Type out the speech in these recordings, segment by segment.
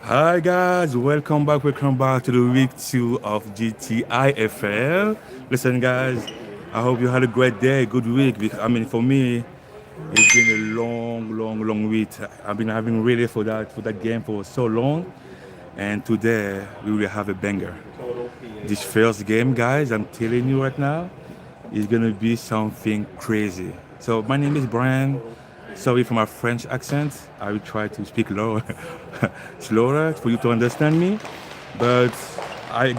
Hi guys, welcome back to the week 2 of GTIFL. Listen guys, I hope you had a great day, good week. For me, it's been a long week. I've been having ready for that game for so long, and today we will have a banger. This first game, guys, I'm telling you right now, is gonna be something crazy. So my name is Brian. Sorry for my French accent. I will try to speak lower, slower for you to understand me. But I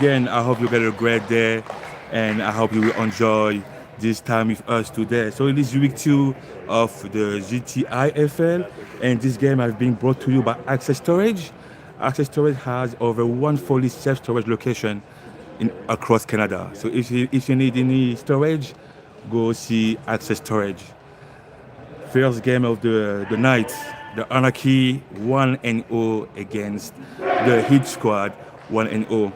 hope you get a great day, and I hope you will enjoy this time with us today. So it is week 2 of the GTIFL, and this game has been brought to you by Access Storage. Access Storage has over 140 self-storage location across Canada. So if you need any storage, go see Access Storage. First game of the night, the Anarchy 1-0 against the Hitsquad 1-0.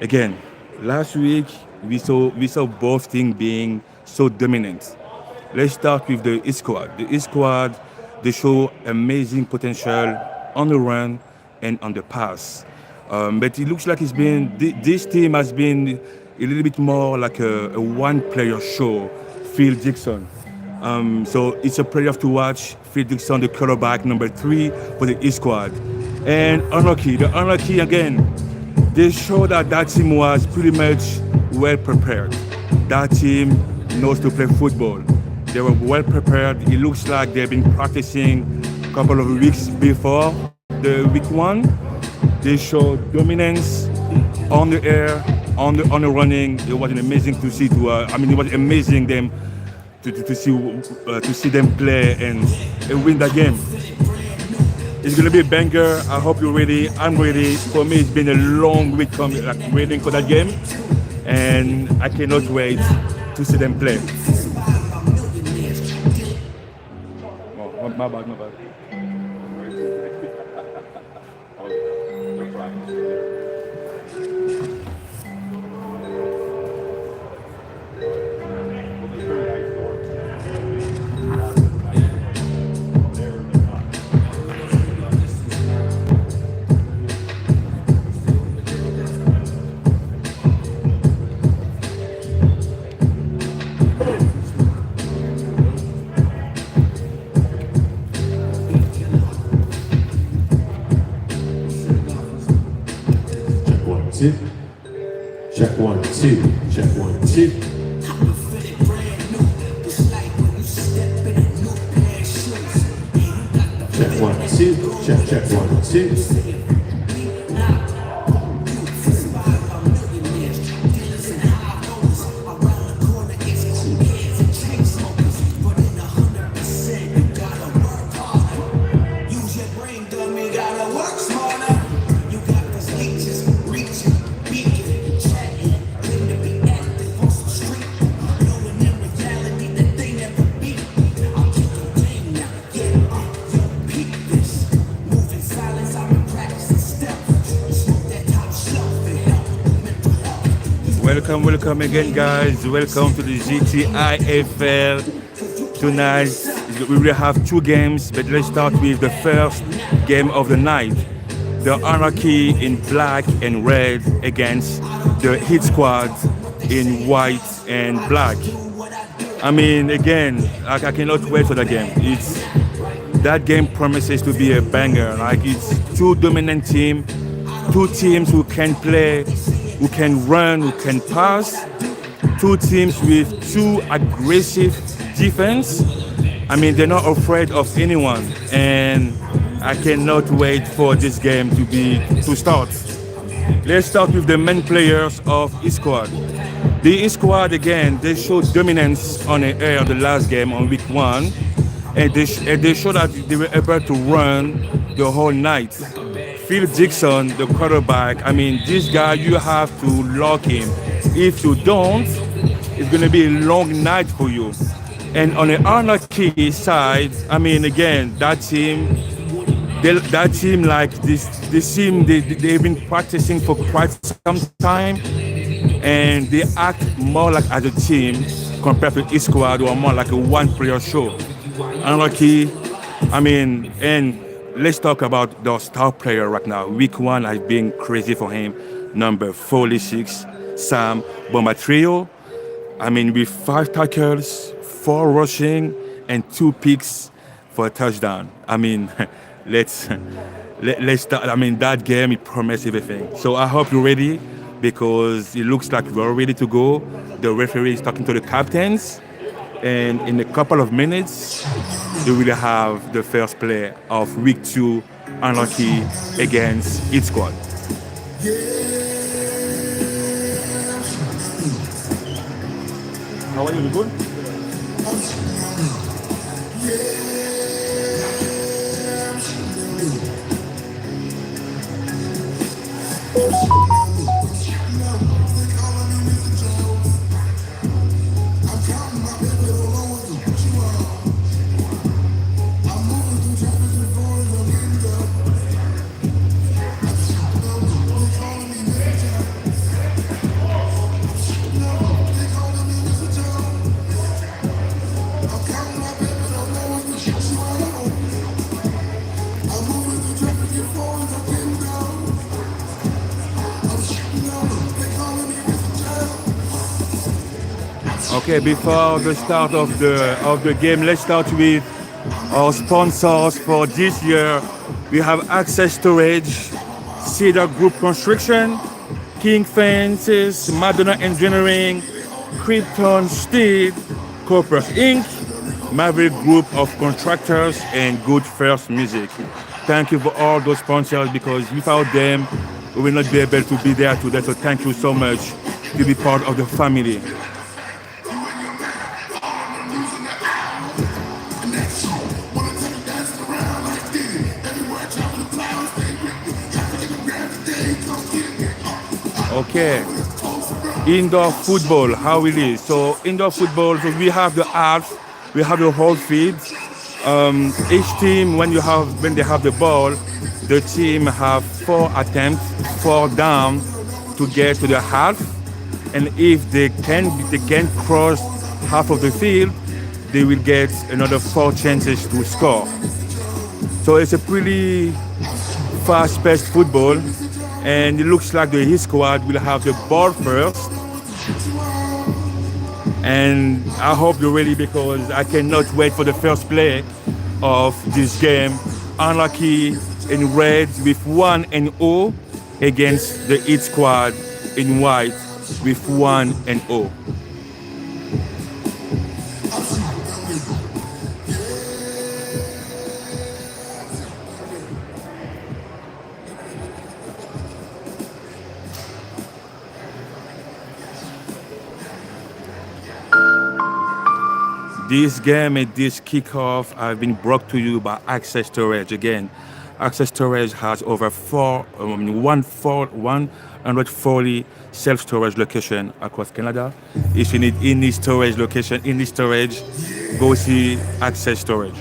Again, last week we saw both things being so dominant. Let's start with the Hitsquad. The Hitsquad, they show amazing potential on the run and on the pass. But it looks like this team has been a little bit more like a one-player show. Phil Dixon. So it's a player to watch. Phil Dixon, the quarterback number 3 for the East Squad. And Anarchy, the Anarchy again, they show that team was pretty much well prepared. That team knows to play football. They were well prepared. It looks like they've been practicing a couple of weeks before the week 1. They showed dominance on the air, on the running. It was amazing to see. It was amazing them to see them play and win that game. It's gonna be a banger. I hope you're ready. I'm ready. For me, it's been a long week waiting for that game, and I cannot wait to see them play. Oh, my bad. Two. Check 1, 2. Check 1, 2. Check 1, 2. Check 1, 2. Welcome again, guys. Welcome to the GTIFL. Tonight, we will have 2 games, but let's start with the first game of the night. The Anarchy in black and red against the Hitsquad in white and black. Again, I cannot wait for that game. That game promises to be a banger. It's 2 dominant teams, 2 teams who can play, who can run, who can pass. 2 teams with 2 aggressive defense. They're not afraid of anyone, and I cannot wait for this game to start. Let's start with the main players of Hitsquad. The Hitsquad, again, they showed dominance on the air the last game on week 1, and they showed that they were able to run the whole night. Phil Dixon, the quarterback, this guy, you have to lock him. If you don't, it's going to be a long night for you. And on the Anarchy side, again, that team like this team, they've been practicing for quite some time, and they act more like as a team compared to Hitsquad, who are more like a one-player show. Anarchy, and let's talk about the star player right now. Week one has been crazy for him. Number 46, Sam Bombatrio. I mean, with 5 tackles, 4 rushing, and 2 picks for a touchdown. I mean, let's let's start. I mean, that game it promised everything. So I hope you're ready because it looks like we're ready to go. The referee is talking to the captains, and in a couple of minutes, we will have the first play of week two, Anarchy against Hitsquad. How are you? You good? Okay, before the start of the game, let's start with our sponsors for this year. We have Access Storage, Cedar Group Construction, King Fences, Madonna Engineering, Krypton Steel, Corpus Inc., Maverick Group of Contractors, and Good First Music. Thank you for all those sponsors because without them, we will not be able to be there today. So thank you so much to be part of the family. Okay, indoor football, how it is. So indoor football, so we have the half, we have the whole field. Each team, when they have the ball, the team have 4 attempts, 4 down to get to the half, and if they can cross half of the field, they will get another 4 chances to score. So it's a pretty fast-paced football, and it looks like the Hitsquad will have the ball first. And I hope you're ready because I cannot wait for the first play of this game. Anarchy in red with 1-0 against the Hitsquad in white with 1-0. This game and this kickoff have been brought to you by Access Storage. Again, Access Storage has over 140 self-storage locations across Canada. If you need any storage location, any storage, go see Access Storage.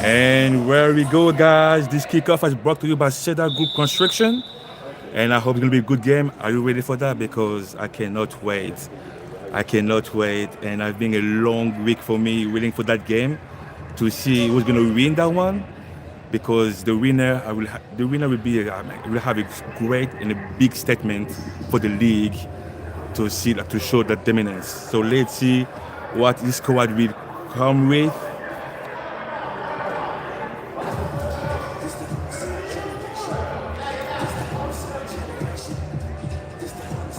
And where we go, guys, this kickoff is brought to you by Cedar Group Construction. And I hope it's going to be a good game. Are you ready for that? Because I cannot wait. I cannot wait. And it's been a long week for me waiting for that game to see who's going to win that one. Because the winner, the winner will be, will have a great and a big statement for the league to see, to show that dominance. So let's see what this squad will come with.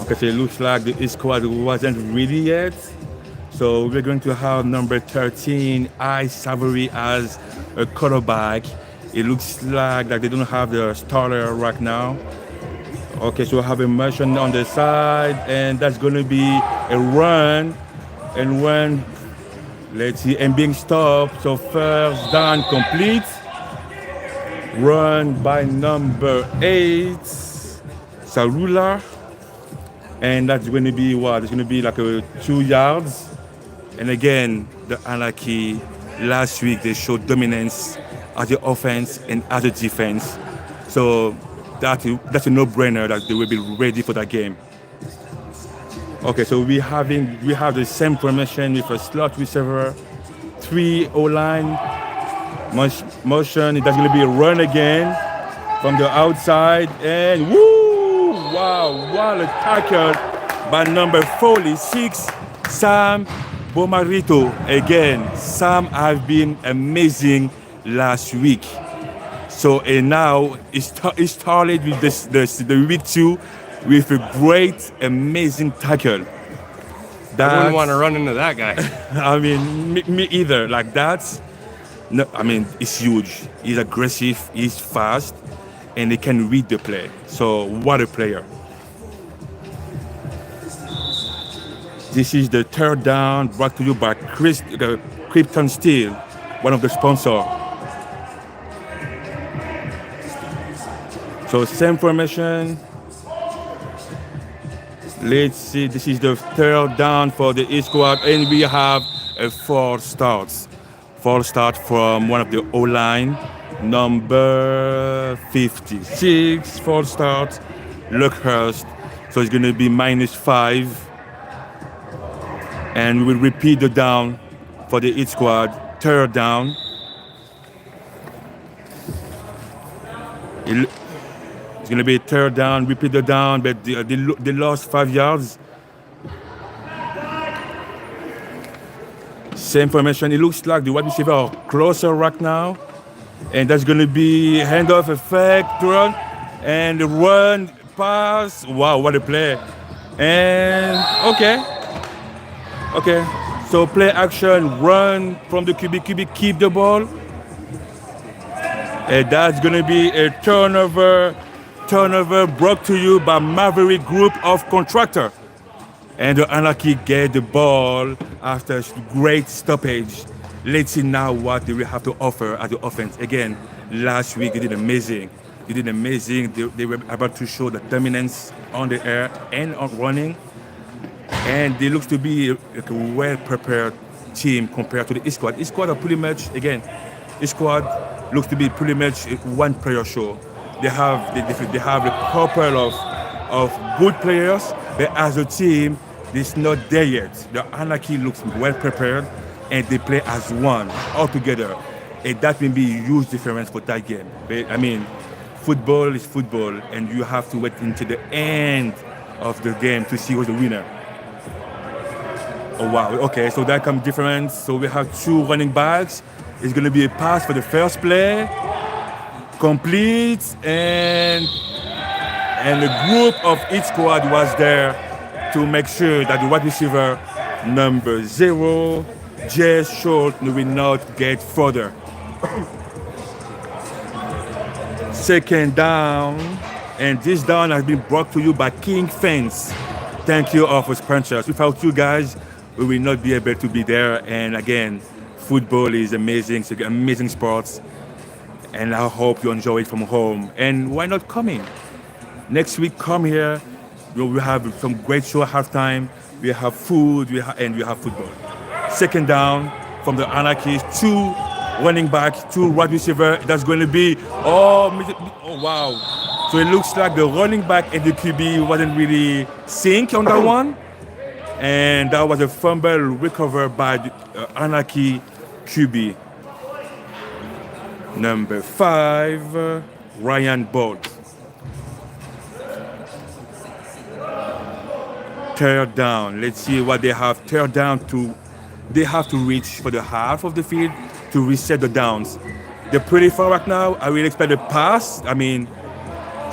Okay, so it looks like the squad wasn't ready yet. So we're going to have number 13, Ise Savory, as a quarterback. It looks like that they don't have the starter right now. Okay, so we have a motion on the side, and that's going to be a run. And when, let's see, and being stopped. So first down complete. Run by number 8, Sarula. And that's going to be what? It's going to be like 2 yards. And again, the Anarchy, last week they showed dominance as the offense and as the defense. So that's a no-brainer that they will be ready for that game. Okay, so we have the same formation with a slot receiver, 3 O-line, motion. That's going to be a run again from the outside, and woo! Wow, what a tackle by number 46, Sam Bomarito. Again, Sam has been amazing last week. So and now it started with the week 2 with a great, amazing tackle. I wouldn't want to run into that guy. I mean, me either. Like that's, no, I mean, it's huge. He's aggressive, he's fast, and he can read the play. So what a player. This is the third down brought to you by Krypton Steel, one of the sponsors. So same formation. Let's see, this is the third down for the Hitsquad, and we have a 4 starts. 4 start from one of the O-line, number 56, 4 starts, Luckhurst. So it's going to be -5. And we will repeat the down for the Hitsquad, third down. It's going to be third down, repeat the down, but they lost 5 yards. Same formation. It looks like the wide receiver are closer right now. And that's going to be handoff, effect, run, and the run, pass. Wow, what a play. And, okay. So play action, run from the QB, keep the ball. And that's going to be a turnover brought to you by Maverick Group of Contractor. And the Anarchy get the ball after a great stoppage. Let's see now what they will have to offer as the offense. Again, last week they did amazing. They were about to show the dominance on the air and on running. And they look to be a well-prepared team compared to the Hitsquad. Hitsquad are pretty much, again, Hitsquad looks to be pretty much a one-player show. They have a couple of good players, but as a team, it's not there yet. The Anarchy looks well prepared, and they play as one all together, and that will be a huge difference for that game. But I mean, football is football, and you have to wait until the end of the game to see who's the winner. Oh wow! Okay, so that comes difference. So we have 2 running backs. It's going to be a pass for the first play. Complete, and the group of Hitsquad was there to make sure that the wide receiver number 0, Jay Schultz, will not get further. Second down, and this down has been brought to you by King Fence. Thank you all for sponsors. Without you guys, we will not be able to be there. And again, football is amazing. It's an amazing sport. And I hope you enjoy it from home. And why not come in? Next week, come here. We will have some great show at halftime. We have food, and we have football. Second down from the Anarchists, 2 running back, 2 wide receiver. That's going to be, oh wow. So it looks like the running back and the QB wasn't really sync on that one. And that was a fumble recovered by the Anarchy QB. Number 5, Ryan Bolt. Third down. Let's see what they have. Third down they have to reach for the half of the field to reset the downs. They're pretty far right now. I will expect a pass.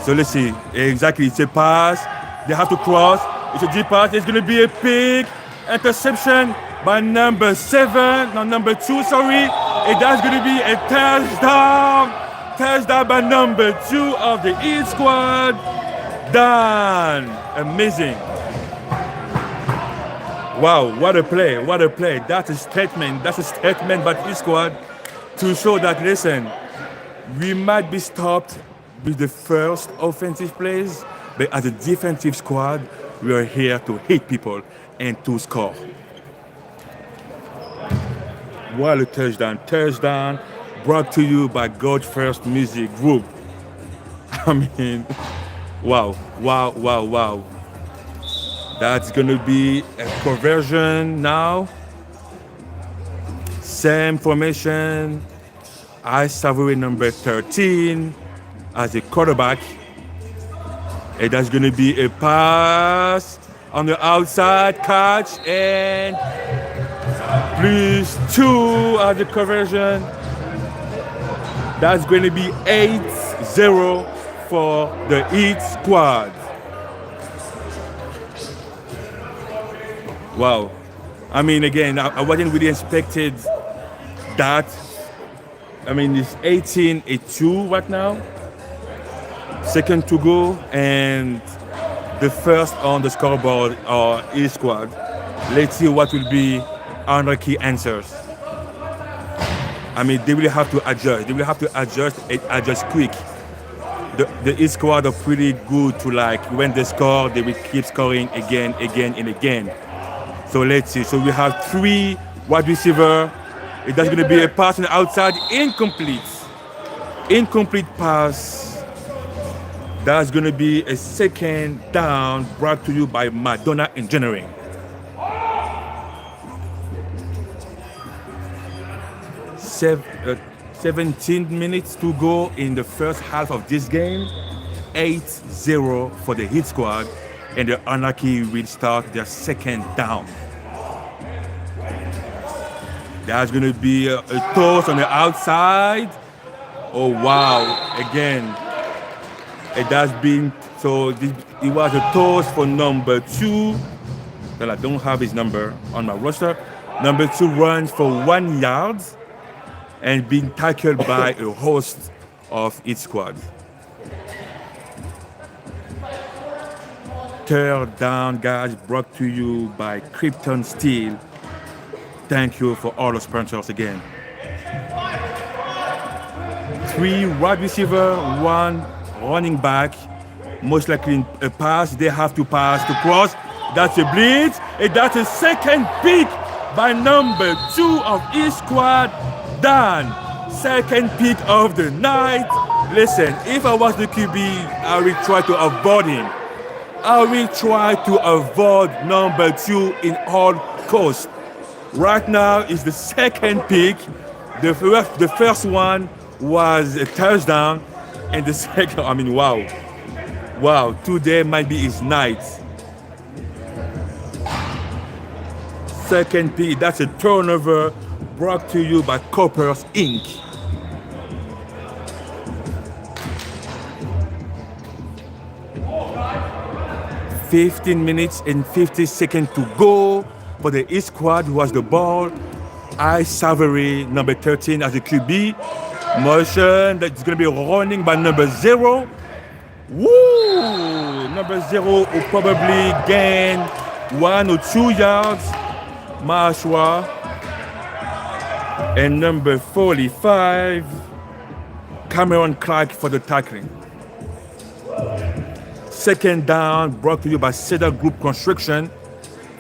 So let's see. Exactly, it's a pass. They have to cross. It's a deep pass. It's going to be a big interception by number 2, sorry. And that's going to be a touchdown. Touchdown by number 2 of the Hitsquad. Done. Amazing. Wow, what a play, what a play. That's a statement by Hitsquad to show that, listen, we might be stopped with the first offensive plays, but as a defensive squad, we are here to hit people and to score. What a touchdown. Touchdown brought to you by God First Music Group. Wow. That's going to be a conversion now. Same formation. Ise Savory number 13 as a quarterback. And that's going to be a pass on the outside, catch, and +2 as the conversion. That's going to be 8-0 for the Hitsquad. Wow. Again, I wasn't really expected that. It's 18-2 right now. Second to go, and the first on the scoreboard are Hitsquad. Let's see what will be Anarchy answers. They will have to adjust. They will have to adjust and adjust quick. The Hitsquad are pretty good to, when they score, they will keep scoring again and again. So let's see. So we have 3 wide receiver. That's going to be a pass on the outside, incomplete. Incomplete pass. That's going to be a second down brought to you by Madonna Engineering. Seven, 17 minutes to go in the first half of this game. 8-0 for the Hitsquad. And the Anarchy will start their second down. There's going to be a toss on the outside. Oh, wow. Again, it has been, it was a toss for number 2. Well, I don't have his number on my roster. Number 2 runs for 1 yard and being tackled by a host of Hitsquad. Third down, guys, brought to you by Krypton Steel. Thank you for all the sponsors again. 3 wide receiver, 1 running back. Most likely a pass. They have to pass to cross. That's a blitz. And that's a second pick by number 2 of Hitsquad. Done. Second pick of the night. Listen, if I was the QB, I would try to avoid him. I will try to avoid number 2 in all costs. Right now is the second pick. The first one was a touchdown, and the second, wow. Today might be his night. Second pick, that's a turnover brought to you by Coppers Inc. $15 minutes and 50 seconds to go for the Hitsquad, who has the ball. Ise Savory, number 13, as a QB. Motion that's going to be running by number 0. Woo! Number 0 will probably gain 1 or 2 yards. Mashwa. And number 45, Cameron Clark for the tackling. Second down brought to you by Cedar Group Construction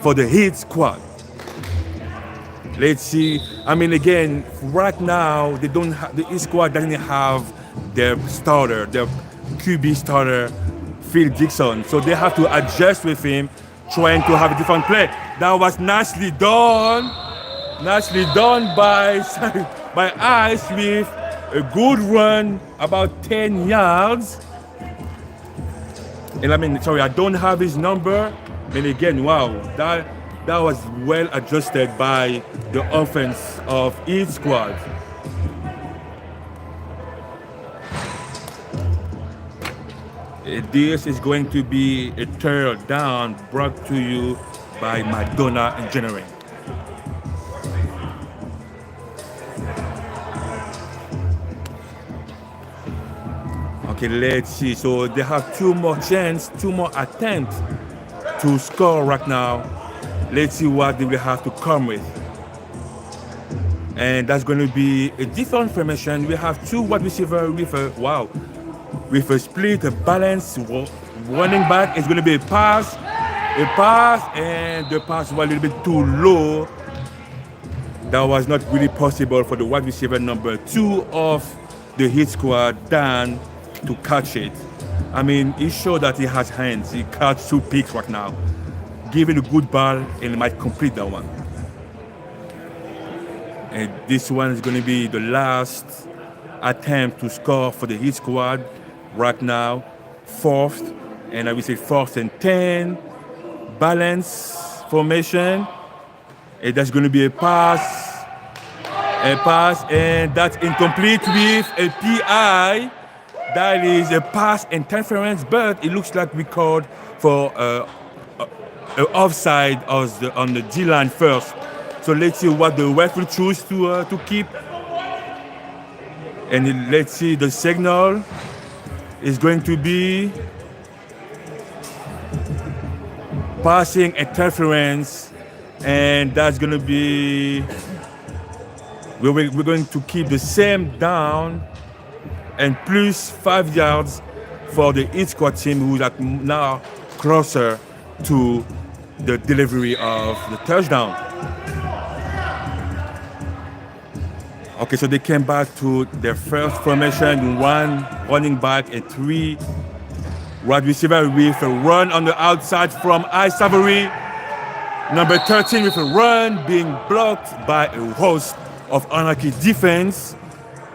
for the Hitsquad. Let's see. I mean, again, right now they don't have the Hitsquad doesn't have their starter, their QB starter, Phil Dixon. So they have to adjust with him, trying to have a different play. That was nicely done by by Ise with a good run, about 10 yards. And I mean, sorry, I don't have his number. And again, wow, that was well adjusted by the offense of Hitsquad. This is going to be a third down brought to you by Madonna Engineering. Okay, let's see. So they have two more attempts to score right now. Let's see what they will have to come with. And that's going to be a different formation. We have two wide receivers with a split, a balance running back. It's going to be a pass, and the pass was a little bit too low. That was not really possible for the wide receiver number 2 of the Hitsquad, Dan, to catch it. I mean, he showed that he has hands. He caught 2 picks right now. Given a good ball, and he might complete that one. And this one is going to be the last attempt to score for the Hitsquad right now. 4th, and I will say 4th and 10. Balance formation. And that's going to be a pass, and that's incomplete with a PI. That is a pass interference, but it looks like we called for offside on the D line first. So let's see what the ref will choose to keep. And let's see, the signal is going to be passing interference, and that's going to be, we're going to keep the same down and plus 5 yards for the Hitsquad team, who is now closer to the delivery of the touchdown. Okay, so they came back to their first formation, 1 running back and 3 wide receiver with a run on the outside from Ise Savory. Number 13 with a run being blocked by a host of Anarchy defense.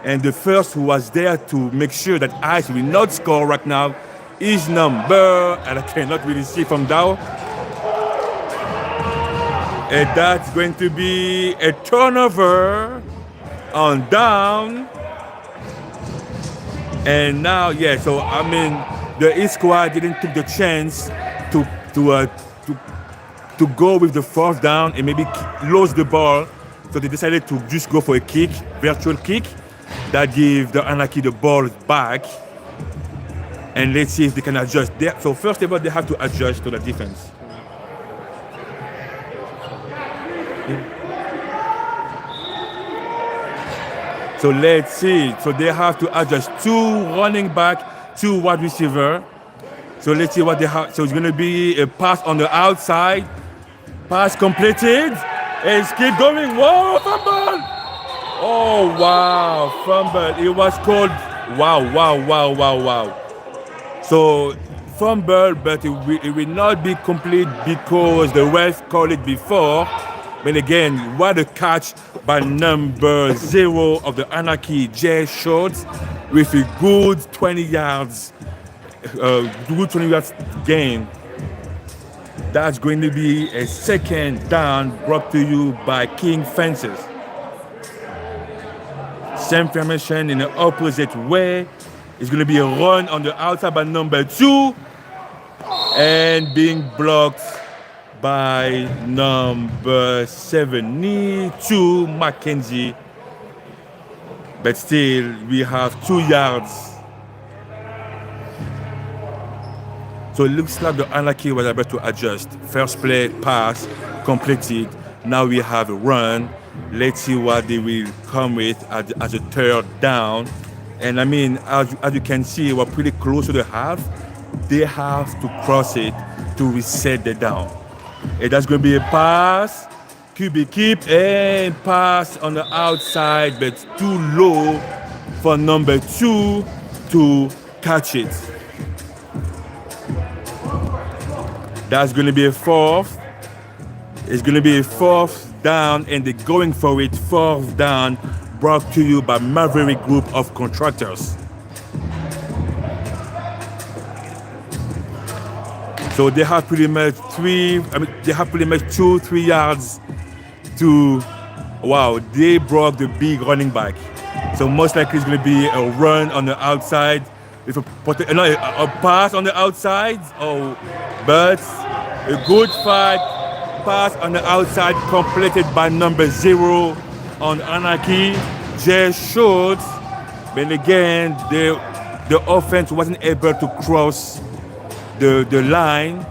And the first who was there to make sure that Ise will not score right now is number, and I cannot really see from down. And that's going to be a turnover on down. And now, yeah, so I mean, the Hitsquad didn't take the chance to go with the 4th down and maybe lose the ball. So they decided to just go for a kick, virtual kick, that give the Anarchy the ball back. And let's see if they can adjust. So first of all, they have to adjust to the defense. So let's see. So they have to adjust 2 running back, 2 wide receiver. So let's see what they have. So it's going to be a pass on the outside. Pass completed. And keep going. Whoa, fumble! Oh, wow, fumble. It was called, wow. So fumble, but it will not be complete because the ref called it before. But again, what a catch by number 0 of the Anarchy, Jay Shorts, with a good 20 yards gain. That's going to be a 2nd down brought to you by King Fences. Same formation in the opposite way. It's going to be a run on the outside by number 2 and being blocked by number 72, Mackenzie. But still, we have 2 yards. So it looks like the Anarchy was able to adjust. First play, pass, completed. Now we have a run. Let's see what they will come with as a 3rd down. And I mean, as you can see, we're pretty close to the half. They have to cross it to reset the down. And that's going to be a pass. QB keep and pass on the outside, but too low for number 2 to catch it. That's going to be a fourth. It's going to be a fourth down, and they're going for it. Fourth down, brought to you by Maverick Group of Contractors. So they have pretty much 2-3 yards to, wow, they brought the big running back. So most likely it's going to be a run on the outside with a pass on the outside. But a good fight pass on the outside completed by number 0 on Anarchy. Just short, but again the offense wasn't able to cross the line.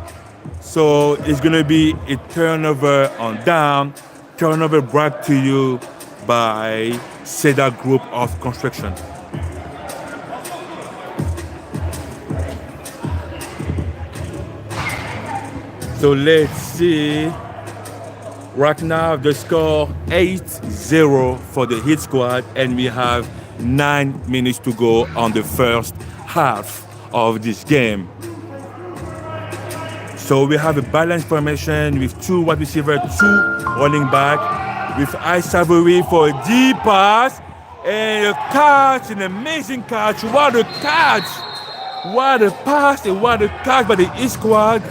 So it's going to be a turnover on down. Turnover brought to you by Cedar Group of Construction. So let's see. Right now the score 8-0 for the Hitsquad, and we have 9 minutes to go on the first half of this game. So we have a balanced formation with 2 wide receivers, 2 running back, with Ise Savory for a deep pass and a catch, an amazing catch. What a catch! What a pass and what a catch by the Hitsquad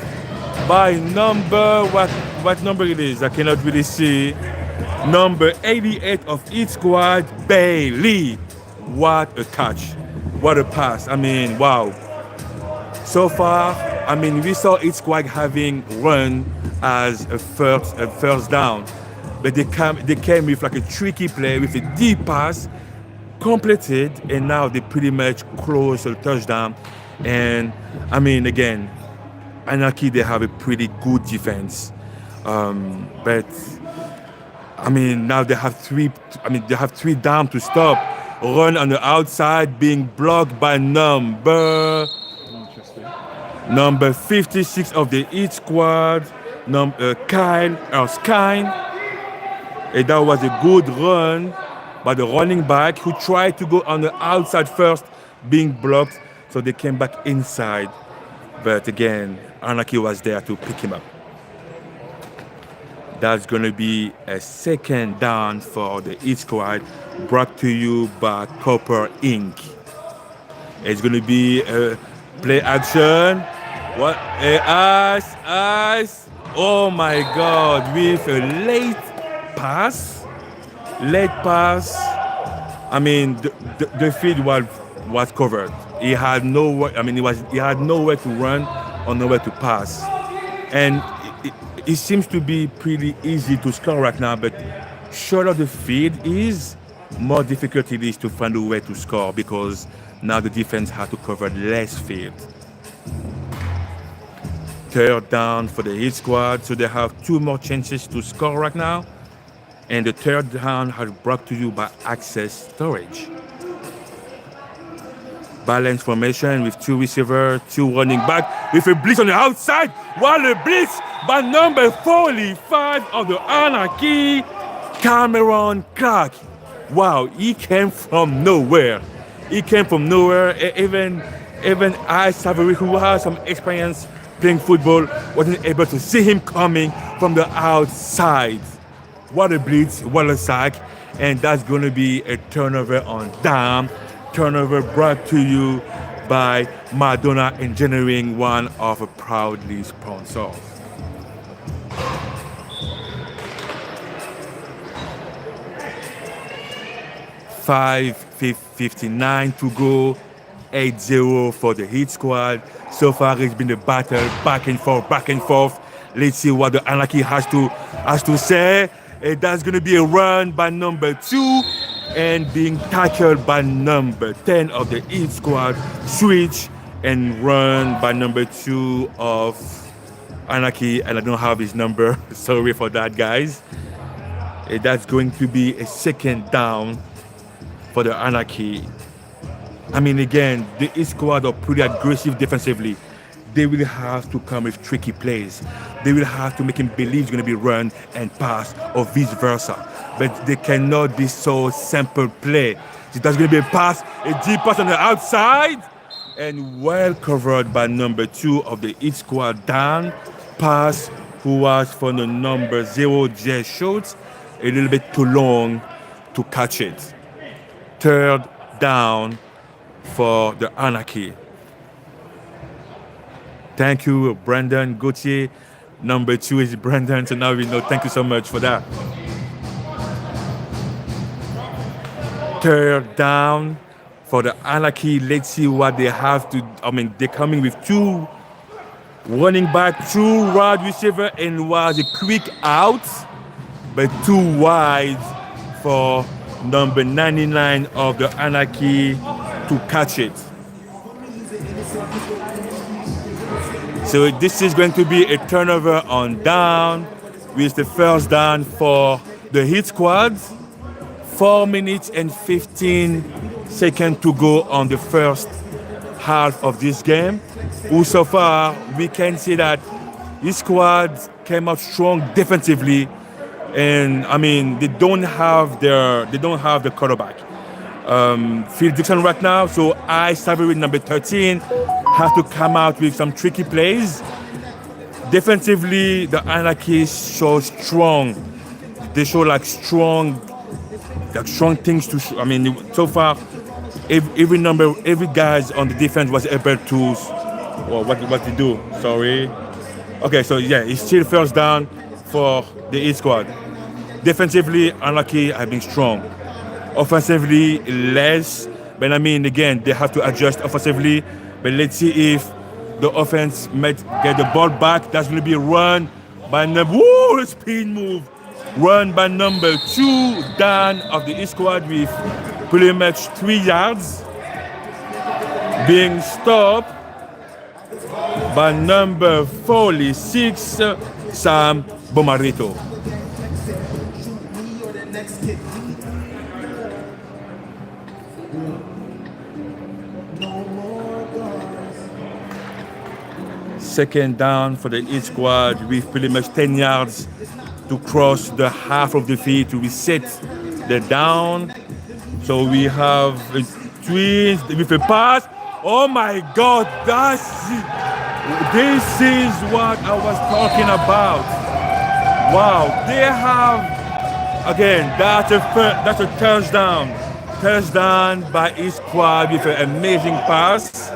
by number, what number it is? I cannot really see. Number 88 of Hitsquad, Bailey. What a catch! What a pass! I mean, wow. So far, I mean, we saw Hitsquad having run as a first down, but they came with like a tricky play with a deep pass, completed, and now they pretty much close the touchdown. And I mean, again, Anarchy, they have a pretty good defense, but I mean, now they have 3 down to stop. Run on the outside, being blocked by number 56 of the Hitsquad, Kyle Erskine. And that was a good run by the running back who tried to go on the outside first, being blocked, so they came back inside. But again, Anarchy was there to pick him up. That's going to be a second down for the Hitsquad, brought to you by Copper Inc. It's going to be a play action. What? Ice. Oh my God, with a late pass. I mean, the field was covered. He had nowhere to run or nowhere to pass. And it seems to be pretty easy to score right now, but short of the field is more difficult it is to find a way to score, because now the defense had to cover less field. Third down for the Hitsquad, so they have 2 more chances to score right now. And the third down has brought to you by Access Storage. Balanced formation with 2 receivers, 2 running back, with a blitz on the outside. What a blitz by number 45 of the Anarchy, Cameron Clark. Wow, he came from nowhere. Even Ise Savory, who has some experience playing football, wasn't able to see him coming from the outside. What a blitz, what a sack. And that's going to be a turnover on down. Turnover brought to you by Madonna Engineering, one of a proudly sponsors. $5:59 to go, 8-0 for the Hitsquad. So far it's been a battle, back and forth. Let's see what the Anarchy has to say. That's going to be a run by number 2 and being tackled by number 10 of the Hitsquad. Switch and run by number 2 of Anarchy, and I don't have his number. Sorry for that, guys. That's going to be a second down for the Anarchy. I mean, again, the Hitsquad are pretty aggressive defensively. they will have to come with tricky plays. They will have to make him believe it's going to be run and pass or vice versa. But they cannot be so simple play. There's going to be a deep pass on the outside, and well covered by number 2 of the Hitsquad down pass, who was for the number 0 Jay Schultz, a little bit too long to catch it. Third down for the Anarchy. Thank you, Brandon Gauthier. Number 2 is Brandon, so now we know. Thank you so much for that. Third down for the Anarchy. Let's see what they have to. They're coming with 2 running back, 2 wide receiver, and was a quick out, but 2 wide for number 99 of the Anarchy to catch it. So this is going to be a turnover on down with the first down for the Hitsquad. 4 minutes and 15 seconds to go on the first half of this game. So far, we can see that Hitsquad came out strong defensively, and they don't have the quarterback. Phil Dixon right now, so Ise Savory number 13 has to come out with some tricky plays. Defensively, the Anarchy show strong. They show strong things to show. So far, every guys on the defense was able to. Well, what they do? Sorry. Okay, so yeah, it's still first down for the Hitsquad. Defensively, Anarchy have been strong. Offensively, less. But again, they have to adjust offensively. But let's see if the offense might get the ball back. That's going to be a run by number. Woo! Speed move. Run by number 2 down of the Hitsquad with pretty much 3 yards. Being stopped by number 46, Sam Bomarito. Second down for the Hitsquad with pretty much 10 yards to cross the half of the field to reset the down. So we have twins with a pass. Oh my God, this is what I was talking about. Wow, they have, again, that's a touchdown. Touchdown by Hitsquad with an amazing pass.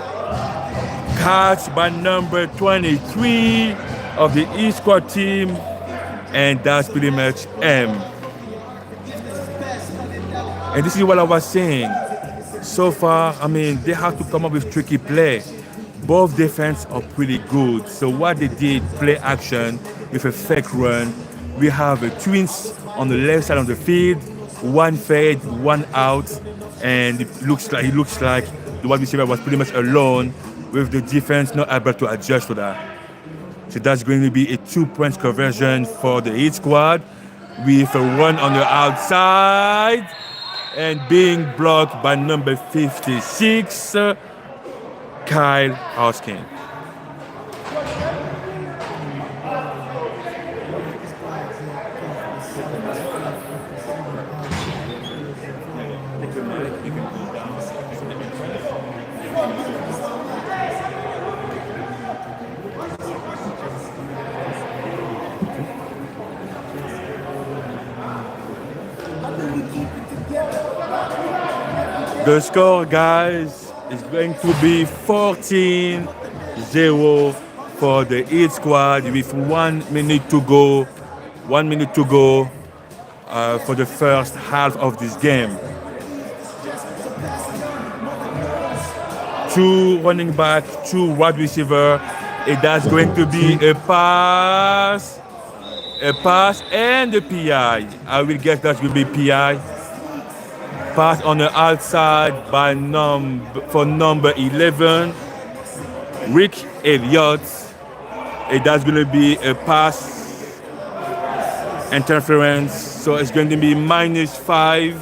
Catch by number 23 of the Hitsquad team, and that's pretty much M. And this is what I was saying. So far, they have to come up with tricky play. Both defense are pretty good. So what they did, play action with a fake run. We have a twins on the left side of the field, 1 fade, 1 out, and it looks like the wide receiver was pretty much alone, with the defense not able to adjust to that. So that's going to be a 2-point conversion for the Hitsquad with a run on the outside and being blocked by number 56, Kyle Hoskin. The score, guys, is going to be 14-0 for the Hitsquad with 1 minute to go. 1 minute to go for the first half of this game. 2 running back, 2 wide receiver. And that's going to be a pass and a PI. I will guess that will be PI. Pass on the outside by number 11, Rick Elliott. And that's going to be a pass interference. So it's going to be -5.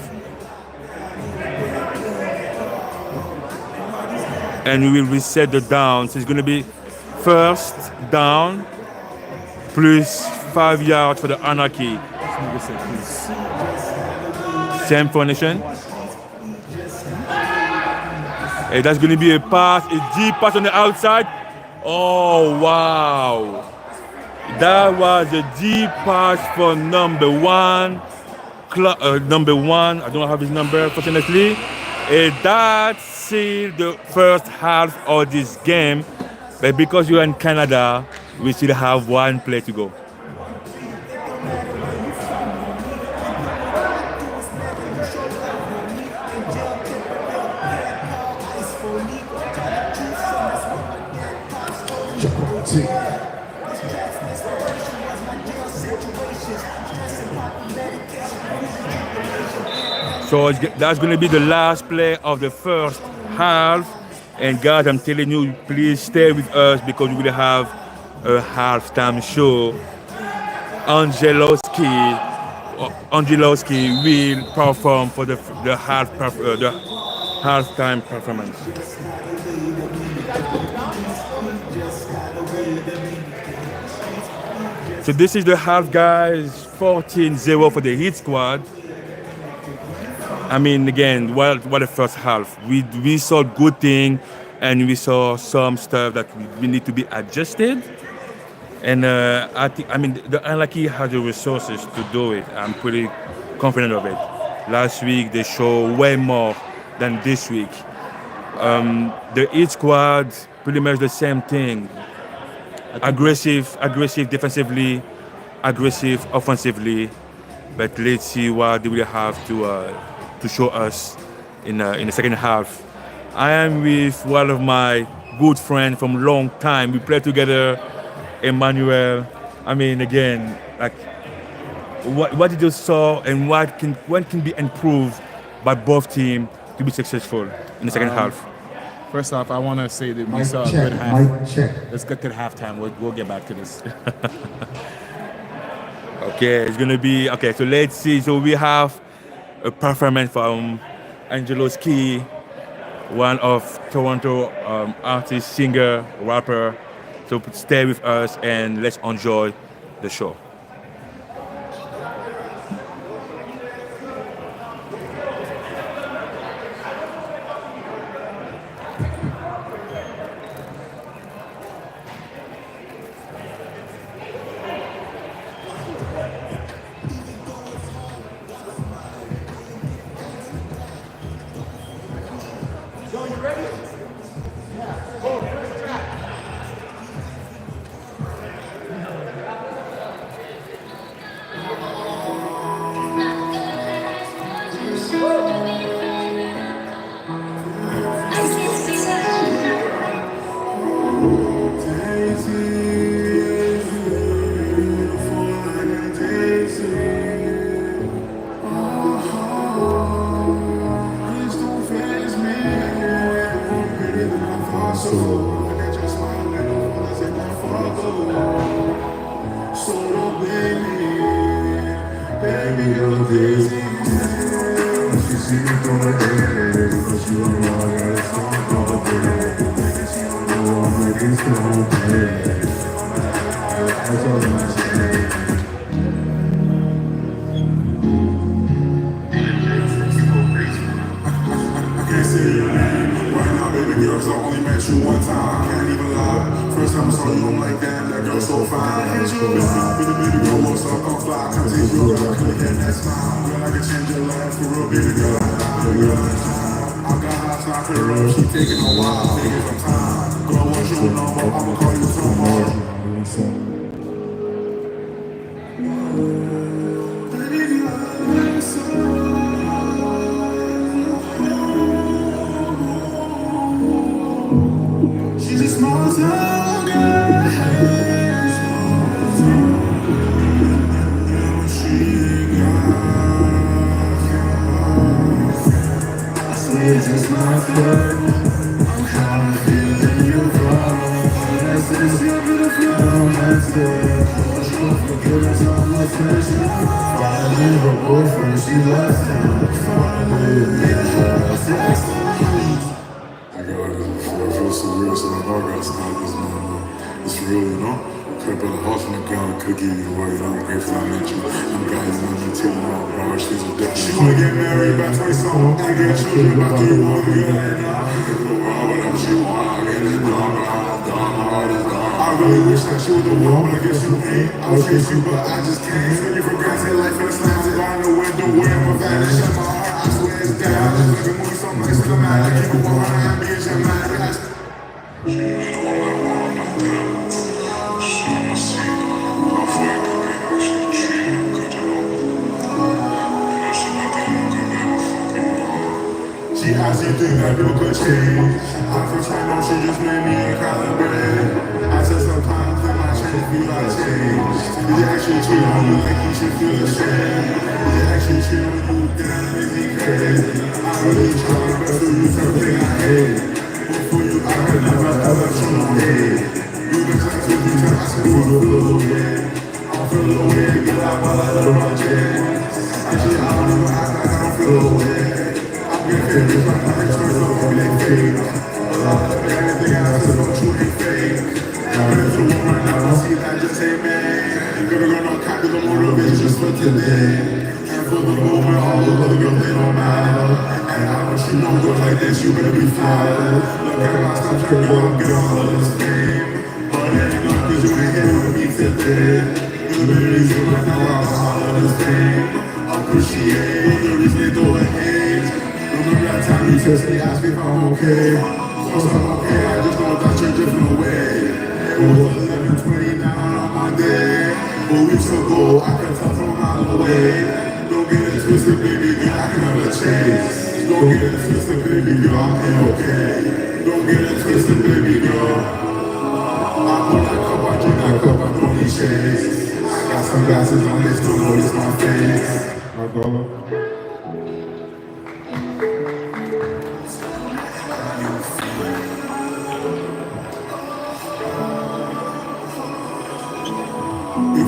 And we will reset the down. So it's going to be first down, plus 5 yards for the Anarchy. Same formation. And that's going to be a pass, a deep pass on the outside. Oh, wow. That was a deep pass for number one. Number one, I don't have his number, fortunately. And that sealed the first half of this game. But because you're in Canada, we still have one play to go. So that's going to be the last play of the first half. And guys, I'm telling you, please stay with us because we will have a halftime show. Angelowski will perform for the halftime performance. So this is the half, guys. 14-0 for the Hitsquad. I mean, again, what the first half. We saw good thing, and we saw some stuff that we need to be adjusted. And I mean, the Anarchy has the resources to do it. I'm pretty confident of it. Last week they showed way more than this week. The Hitsquad, pretty much the same thing. Aggressive defensively, aggressive offensively. But let's see what they will have to show us in the second half. I am with one of my good friends from long time. We played together, Emmanuel. I mean, again, like what did you saw and what can be improved by both teams to be successful in the second half? First off, I want to say that we saw a good half. Let's get to the halftime. We'll get back to this. Okay, it's gonna be okay. So let's see. So we have a performance from Angelowski, one of Toronto artist, singer, rapper. So stay with us and let's enjoy the show. It's real, you know? Could've built a house on the ground, could've given you the word, I'm grateful I met you. Them guys want me to know, bro, things are different. She wanna get married by 20 something, I get children by 31, whatever she want, I get it done, my heart is gone. I really wish that she was the one, but I guess you ain't. I was chase you, but I just can't. Take you for granted, life in the slams, if I know where the way my vanish, and my heart, I swear it's down. Just like a movie, so nice, I'm mad, I keep it 100, bitch, I'm mad. She asked you think that you could change. I pretend no, she just made me a kind of bread. I said sometimes that my change feel like change. Did you actually cheat on you like you should feel ashamed? Did you actually cheat on you, then that makes me crazy. I really try to do you something I hate. Before you, I could never ever show no hate. You been class with me, I said you will feel away. I'll feel away, get out while I love my jam. Actually, I don't even act like I don't feel away. Everything else is what you ain't fake. There's a woman I don't see that just ain't me. Girl, no copy, the motivation just for today. And for the moment, all the other girls, they don't matter. And I know she don't look like this, you better be flattered. Look at my stuff, girl, I'm good on all this fame. But it ain't enough, cause you ain't here with me today. You're the reason right now I'm all of this fame. Appreciate the reason they throw a hate. Remember that time you text me, asked me if I'm okay. Once I'm okay, I just know that you're different away. It was 11:20 down on my day. But weeks ago, I could tell from a mile away. Don't get it twisted, baby girl, I can never change. Don't get it twisted, baby girl, I'm okay. Don't get it twisted, baby girl. I pull that cup, I drink that cup, I don't need shades. I got some glasses on, they still notice my face. My brother.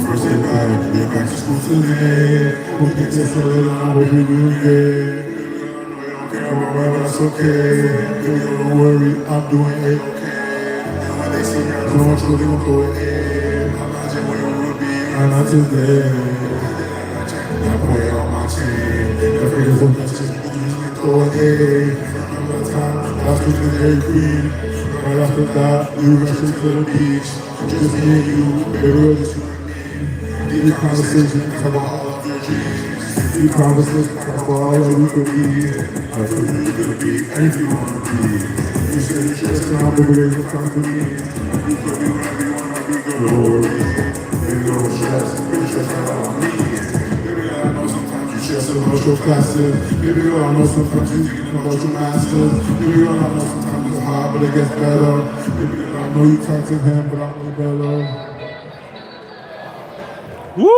First day back, get back to school today. We get this a little, I hope you do good. Don't care about that's okay. Don't worry, I'm doing it okay. And when they see me, I know I'm still gonna go ahead. Imagine where it would be, and not today. I play on my chain. The freedom of the just go ahead. Remember the time, last week in the queen. Right after that, we rushed to the beach. Just me and you, baby, just you. Deep conversation, talk about all of your dreams. Deep conversation, talk about all that you could be. I feel you could be anything you want to be. You said you should stop, but we're going to come to me. You could be whatever you want to be, glory. Baby, no stress, baby, stress not on me. Baby, I know sometimes you stress about your classes. Baby, I know sometimes you think about your masters. Baby, I know sometimes it's hard, but it gets better. Baby, I know you talk to him, but I know better. Woo!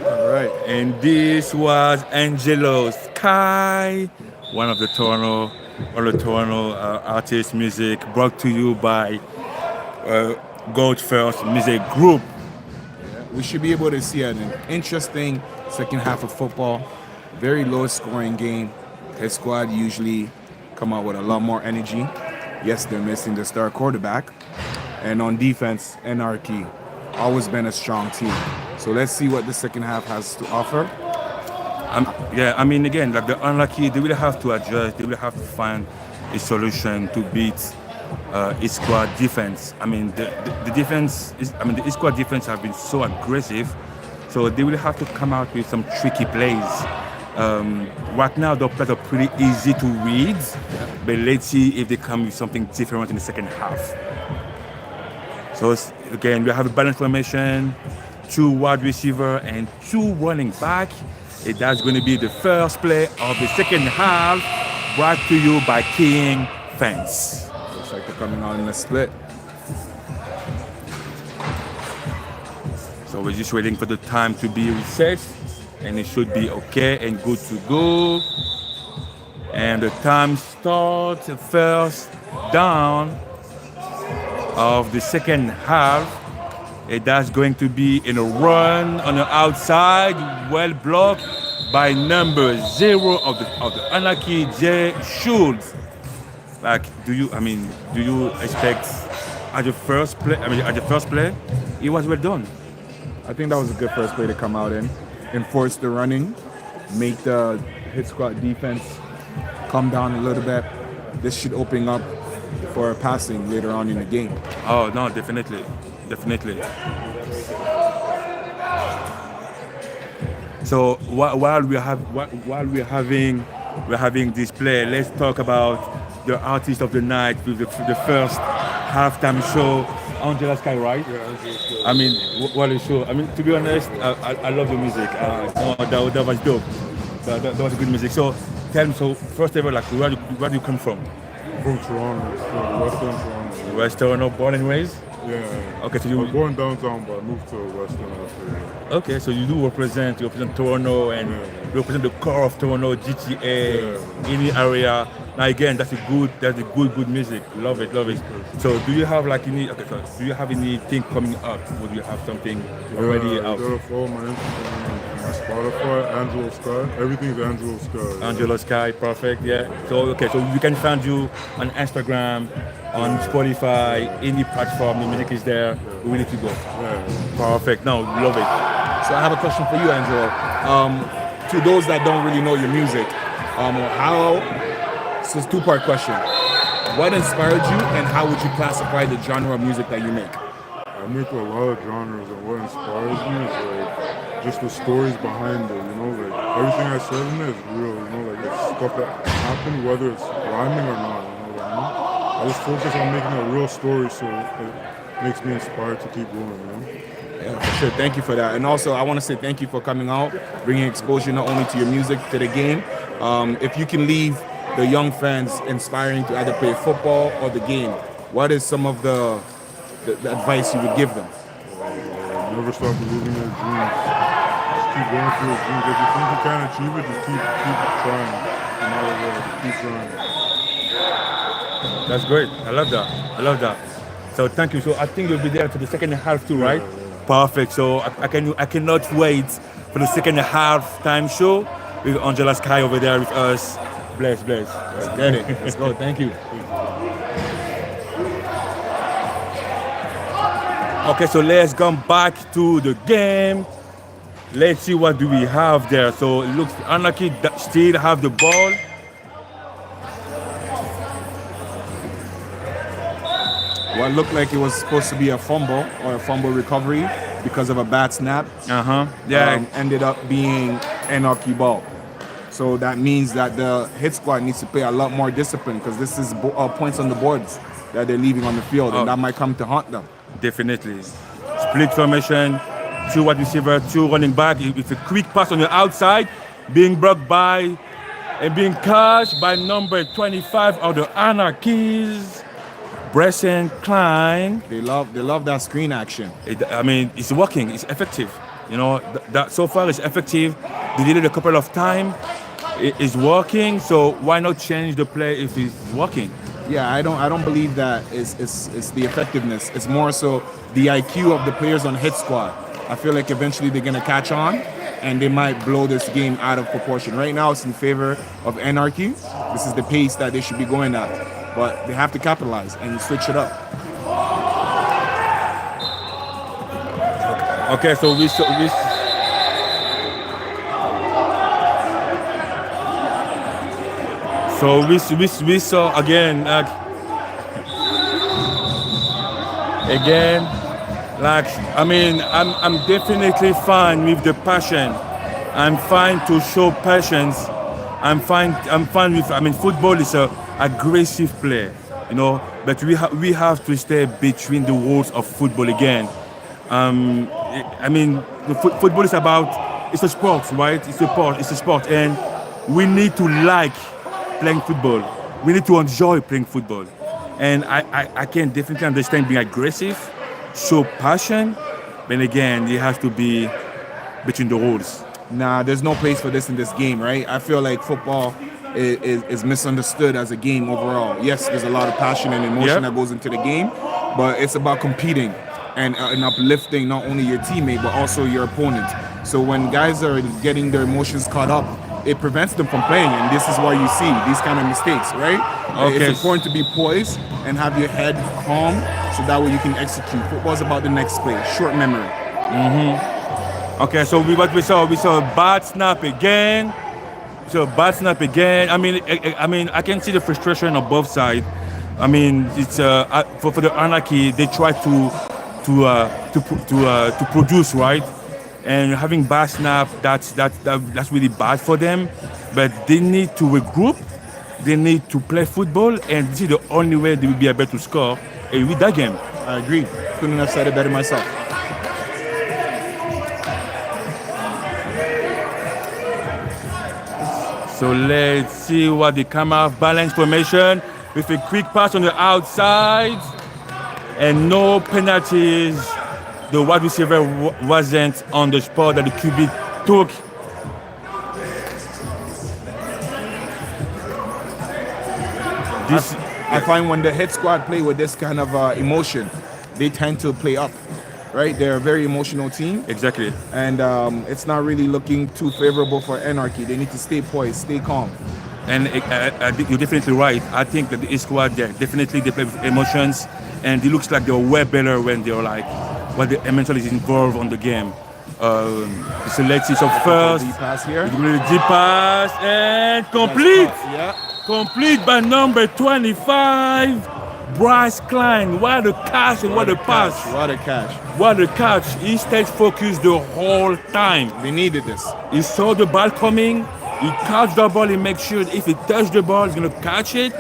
All right. And this was Angelo Sky, one of the Toronto artist music brought to you by Gold First Music Group. We should be able to see an interesting second half of football. Very low scoring game. Hitsquad usually come out with a lot more energy. Yes, they're missing the star quarterback. And on defense, Anarchy, always been a strong team. So let's see what the second half has to offer. Again, like the Anarchy, they will have to adjust. They will have to find a solution to beat Hitsquad defense. The defense is. The Hitsquad defense have been so aggressive, so they will have to come out with some tricky plays. Right now, the plays are pretty easy to read, but let's see if they come with something different in the second half. So again, we have a balanced formation, 2 wide receiver and 2 running back. And that's going to be the first play of the second half, brought to you by King Fence. Looks like they're coming on in a split. So we're just waiting for the time to be reset, and it should be okay and good to go. And the time starts first down of the second half. And that's going to be in a run on the outside, well blocked by number 0 of the Anarchy, J Schultz. Like, do you expect at the first play? At the first play, it was well done. I think that was a good first play to come out in, enforce the running, make the Hitsquad defense come down a little bit. This should open up for passing later on in the game. Oh no, definitely. So while we're having this play, let's talk about the artist of the night with the first halftime show, Angela Sky, right? Yeah, Angela Sky. I mean, what a show. I mean, to be honest, I love the music. That was dope. That was good music. So tell me, so first of all, like, where do you come from? From Toronto, from Western Toronto. West Toronto, born and raised? Yeah. Okay, so I was born downtown, but I moved to Western after. Okay, so you represent Toronto and you represent the core of Toronto, GTA, in the area. Now again, that's a good music. Love it. So do you have do you have anything coming up? Or do you have something already out? You gotta follow my Instagram and my Spotify, Angelo Sky. Everything's Angelo Sky. Angelo Sky, perfect, yeah. So we can find you on Instagram, on Spotify, any platform, the music is there. We need to go. Yeah. Perfect. No, love it. So I have a question for you, Angelo. To those that don't really know your music, so it's a two-part question. What inspired you, and how would you classify the genre of music that you make? I make a lot of genres, and what inspires me is like just the stories behind it. You know, like everything I said in it is real. You know, like it's stuff that happened, whether it's rhyming or not. You know what I mean? I just focus on making a real story, so it makes me inspired to keep going. You know? Yeah, for sure. Thank you for that. And also, I want to say thank you for coming out, bringing exposure not only to your music, to the game. If you can leave the young fans inspiring to either play football or the game, what is some of the advice you would give them? Never stop believing in your dreams. Just keep going for your dreams. If you think you can't achieve it, just keep trying. No matter what, keep trying. That's great. I love that. So thank you. So I think you'll be there for the second half too, right? Yeah. Perfect. So I cannot wait for the second half time show with Angela Sky over there with us. Bless. Let's get it. Let's go. Thank you. Okay, so let's come back to the game. Let's see what do we have there. So it looks Anarchy still have the ball. What looked like it was supposed to be a fumble or a fumble recovery because of a bad snap. Yeah. Ended up being Anarchy ball. So that means that the Hitsquad needs to play a lot more discipline, because this is points on the boards that they're leaving on the field, and that might come to haunt them. Definitely. Split formation, 2 wide receiver, 2 running back. It's a quick pass on the outside, being blocked by and being catched by number 25 of the Anarchies, Bresson Klein. They love that screen action. It's working. It's effective. You know, that so far it's effective. They did it a couple of times. It's working. So why not change the play if it's working? Yeah, I don't believe that it's the effectiveness. It's more so the IQ of the players on Hitsquad. I feel like eventually they're gonna catch on, and they might blow this game out of proportion. Right now, it's in favor of Anarchy. This is the pace that they should be going at, but they have to capitalize and switch it up. Okay, so we saw again, I'm definitely fine with the passion. I'm fine to show patience. I'm fine with, football is a aggressive play, you know, but we have to stay between the rules of football again. Football is it's a sport, right? It's a sport, and we need to like playing football. We need to enjoy playing football. And I can definitely understand being aggressive, show passion, but again, it has to be between the rules. Nah, there's no place for this in this game, right? I feel like football is misunderstood as a game overall. Yes, there's a lot of passion and emotion that goes into the game, but it's about competing. and uplifting not only your teammate but also your opponent. So when guys are getting their emotions caught up, it prevents them from playing, and this is why you see these kind of mistakes, right? Okay. It's important to be poised and have your head calm, so that way you can execute. Football's about the next play, short memory. Okay, so what we saw a bad snap again. So bad snap again. I mean, I can see the frustration on both sides. I mean, it's for the Anarchy, they try to produce, right? And having bad snap, that's really bad for them. But they need to regroup. They need to play football, and this is the only way they will be able to score and win that game. I agree. Couldn't have said it better myself. So let's see what they come out. Balance formation with a quick pass on the outside and no penalties. The wide receiver wasn't on the spot that the QB took. I find when the Hitsquad play with this kind of emotion, they tend to play up, right? They're a very emotional team. Exactly. And it's not really looking too favorable for Anarchy. They need to stay poised, stay calm. And you're definitely right. I think that the Hitsquad, definitely they play with emotions, and it looks like they're way better when they're like, when the emotion is involved on the game. So let's see. So first, Deep pass here. deep pass and complete. Yeah. Complete by number 25, Bryce Klein. What a catch and what a pass. What a catch. What a catch. He stayed focused the whole time. They needed this. He saw the ball coming. He caught the ball. He made sure if he touched the ball, he's going to catch it.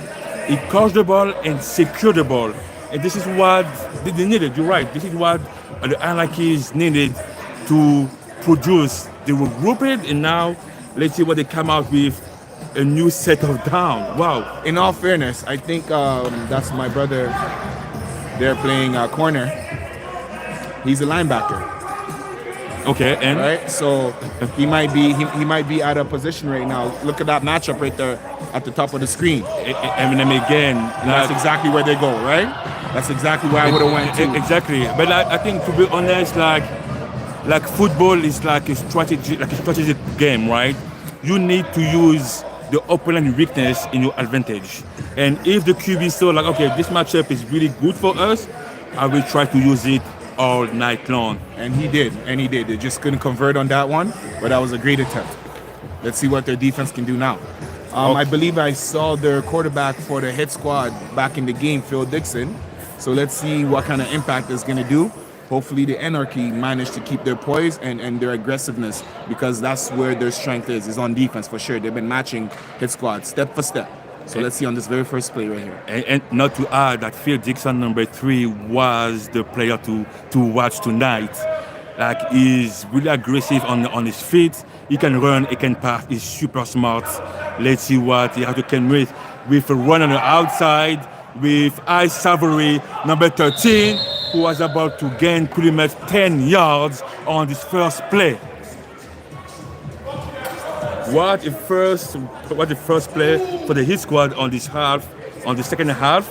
He caught the ball and secured the ball. And this is what they needed. You're right. This is what the Anarchies needed to produce. They will group it, and now let's see what they come out with. A new set of down. Wow. In all fairness, I think that's my brother. They're playing corner. He's a linebacker. Okay, and right, so he might be out of position right now. Look at that matchup right there at the top of the screen. and again, That's exactly where they go, right? That's exactly where I would have went to. Exactly, but I think to be honest, like football is like a strategic game, right? You need to use the opponent weakness in your advantage. And if the QB saw like, okay, this matchup is really good for us, I will try to use it all night long. And he did. They just couldn't convert on that one, but that was a great attempt. Let's see what their defense can do now. I believe I saw their quarterback for the Hitsquad back in the game, Phil Dixon. So let's see what kind of impact it's going to do. Hopefully the Anarchy managed to keep their poise and their aggressiveness, because that's where their strength is on defense for sure. They've been matching Hitsquad step for step. So let's see on this very first play right here. And not to add that Phil Dixon, number 3, was the player to watch tonight. Like, he's really aggressive on his feet. He can run, he can pass, he's super smart. Let's see what he has to come with a run on the outside with Ise Savory, number 13, who was about to gain pretty much 10 yards on this first play. What the first play for the Hitsquad on the second half.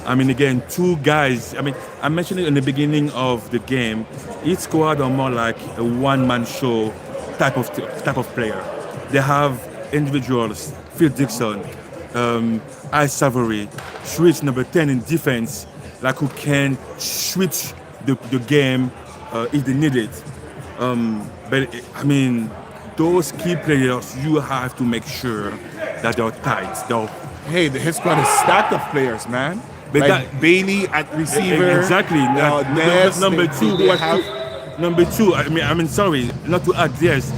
I mean, again, 2 guys. I mean, I mentioned it in the beginning of the game. Hitsquad are more like a one-man show type of player. They have individuals, Phil Dixon, Ise Savory, switch number 10 in defense, like who can switch the game if they need it. But I mean, those key players, you have to make sure that they're tight. Hey, the Hitsquad is stacked of players, man. But like Bailey at receiver. Exactly. Number 2. Number 2. I mean, sorry, not to add this.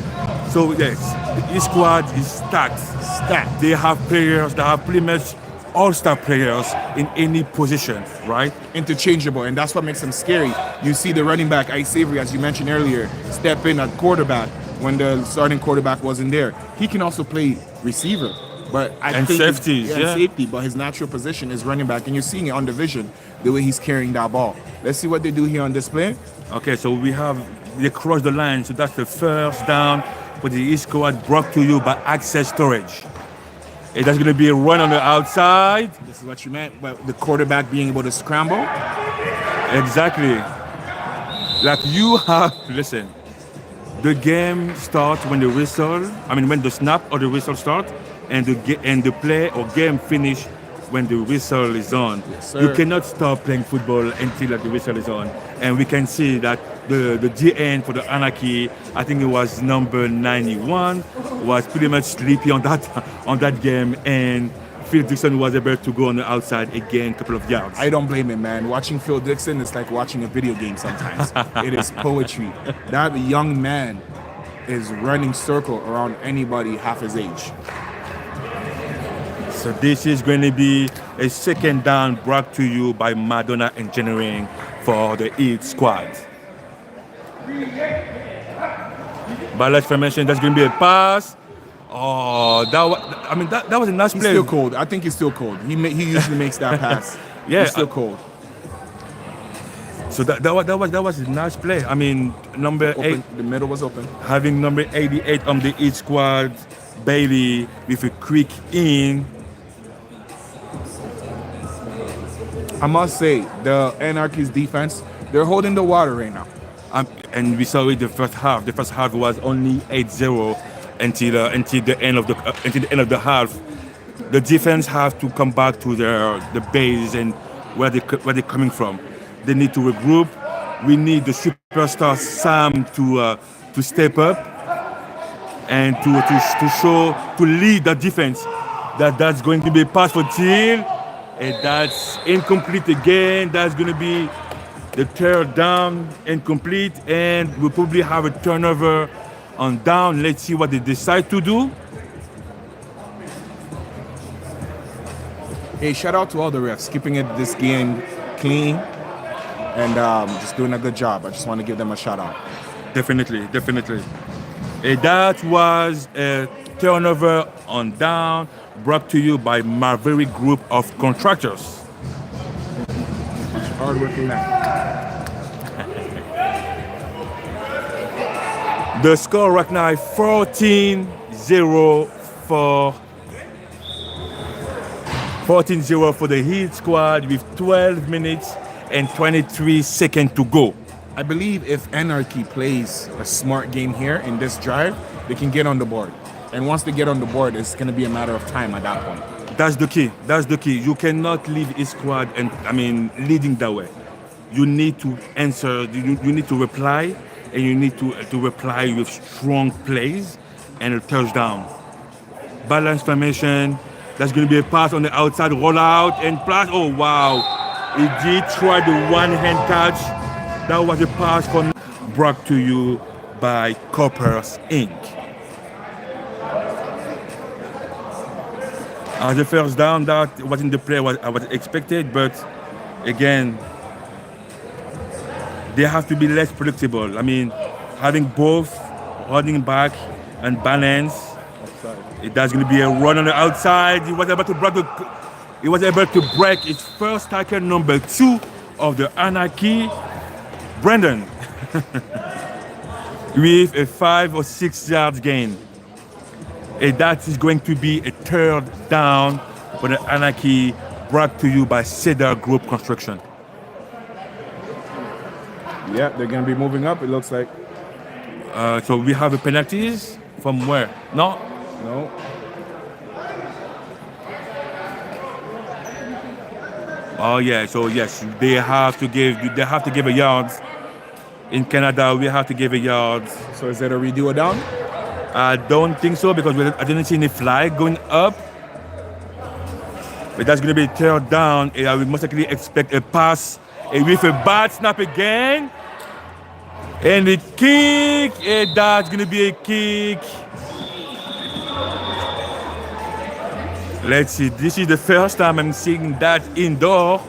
So yes, the Hitsquad is stacked. They have players that have pretty much all-star players in any position, right? Interchangeable, and that's what makes them scary. You see the running back, Ise Savory, as you mentioned earlier, step in at quarterback when the starting quarterback wasn't there. He can also play receiver, but I think safety. But his natural position is running back, and you're seeing it on the vision, the way he's carrying that ball. Let's see what they do here on display. Okay, so they cross the line, so that's the first down for the Hitsquad, brought to you by Access Storage. That's going to be a run on the outside. This is what you meant, but the quarterback being able to scramble. Exactly. Like you have, listen, the game starts when the whistle, when the snap or the whistle starts, and the play or game finish when the whistle is on. Yes, You sir. cannot stop playing football until the whistle is on. And we can see that the GN for the Anarchy, I think it was number 91, was pretty much sleepy on that game, and Phil Dixon was able to go on the outside again, a couple of yards. I don't blame him, man. Watching Phil Dixon is like watching a video game sometimes. It is poetry. That young man is running circle around anybody half his age. So this is going to be a second down brought to you by Madonna Engineering for the Hitsquad. Balance formation, that's going to be a pass. Oh, that was a nice He's play. still cold. I think he's still cold. He usually makes that pass. Yeah, He's still cold. So that was a nice play. Number Open. 8, The middle was open. having number 88 on the Hitsquad, Bailey with a quick in. I must say, the Anarchy's defense, they're holding the water right now. And we saw it the first half. The first half was only 8-0 until the end of the half. The defense have to come back to the base and where they're coming from. They need to regroup. We need the superstar Sam to step up and to lead the defense. That's going to be a pass for Teal, and that's incomplete again. That's going to be the third down, incomplete, and we'll probably have a turnover on down. Let's see what they decide to do. Hey, shout out to all the refs, keeping this game clean and just doing a good job. I just want to give them a shout out. Definitely. That was a turnover on down, brought to you by Maverick Group of Contractors. Hard-working man. The score right now is 14-0 for the Hitsquad with 12 minutes and 23 seconds to go. I believe if Anarchy plays a smart game here in this drive, they can get on the board. And once they get on the board, it's going to be a matter of time at that point. That's the key. You cannot leave Hitsquad leading that way. You need to answer, you need to reply, and you need to reply with strong plays and a touchdown. Balance formation, that's going to be a pass on the outside, roll out, and pass. Oh, wow. He did try the one-hand catch. That was a pass brought to you by Coppers Inc. The first down, that wasn't the play I was expected, but again, they have to be less predictable. Having both running back and balance, that's going to be a run on the outside. He was able to break his first tackle, number 2 of the Anarchy, Brandon, with a 5 or 6 yards gain. And that is going to be a third down for the Anarchy, brought to you by Cedar Group Construction. Yeah, they're going to be moving up, it looks like. So we have the penalties from where? No? No. Oh yeah. So yes, they have to give a yard. In Canada, we have to give a yard. So is that a redo or down? I don't think so because I didn't see any flag going up. But that's going to be a third down. And I will most likely expect a pass with a bad snap again. And the kick, and that's going to be a kick. Let's see, this is the first time I'm seeing that indoor.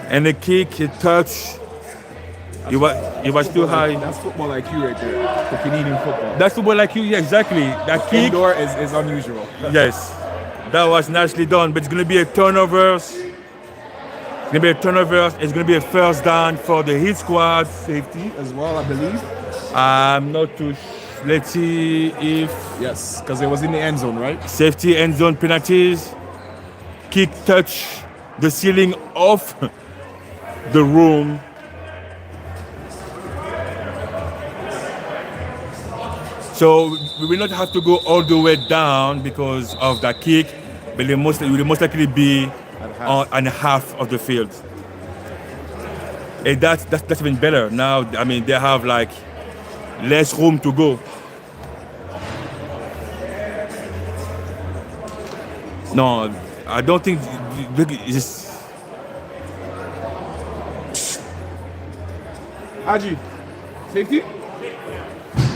And the kick, a touch. It was too high. That's football IQ right there. For Canadian football. That's football IQ, yeah, exactly. That kick. Indoor is unusual. Yes, that was nicely done, but it's going to be a turnover. It's going to be a turnover. It's going to be a first down for the Hitsquad. Safety as well, I believe. I'm not too sure. Let's see if... Yes, because it was in the end zone, right? Safety, end zone penalties. Kick touch the ceiling off the room. So we will not have to go all the way down because of that kick, but it will most likely be on half of the field. And that's even better. Now, I mean, they have like less room to go. No, I don't think it's Haji, safety?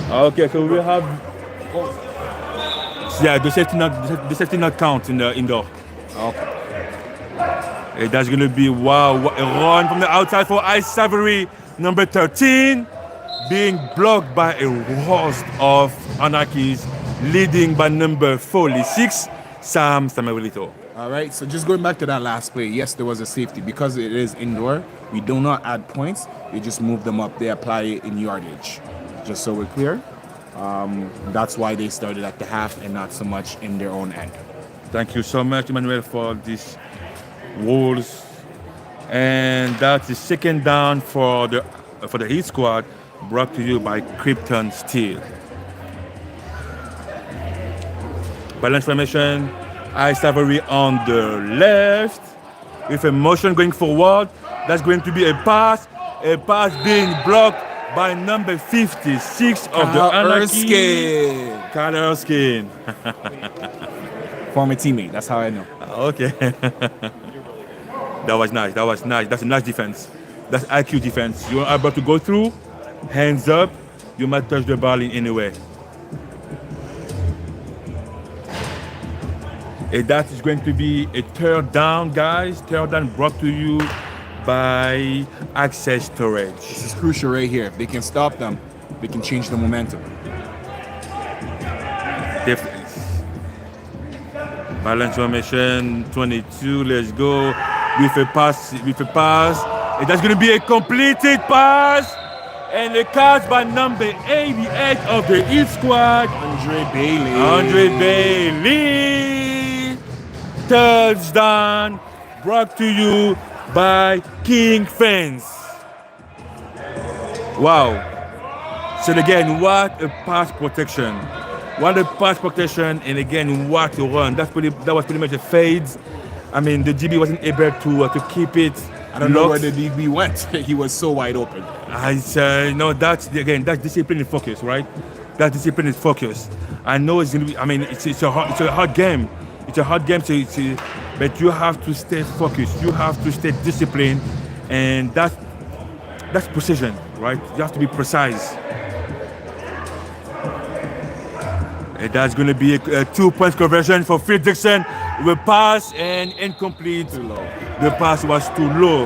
okay. So we have yeah, the safety not count in the indoor. Okay. That's gonna be wow, a run from the outside for Ise Savory, number 13, being blocked by a host of Anarchies, leading by number 46, Sam Samuelito. All right, so just going back to that last play, yes, there was a safety. Because it is indoor, we do not add points. We just move them up. They apply it in yardage. Just so we're clear. That's why they started at the half and not so much in their own end. Thank you so much, Emmanuel, for this rules. And that's the second down for the Hitsquad, brought to you by Krypton Steel. Balance formation, Ise Savory on the left, with a motion going forward. That's going to be a pass being blocked by number 56 of the Anarchy. Kyle Erskine. Former teammate, that's how I know. Okay. That was nice. That's a nice defense. That's IQ defense. You are about to go through, hands up, you might touch the ball in any way. And that is going to be a third down, guys. Third down brought to you by Access Storage. This is crucial right here. If they can stop them, they can change the momentum. Definitely. Balance formation, 22, let's go. With a pass. And that's going to be a completed pass. And a catch by number 88 of the Hitsquad, Andre Bailey. Touchdown brought to you by King Fence. Wow. So again, what a pass protection. What a pass protection, and again, what a run. That was pretty much a fade. I mean, the DB wasn't able to keep it. I don't know where the DB went. He was so wide open. No, that's discipline and focus, right? That discipline is focus. I know it's gonna be. I mean, it's a hard game. It's a hard game, but you have to stay focused. You have to stay disciplined, and that's precision, right? You have to be precise. And that's going to be a 2-point conversion for Phil Dixon with pass and incomplete. Too low. The pass was too low.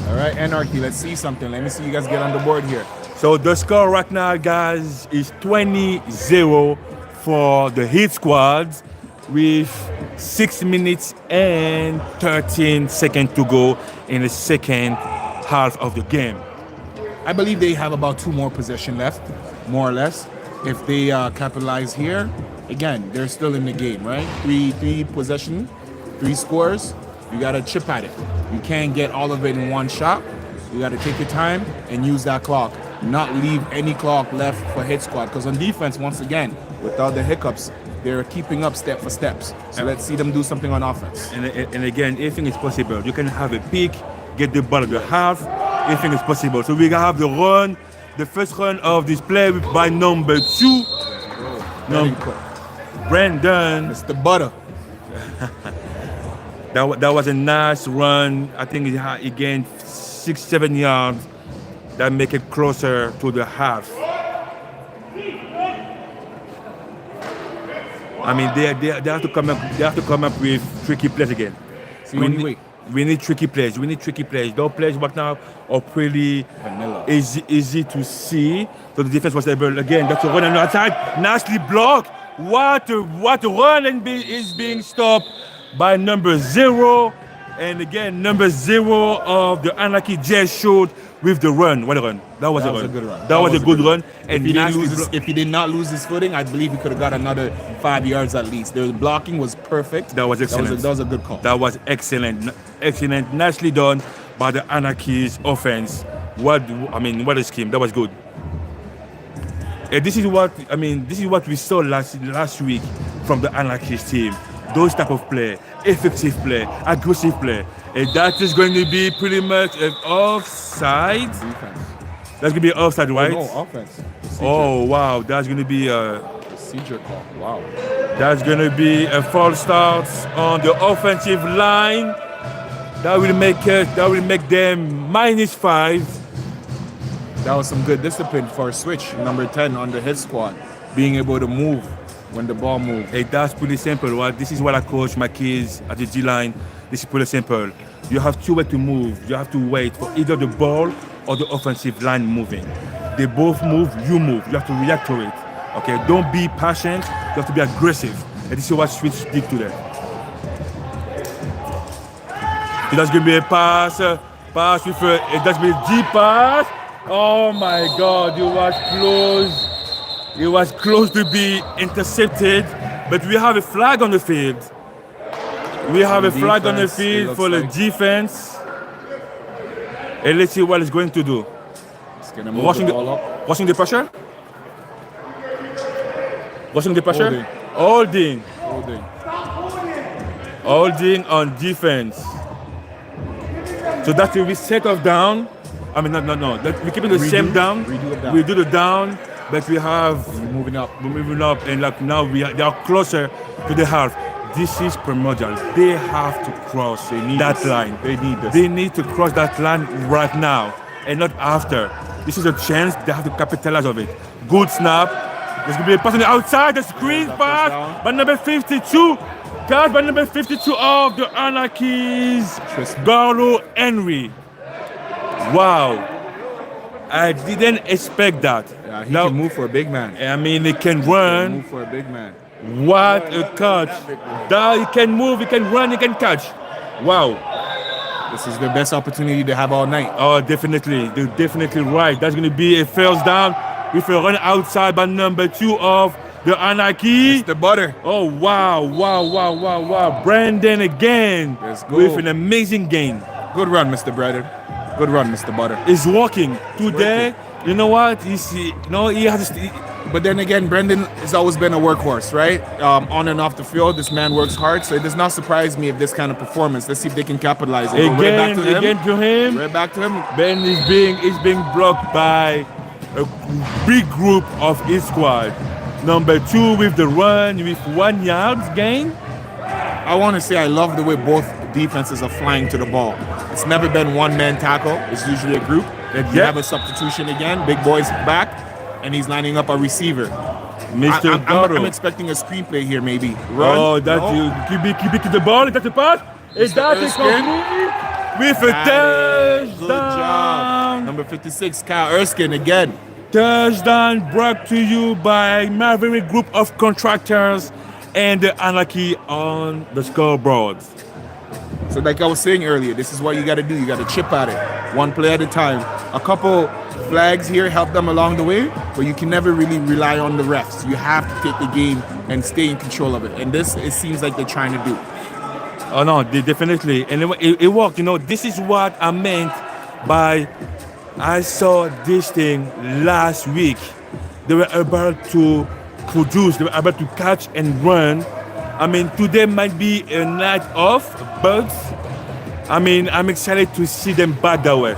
All right, Anarchy, let's see something. Let me see you guys get on the board here. So the score right now, guys, is 20-0 for the Hitsquad with 6 minutes and 13 seconds to go in the second half of the game. I believe they have about 2 more possession left, more or less. If they capitalize here, again, they're still in the game, right? Three possession, 3 scores. You got to chip at it. You can't get all of it in one shot. You got to take your time and use that clock. Not leave any clock left for Hitsquad. Because on defense, once again, without the hiccups, they're keeping up step for steps. So let's see them do something on offense. And again, everything is possible. You can have a pick, get the ball at the half. Everything is possible. So we have the run, the first run of this play by number 2. Brandon. Mr. Butter. That was a nice run. I think he gained 6-7 yards. That make it closer to the half. I mean, they have to come up. They have to come up with tricky plays again. We need tricky plays. Those plays right now are pretty easy to see. So the defense was able again. That's a run on the outside. Nicely blocked. What a run, and is being stopped by number 0. And again, number 0 of the Anarchy just showed with the run. What a run! That was a good run. That was a good run. If And if he did not lose his footing, I believe he could have got another 5 yards at least. The blocking was perfect. That was excellent. That was a good call. That was excellent. Excellent. Nicely done by the Anarchy's offense. What a scheme. That was good. And this is what we saw last week from the Anarchy's team. Those type of play, effective play, aggressive play. And that is going to be pretty much an offside. Defense. That's going to be offside, right? No, offense. Procedure. Oh, wow. That's going to be Procedure call. Wow. that's going to be a false start on the offensive line. That will make them -5. That was some good discipline for a switch. Number 10 on the Hitsquad, being able to move when the ball moves. Hey, that's pretty simple. Right? This is what I coach my kids at the G line. This is pretty simple. You have two ways to move. You have to wait for either the ball or the offensive line moving. They both move, you move. You have to react to it. Okay, don't be patient. You have to be aggressive. And this is what switch did to them. That's going to be a pass with that's going to be a deep pass. Oh my God, it was close. It was close to be intercepted, but we have a flag on the field. We have a flag on the field for the defense. And let's see what it's going to do. It's going to move the ball up. Watching the pressure? Watching the pressure? Holding on defense. So that's a reset of down. I mean, no. We're keeping the same down. We do the down, but we have We're moving up, and like now they are closer to the half. This is primordial. They have to cross that line. They need this. They need to cross that line right now and not after. This is a chance. They have to capitalize of it. Good snap. There's gonna be a pass on the outside. The screen pass by number 52. Catch by number 52 of the Anarchy's Garlo Henry. Wow. I didn't expect that. Yeah, he can move for a big man. I mean, he can run. Move for a big man. What a catch. That he can move, he can run, he can catch. Wow. This is the best opportunity to have all night. Oh, definitely. They're definitely right. That's going to be a first down with a run outside by number 2 of the Anarchy. It's the butter. Oh, wow. Brandon again Let's go. with an amazing game. Good run, Mr. Brother. Good run, Mr. Butter. It's working. Today, you know what? He has But then again, Brendan has always been a workhorse, right? On and off the field, this man works hard, so it does not surprise me if this kind of performance. Let's see if they can capitalize it. Again to him. Right back to him. Ben is being blocked by a big group of Hitsquad. Number 2 with the run with 1 yard gain. I want to say I love the way both defenses are flying to the ball. It's never been one-man tackle. It's usually a group. You have a substitution again. Big boy's back, and he's lining up a receiver. Mr. I'm expecting a screenplay here, maybe. Run. Oh, that's you. Keep it to the ball. Is that the pass? Is that the complete? With a touchdown. Good job. Number 56, Kyle Erskine again. Touchdown brought to you by Maverick Group of Contractors and the Anarchy on the scoreboard. So like I was saying earlier, this is what you got to do. You got to chip at it, one play at a time. A couple flags here help them along the way, but you can never really rely on the refs. You have to take the game and stay in control of it. And this, it seems like they're trying to do. Oh no, they definitely. And it worked. You know, this is what I meant by I saw this thing last week. They were able to produce, they were able to catch and run. I mean, today might be a night off, but I mean, I'm excited to see them back that way.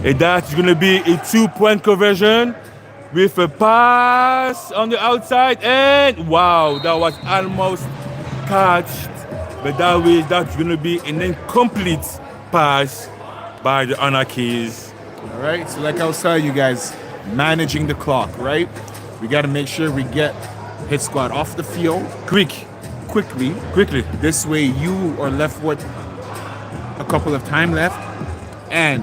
And that's going to be a 2-point conversion with a pass on the outside. And wow, that was almost catched. But that's going to be an incomplete pass by the Anarchies. All right, so like I was telling you guys, managing the clock, right? We got to make sure we get Hitsquad off the field quickly. This way you are left with a couple of time left and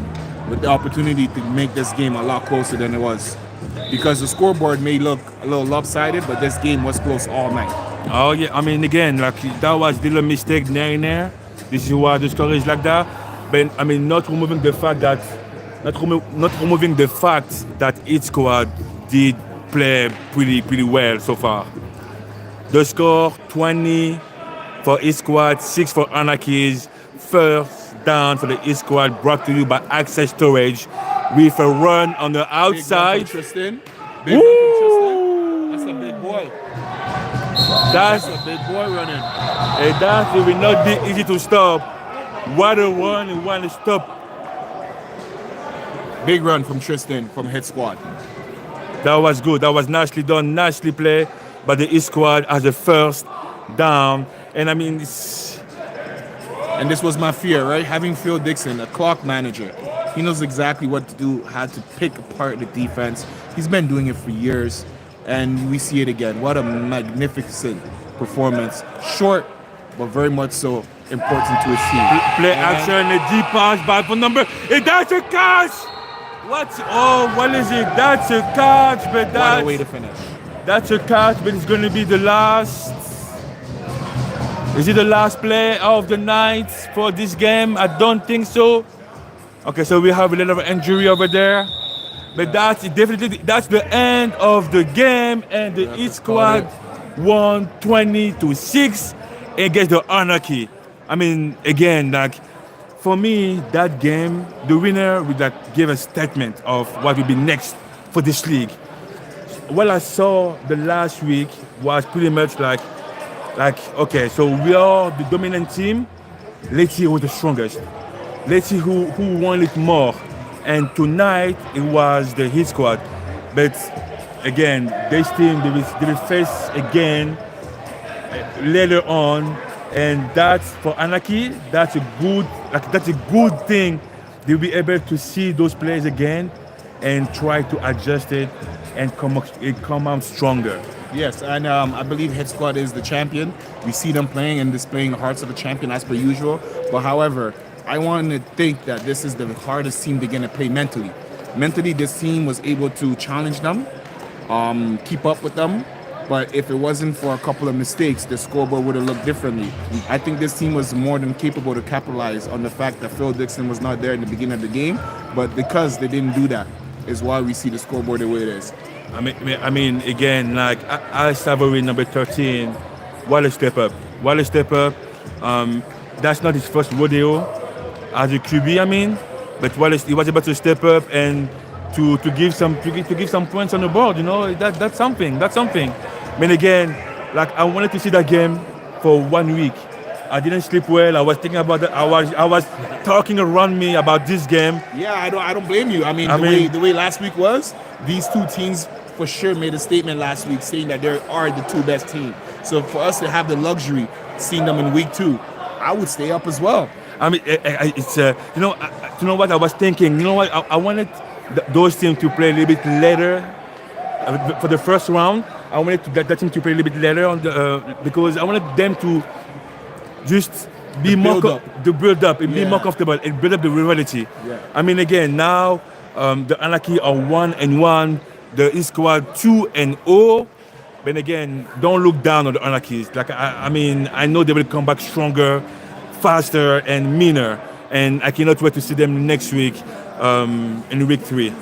with the opportunity to make this game a lot closer than it was. Because the scoreboard may look a little lopsided, but this game was close all night. Oh yeah, I mean again, like that was a little mistake there and there. This is why the score is like that. but I mean, not removing the fact that Hitsquad did play pretty well so far. The score 20 for Hitsquad, 6 for Anarchy's. First down for the Hitsquad, brought to you by Access Storage with a run on the outside. Big run from Tristan. Big run from Tristan. That's a big boy. That's a big boy running. And that will not be easy to stop. What a run and what a stop. Big run from Tristan from Hitsquad. That was good. That was nicely done, nicely played by the Hitsquad as a first down. And I mean, and this was my fear, right? Having Phil Dixon, a clock manager, he knows exactly what to do, how to pick apart the defense. He's been doing it for years, and we see it again. What a magnificent performance. Short, but very much so important to his team. Play action, a deep pass by for number. And that's a catch! What? Oh, what is it? That's a catch, but that's... What a way to finish. That's a catch, but it's going to be the last... Is it the last play of the night for this game? I don't think so. Okay, so we have a little injury over there. But that's definitely, that's the end of the game. And the Hitsquad won 20-6 against the Anarchy. I mean, again, like, for me, that game, the winner would like give a statement of what will be next for this league. What I saw the last week was pretty much like, okay, so we are the dominant team. Let's see who's the strongest. Let's see who won it more. And tonight it was the Hitsquad. But again, this team they will face again later on. And that's for Anarchy. That's a good thing. They'll be able to see those players again and try to adjust it and come out stronger. Yes, and I believe Hitsquad is the champion. We see them playing and displaying the hearts of the champion as per usual. But however, I want to think that this is the hardest team they're going to play mentally. Mentally, this team was able to challenge them, keep up with them. But if it wasn't for a couple of mistakes, the scoreboard would have looked differently. I think this team was more than capable to capitalize on the fact that Phil Dixon was not there in the beginning of the game. But because they didn't do that is why we see the scoreboard the way it is. I mean, again, like Ise Savory, number 13, what a step up. What a step up. That's not his first rodeo as a QB, I mean, but he was able to step up and to give some points on the board. You know, that's something. That's something. I mean, again, like I wanted to see that game for 1 week. I didn't sleep well. I was thinking about that. I was talking around me about this game. Yeah, I don't blame you. I mean, the way last week was, these two teams for sure made a statement last week saying that they are the two best teams. So for us to have the luxury seeing them in week 2, I would stay up as well. I mean, it's you know what I was thinking. You know what I wanted those teams to play a little bit later for the first round. I wanted to get that team to play a little bit later on because I wanted them to just be more build up and be more comfortable and build up the rivalry. Yeah. I mean, again, now the Anarchy are 1-1, the Hitsquad 2-0. But again, don't look down on the Anarchies. Like I mean, I know they will come back stronger, faster, and meaner. And I cannot wait to see them next week in week 3.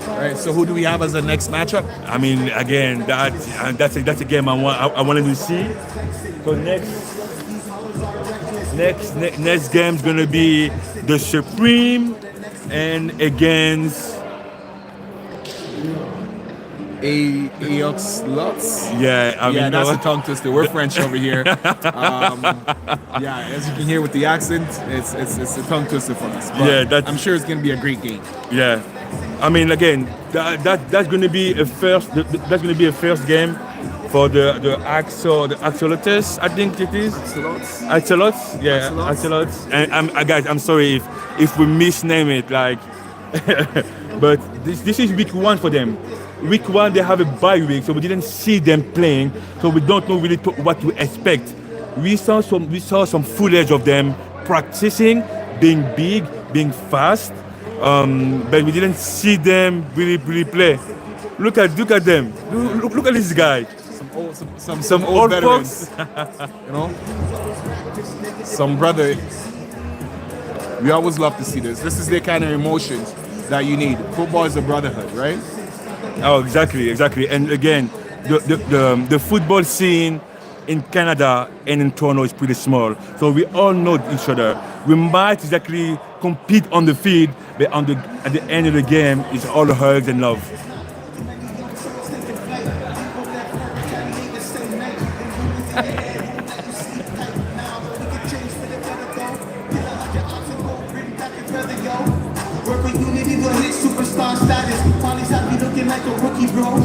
All right, so who do we have as the next matchup? I mean, again, that's a game I wanted to see. So next game is gonna be the Supreme and against Aox Lutz. Yeah, I mean, that's a tongue twister. We're French over here. Yeah, as you can hear with the accent, it's a tongue twister for us. But I'm sure it's gonna be a great game. Yeah, I mean, again, that's gonna be a first. That's gonna be a first game for the Axolotus, I think it is. Axolots. Yeah, Axolots. And guys, I'm sorry if we misname it, like, but this is week 1 for them. Week 1 they have a bye week, so we didn't see them playing, so we don't know really what to expect. We saw some footage of them practicing, being big, being fast, but we didn't see them really play. Look at them. Look at this guy. some old old veterans, you know, some brother. We always love to see this. This is the kind of emotions that you need. Football is a brotherhood, right? Oh, exactly. And again, the football scene in Canada and in Toronto is pretty small, so we all know each other. We might exactly compete on the field, but at the end of the game, it's all hugs and love. Work with unity, go hit superstar status. Polly's happy looking like a rookie, bro.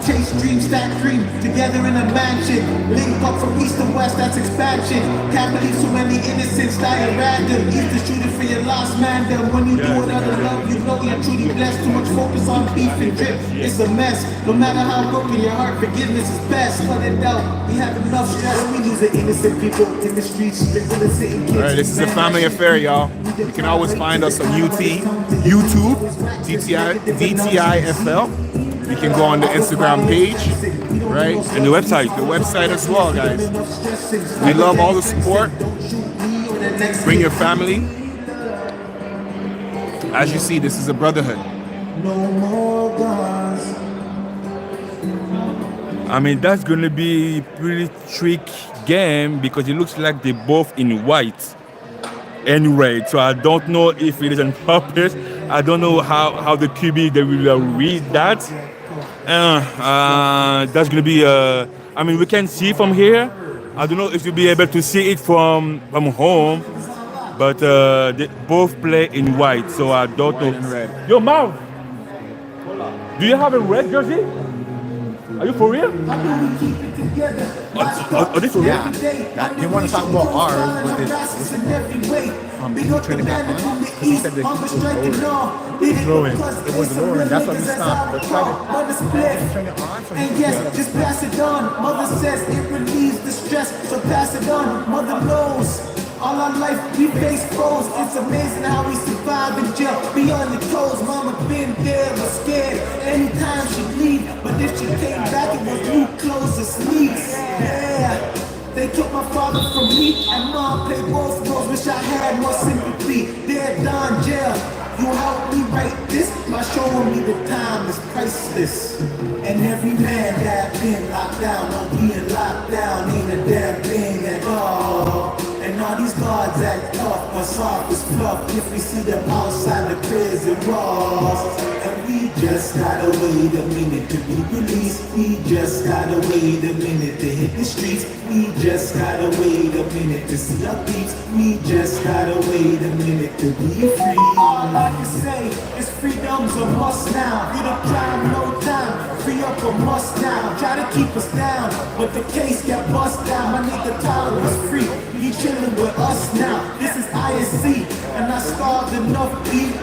Chase dream, stack dream, together in a mansion. Link up from east to west, that's expansion. Can't believe so many innocents dying random. East is shooting for your lost man. Then when you do it out of love, you know you're truly blessed. Too much focus on beef and drip, it's a mess. No matter how broken your heart, forgiveness is best. Cut it out, we have enough stress. We losing innocent people in the streets. All right, this is a family affair, y'all. You can always find us on YouTube, GTIFL. You can go on the Instagram page, right? And the website. The website as well, guys. We love all the support. Bring your family. As you see, this is a brotherhood. I mean, that's going to be a pretty tricky game because it looks like they're both in white and red. So I don't know if it is on purpose. I don't know how the QB, they will read that. That's going to be, I mean, we can see from here. I don't know if you'll be able to see it from home, but they both play in white. So I don't know. And red. Yo, Marv, do you have a red jersey? Are you for real? Are they for real? Yeah, they want to talk about ours, but Trinidad, because he said that he was lower. It was lower, and that's why we stopped. But try to turn it on from and yes, just pass it on. Mother says it relieves the stress, so pass it on. Mother knows. All our life we face foes. It's amazing how we survive in jail. Be on the toes, mama been there, was scared. Anytime she leave, but if she came back, it was new clothes and sneaks. Yeah. They took my father from me, and mom played both roles. Wish I had more sympathy. Dead Don jail. You helped me write this by showing me the time is priceless. And every man that been locked down, on being locked down, ain't a damn thing at all. And all these guards act tough, but soft as fluff if we see them outside the prison walls. And we just gotta wait a minute to be released. We just gotta wait a minute to hit the streets. We just gotta wait a minute to see our beats. We just gotta wait a minute to be free. All I can say is freedom's a must now. Get a crime, no time. Free up a must now. Try to keep us down, but the case got bust down. My nigga Tyler was free. He chillin' with us now. This is ISC, and I starved enough beat.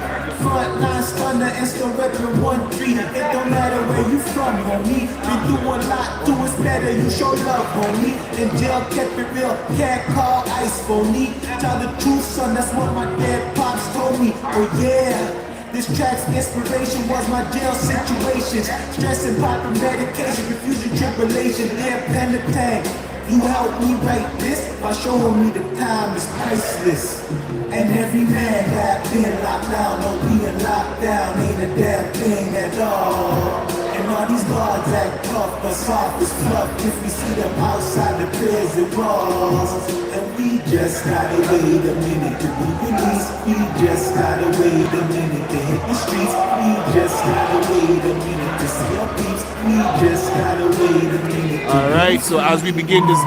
Frontline stunner and still reppin' 1-3. It don't matter where you from, homie. Been doing a lot, do it's better. You show love, homie. In jail, kept it real. Can't call ice phony. Tell the truth, son. That's what my dead pops told me. Oh yeah. This track's inspiration was my jail situations. Stress and popping medication, confusion, tribulation, air penitent. You helped me write this by showing me the time is priceless. And every man that been locked down, no being locked down, ain't a damn thing at all. And all these guards act tough, but soft as fluff if we see them outside the prison walls. And we just gotta wait a minute to be released. We just gotta wait a minute to hit the streets. We just gotta wait a minute to see our peeps. We just gotta wait a minute. All right, so as we begin this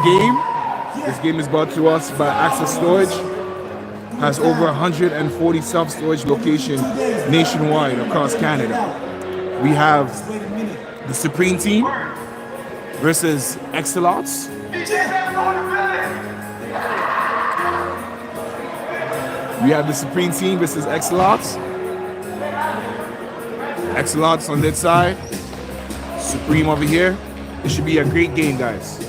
game is brought to us by Access Storage. Has over 140 self-storage locations nationwide across Canada. We have the Supreme Team versus Excelots. We have the Supreme Team versus Excelots. Excelots on this side. Supreme over here. It should be a great game, guys.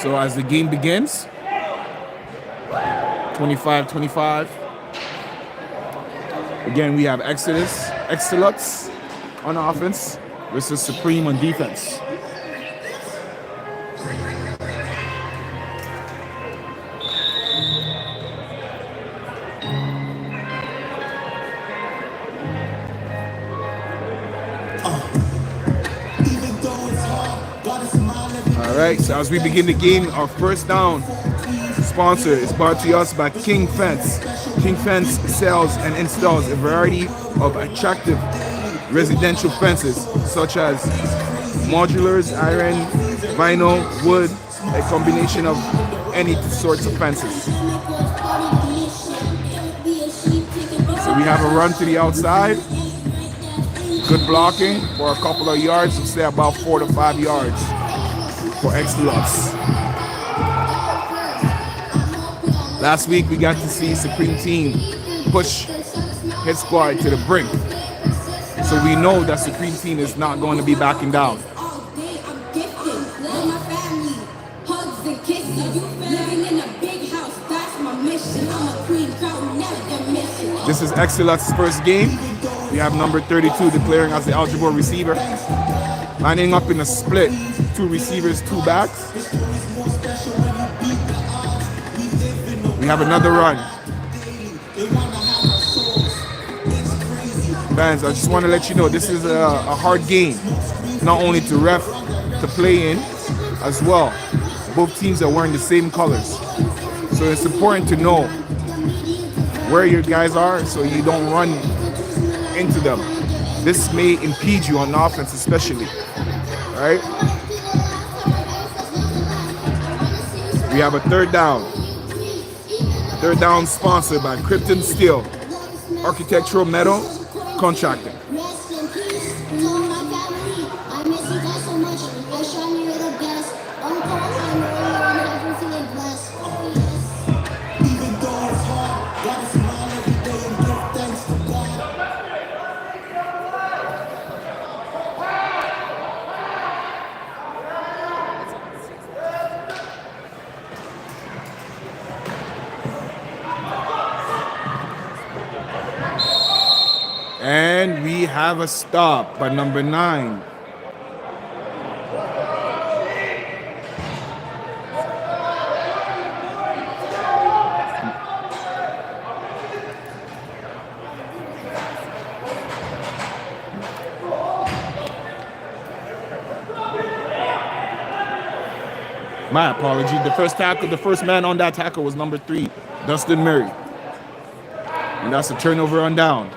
So as the game begins, 25-25. Again, we have Excelux on offense versus Supreme on defense. All right, so as we begin the game, our first down sponsor is brought to us by King Fence. King Fence sells and installs a variety of attractive residential fences such as modulars, iron, vinyl, wood, a combination of any sorts of fences. So we have a run to the outside. Good blocking for a couple of yards, so say about 4 to 5 yards for Excelux. Last week we got to see Supreme Team push Hitsquad to the brink. So we know that Supreme Team is not going to be backing down. This is Excelux's first game. We have number 32 declaring as the eligible receiver. Lining up in a split, 2 receivers, 2 backs. We have another run. Fans, I just want to let you know this is a hard game, not only to ref, to play in as well. Both teams are wearing the same colors. So it's important to know where your guys are so you don't run into them. This may impede you on offense especially. All right? We have a third down. Third down sponsored by Krypton Steel, Architectural Metal Contracting. And we have a stop by number 9. My apology. The first man on that tackle was number 3, Dustin Murray. And that's a turnover on down,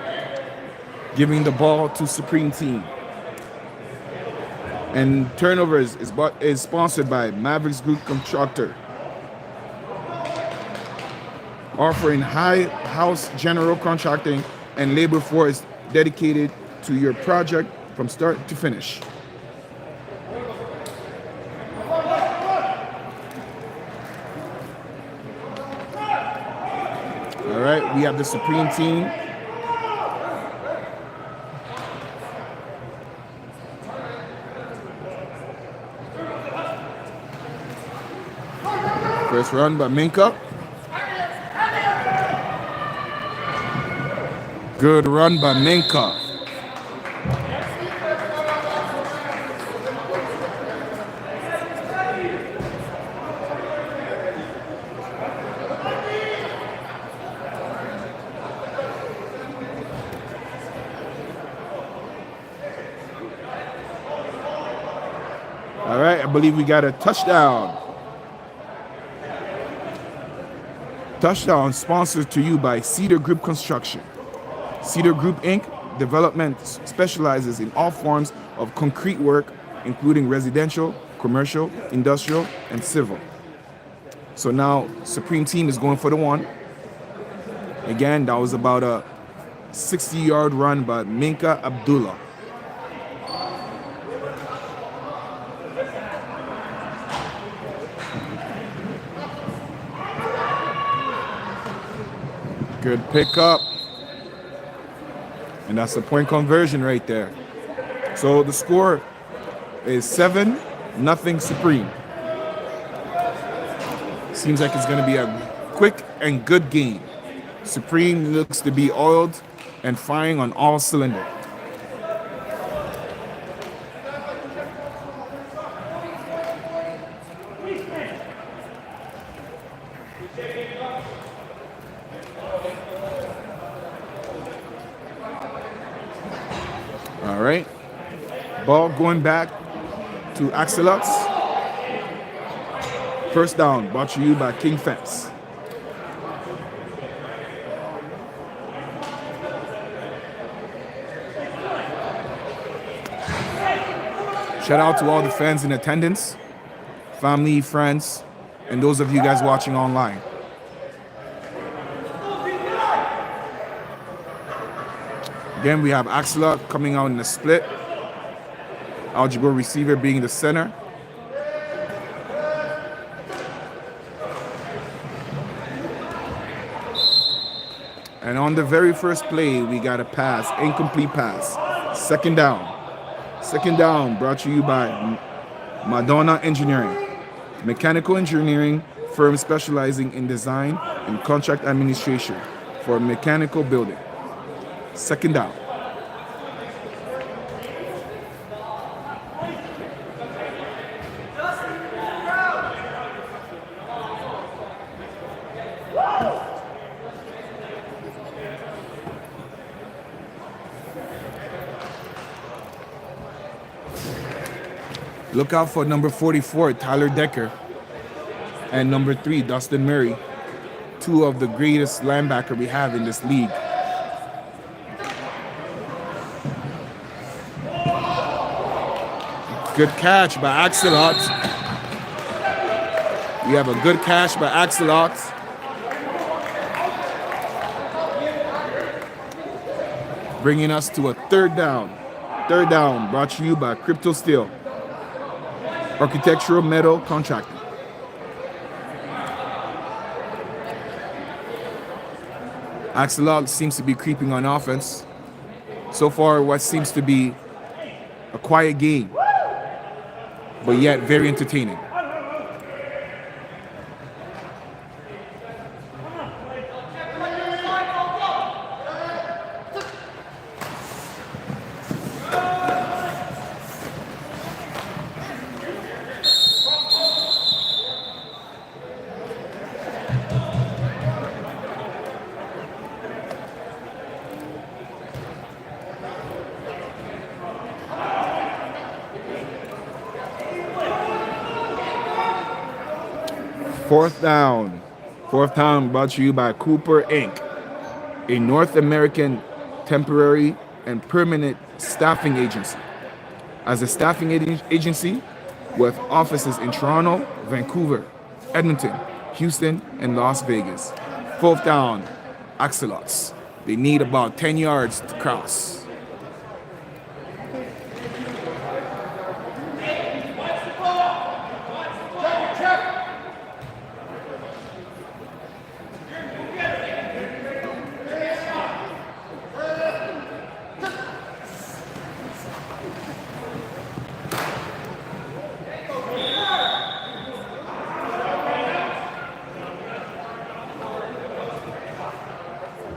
giving the ball to Supreme Team. And turnovers is sponsored by Mavericks Group Contractor, offering high-house general contracting and labor force dedicated to your project from start to finish. All right, we have the Supreme Team. First run by Minka. Good run by Minka. All right, I believe we got a touchdown. Touchdown sponsored to you by Cedar Group Construction. Cedar Group Inc. Development specializes in all forms of concrete work, including residential, commercial, industrial, and civil. So now Supreme Team is going for the one. Again, that was about a 60-yard run by Minka Abdullah. Good pickup. And that's the point conversion right there. So the score is 7-0 Supreme. Seems like it's going to be a quick and good game. Supreme looks to be oiled and firing on all cylinders. All right. Ball going back to Axelots. First down, brought to you by King Fence. Shout out to all the fans in attendance, family, friends, and those of you guys watching online. Again, we have Axelot coming out in the split. Algebra receiver being the center. And on the very first play, we got a pass, incomplete pass. Second down. Second down brought to you by Madonna Engineering, mechanical engineering firm specializing in design and contract administration for mechanical building. Second down. Look out for number 44, Tyler Decker, and number 3, Dustin Murray, two of the greatest linebackers we have in this league. Good catch by Axelot. We have a good catch by Axelot. Bringing us to a third down. Third down brought to you by Crypto Steel, architectural metal contracting. Axelot seems to be creeping on offense. So far, what seems to be a quiet game, but yet very entertaining. Fourth down. Fourth down brought to you by Cooper Inc., a North American temporary and permanent staffing agency. As a staffing agency with offices in Toronto, Vancouver, Edmonton, Houston, and Las Vegas. Fourth down, Axelots. They need about 10 yards to cross.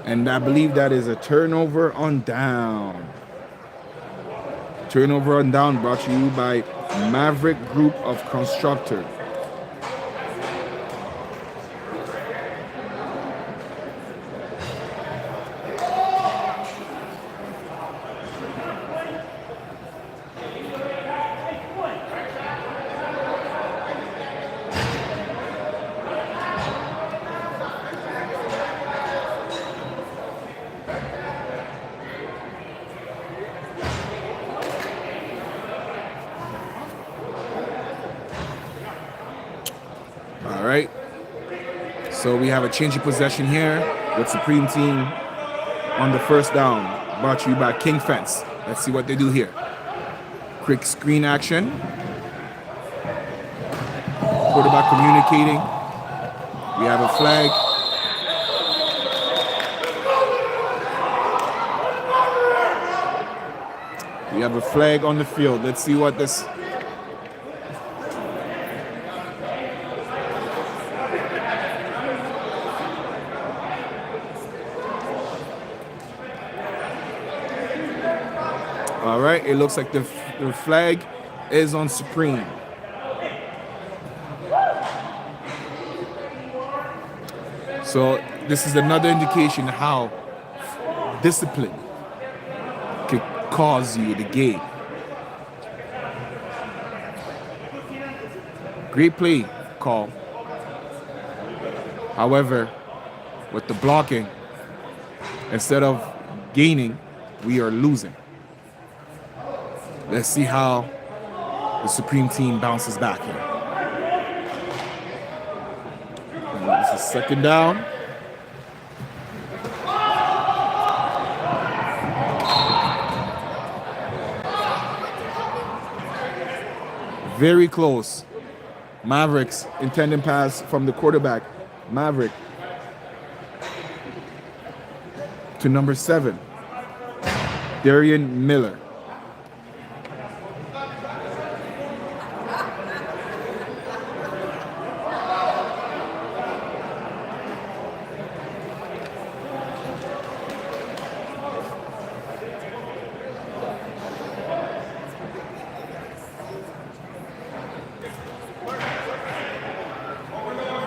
And I believe that is a turnover on down. Turnover on down brought to you by Maverick Group of Constructors. So we have a change of possession here with Supreme Team on the first down, brought to you by King Fence. Let's see what they do here. Quick screen action. Quarterback communicating. We have a flag. We have a flag on the field. Let's see what this... right, it looks like the flag is on Supreme. So this is another indication how discipline could cause you the game. Great play call. However, with the blocking, instead of gaining, we are losing. Let's see how the Supreme team bounces back here. And this is second down. Very close. Mavericks intending pass from the quarterback. Maverick to number 7, Darian Miller.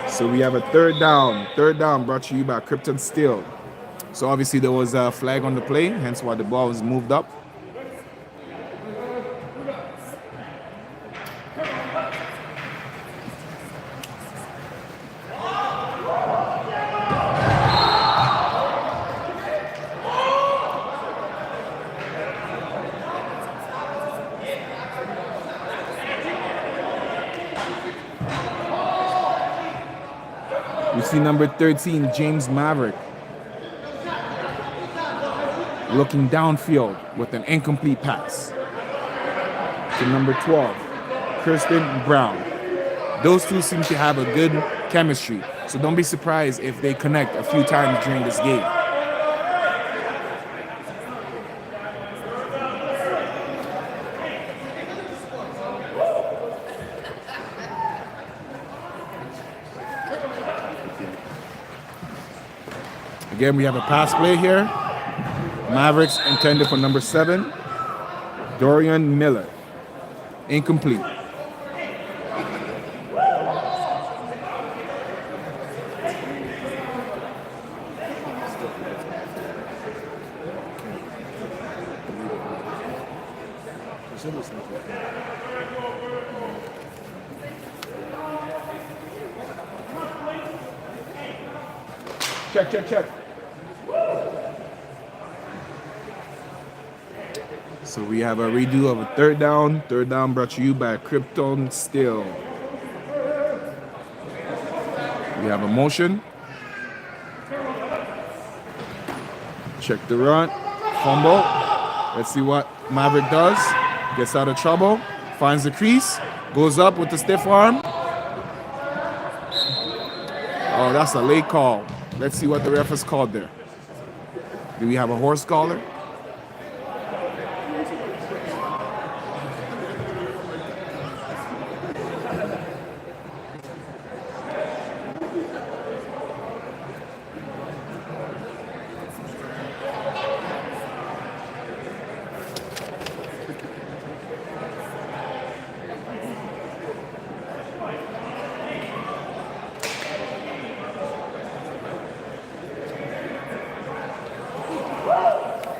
So we have a third down. Third down brought to you by Krypton Steel. So obviously there was a flag on the play, hence why the ball was moved up. We see number 13, James Maverick, looking downfield with an incomplete pass to number 12, Kirsten Brown. Those two seem to have a good chemistry, so don't be surprised if they connect a few times during this game. Again, we have a pass play here. Mavericks intended for number 7, Dorian Miller. Incomplete. Check. So we have a redo of a third down. Third down brought to you by Krypton Steel. We have a motion. Check the run. Fumble. Let's see what Maverick does. Gets out of trouble. Finds the crease. Goes up with the stiff arm. Oh, that's a late call. Let's see what the ref has called there. Do we have a horse collar?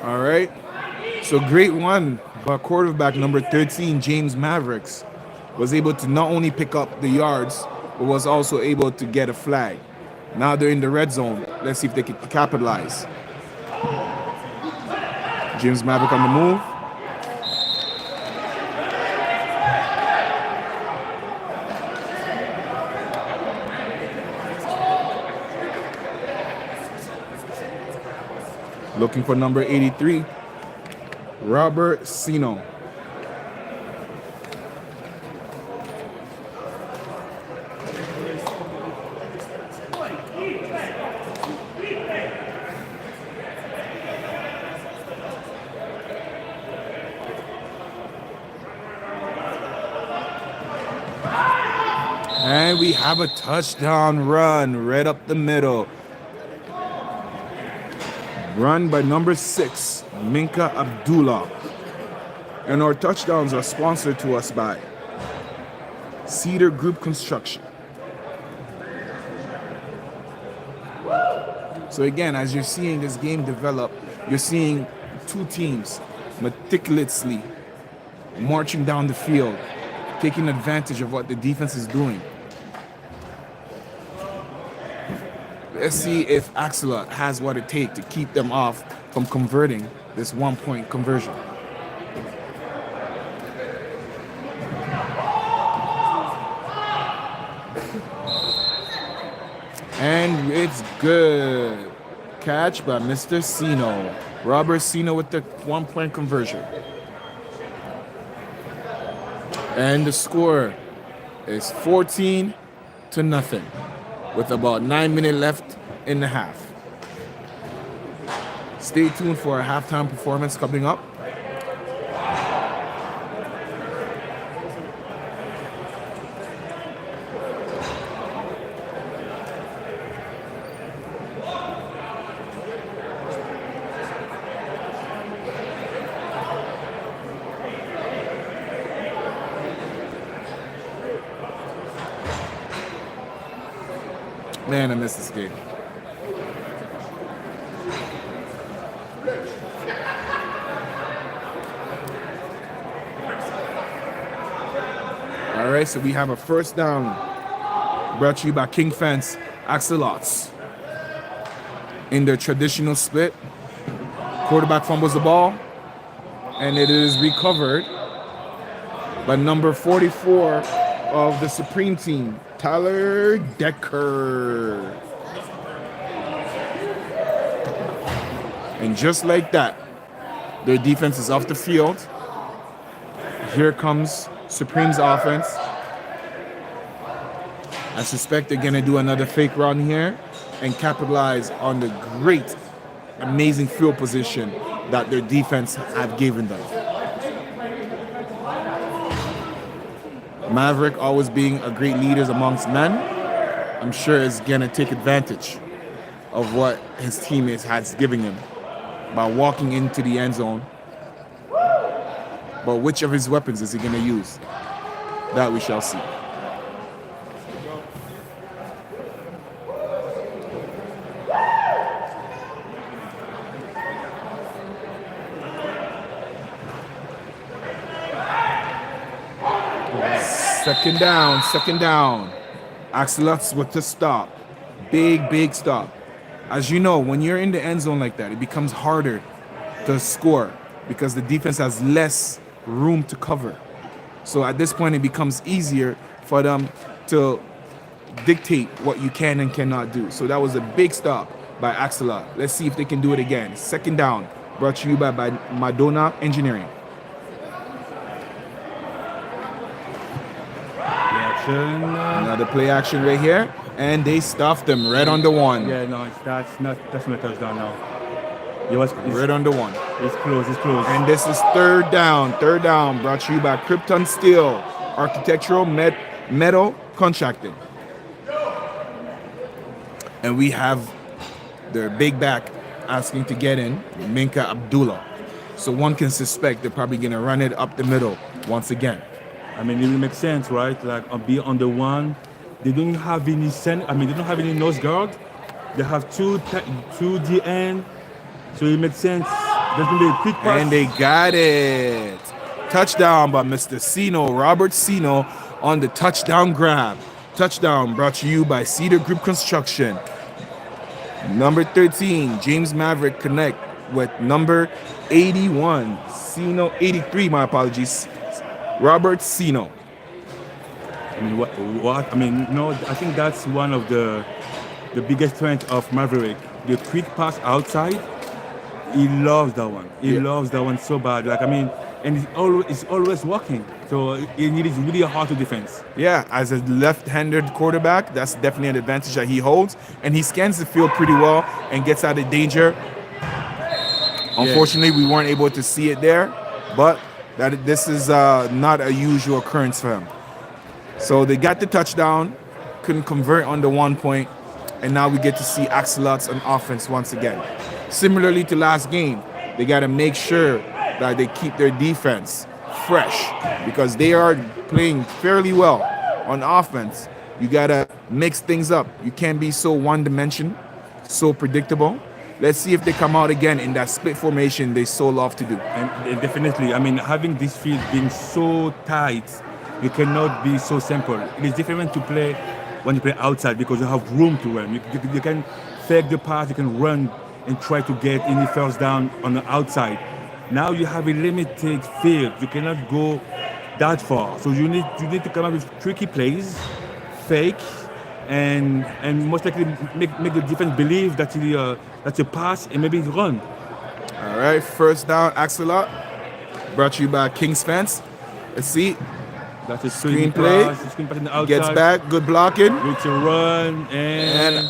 All right. So great one by quarterback number 13, James Mavericks. Was able to not only pick up the yards, but was also able to get a flag. Now they're in the red zone. Let's see if they can capitalize. James Maverick on the move. Looking for number 83, Robert Sino. And we have a touchdown run right up the middle. Run by number 6, Minka Abdullah. And our touchdowns are sponsored to us by Cedar Group Construction. So again, as you're seeing this game develop, you're seeing two teams meticulously marching down the field, taking advantage of what the defense is doing. Let's see if Axelot has what it takes to keep them off from converting this 1-point conversion. And it's good. Catch by Mr. Sino. Robert Sino with the 1-point conversion. And the score is 14-0 with about 9 minutes left in the half. Stay tuned for a halftime performance coming up. Man, I missed this game. All right, so we have a first down brought to you by King Fence Axelots. In their traditional split, quarterback fumbles the ball, and it is recovered by number 44 of the Supreme team, Tyler Decker. And just like that, their defense is off the field. Here comes Supreme's offense. I suspect they're gonna do another fake run here and capitalize on the great, amazing field position that their defense have given them. Maverick, always being a great leader amongst men, I'm sure is going to take advantage of what his teammates has given him by walking into the end zone. But which of his weapons is he going to use? That we shall see. Second down. Axelots with the stop. Big stop. As you know, when you're in the end zone like that, it becomes harder to score because the defense has less room to cover. So at this point, it becomes easier for them to dictate what you can and cannot do. So that was a big stop by Axelot. Let's see if they can do it again. Second down, brought to you by Madonna Engineering. Another play action right here, and they stuffed them right on the one. Yeah, no, that's not a touchdown now. Right on the one. It's close. And this is third down, brought to you by Krypton Steel, Architectural Metal Contracting. And we have their big back asking to get in, Minka Abdullah. So one can suspect they're probably going to run it up the middle once again. I mean, it will make sense, right? Like, be on the one. They don't have any they don't have any nose guard. They have two DN. So it makes sense. There's going to be a quick pass. And they got it. Touchdown by Mr. Sino, Robert Sino, on the touchdown grab. Touchdown brought to you by Cedar Group Construction. Number 13, James Maverick connect with number 81, Sino, 83, my apologies, Robert Sino. I mean, what? I mean, no, I think that's one of the biggest strength of Maverick. The quick pass outside, he loves that one. He loves that one so bad. Like, I mean, and it's always working. So it is really hard to defend. Yeah, as a left-handed quarterback, that's definitely an advantage that he holds. And he scans the field pretty well and gets out of danger. Unfortunately, we weren't able to see it there, but this is not a usual occurrence for him. So they got the touchdown, couldn't convert on the 1 point, and now we get to see Axelots on offense once again. Similarly to last game, they got to make sure that they keep their defense fresh because they are playing fairly well on offense. You gotta mix things up. You can't be so one-dimensional, so predictable. Let's see if they come out again in that split formation they so love to do. And definitely, I mean, having this field being so tight, you cannot be so simple. It is different to play when you play outside because you have room to run. You can fake the pass, you can run and try to get any first down on the outside. Now you have a limited field. You cannot go that far. So you need to come up with tricky plays, fake, and most likely make the defense believe that that's a pass and maybe run. All right, first down, Axelot. Brought to you by King's Fence. Let's see. That's a Screen play. Screen pass in the outside. Gets back, good blocking. Good to run and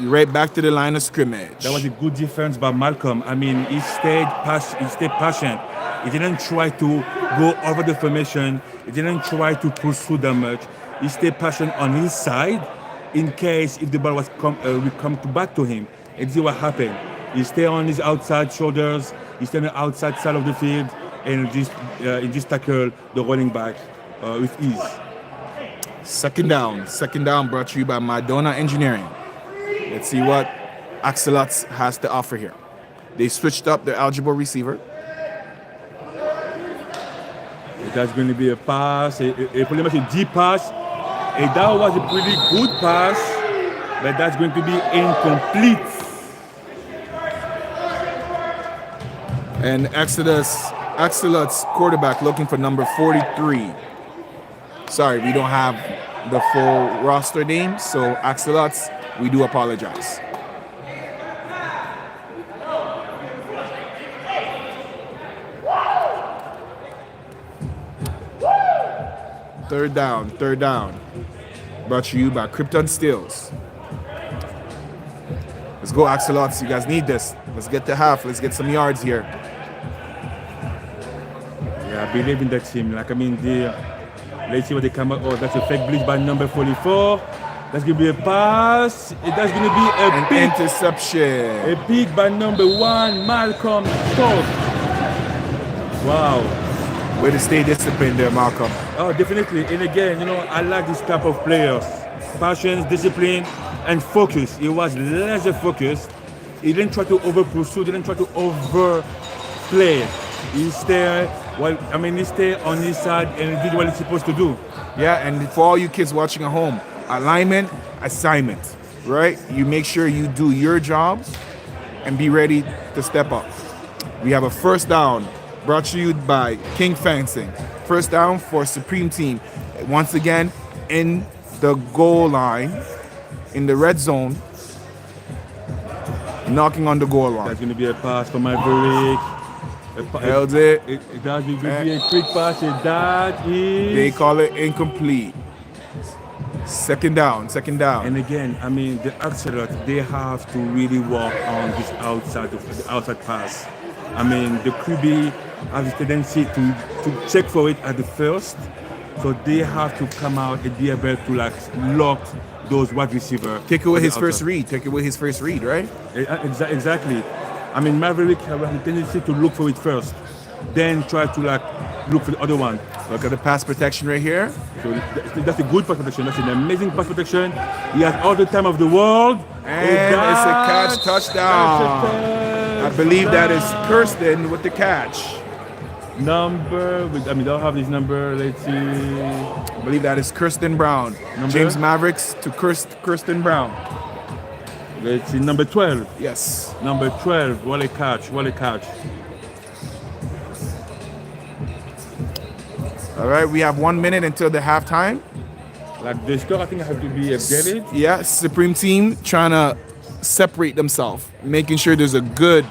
right back to the line of scrimmage. that was a good defense by Malcolm. I mean, he stayed patient. He didn't try to go over the formation. He didn't try to push through that much. He stayed patient on his side in case if the ball will come back to him. And see what happened. He stayed on his outside shoulders. He stayed on the outside side of the field and he just tackled the running back with ease. Second down brought to you by Madonna Engineering. Let's see what Axelot has to offer here. They switched up their eligible receiver. That's going to be a pass, a pretty much a deep pass. And that was a pretty good pass, but that's going to be incomplete. And Axelot's quarterback looking for number 43. Sorry, we don't have the full roster name, so Axelot's, we do apologize. Third down. Brought to you by Krypton Steels. Let's go, Axelots. You guys need this. Let's get to half. Let's get some yards here. Yeah, I believe in that team. Like, I mean, let's see what they come up. Oh, that's a fake blitz by number 44. That's going to be a pass. That's going to be An interception. A pick by number 1, Malcolm Scott. Wow. Way to stay disciplined there, Malcolm. Oh, definitely. And again, I like this type of players. Passion, discipline, and focus. He was laser focused. He didn't try to over pursue, didn't try to overplay. He stayed on his side and he did what he's supposed to do. Yeah, and for all you kids watching at home, alignment, assignment, right? You make sure you do your jobs and be ready to step up. We have a first down brought to you by King Fencing. First down for Supreme Team. Once again, in the goal line, in the red zone, knocking on the goal line. That's going to be a pass for Maverick. Held it. That will be a quick pass. That is... They call it incomplete. Second down. And again, I mean, the Axelot, they have to really work on this outside pass. I mean, the QB has a tendency to check for it at the first, so they have to come out and be able to lock those wide receivers. Take away his first read, right? Exactly. I mean, Maverick have a tendency to look for it first, then try to look for the other one. Look at the pass protection right here. So that's a good pass protection. That's an amazing pass protection. He has all the time of the world. And it's a catch, touchdown. I believe that is Kirsten with the catch. I don't have his number. Let's see. I believe that is Kirsten Brown. James Mavericks to Kirsten Brown. Let's see, number 12. Yes. Number 12. What a catch. All right, we have 1 minute until the halftime. The score, I think, has to be updated. Yeah, Supreme Team trying to separate themselves, making sure there's a good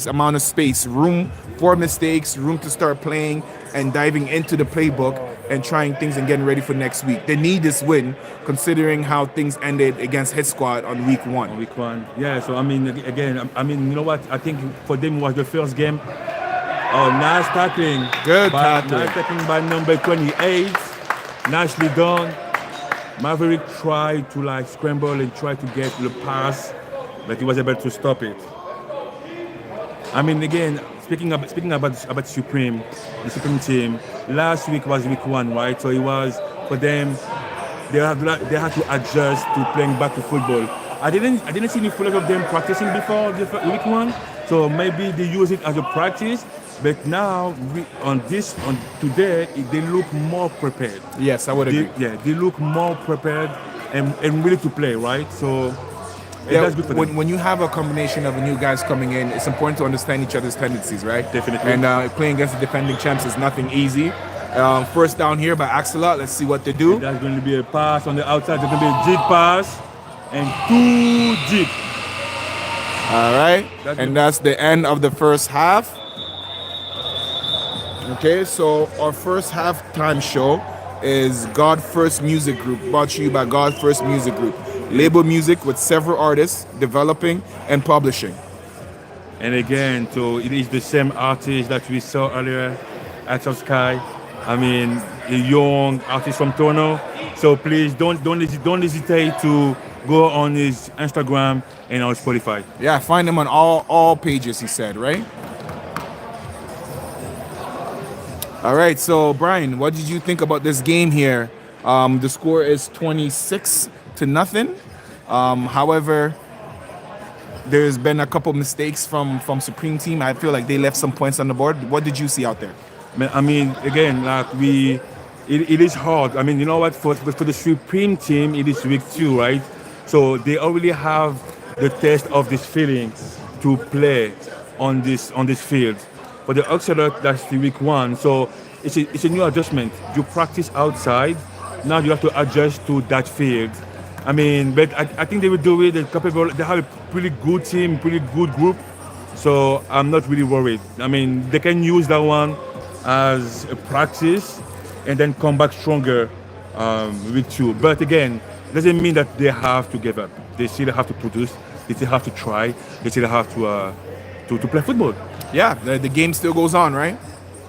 amount of space, room for mistakes, room to start playing and diving into the playbook and trying things and getting ready for next week. They need this win, considering how things ended against Hitsquad on week 1. Yeah, so I mean, again, you know what? I think for them it was the first game. Oh, nice tackling. Nice tackling by number 28. Nicely done. Maverick tried to scramble and try to get the pass, but he was able to stop it. I mean, again, speaking about the Supreme team. Last week was week 1, right? So it was for them. They had to adjust to playing back to football. I didn't see any footage of them practicing before week 1. So maybe they use it as a practice. But now on today they look more prepared. Yes, I would agree. They look more prepared and ready to play, right? So that's good for them. When you have a combination of new guys coming in, it's important to understand each other's tendencies, right? Definitely. And playing against the defending champs is nothing easy. First down here by Axelot. Let's see what they do. There's going to be a pass on the outside. There's going to be a jig pass and 2 jig. All right. That's the end of the first half. Okay, so our first halftime show is God First Music Group, brought to you by God First Music Group. Label music with several artists, developing and publishing. And again, so it is the same artist that we saw earlier, Act of Sky. I mean, a young artist from Toronto. So please don't hesitate to go on his Instagram and on Spotify. Yeah, find him on all pages, he said, right? All right, so Brian, what did you think about this game here? The score is 26-0. However, there's been a couple mistakes from Supreme Team. I feel like they left some points on the board. What did you see out there? I mean, again, like it is hard. I mean, you know what? For the Supreme Team, it is week 2, right? So they already have the test of this feeling to play on this field. For the Oxalot, that's the week 1. So it's a new adjustment. You practice outside. Now you have to adjust to that field. I mean, but I think they will do it. They're capable. They have a pretty good team, pretty good group. So I'm not really worried. I mean, they can use that one as a practice and then come back stronger week 2. But again, doesn't mean that they have to give up. They still have to produce. They still have to try. They still have to play football. Yeah, the game still goes on, right?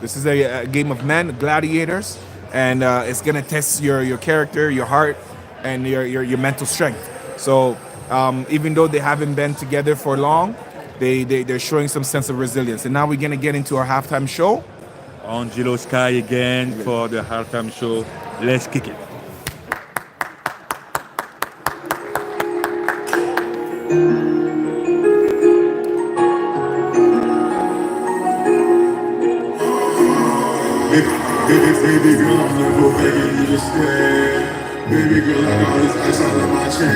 This is a game of men, gladiators, and it's gonna test your character, your heart, and your mental strength. So even though they haven't been together for long, they're showing some sense of resilience. And now we're gonna get into our halftime show. Angelo Sky again for the halftime show. Let's kick it. Baby girl, I'm never begging you to stay. Baby girl, I got all this ice all in my chain.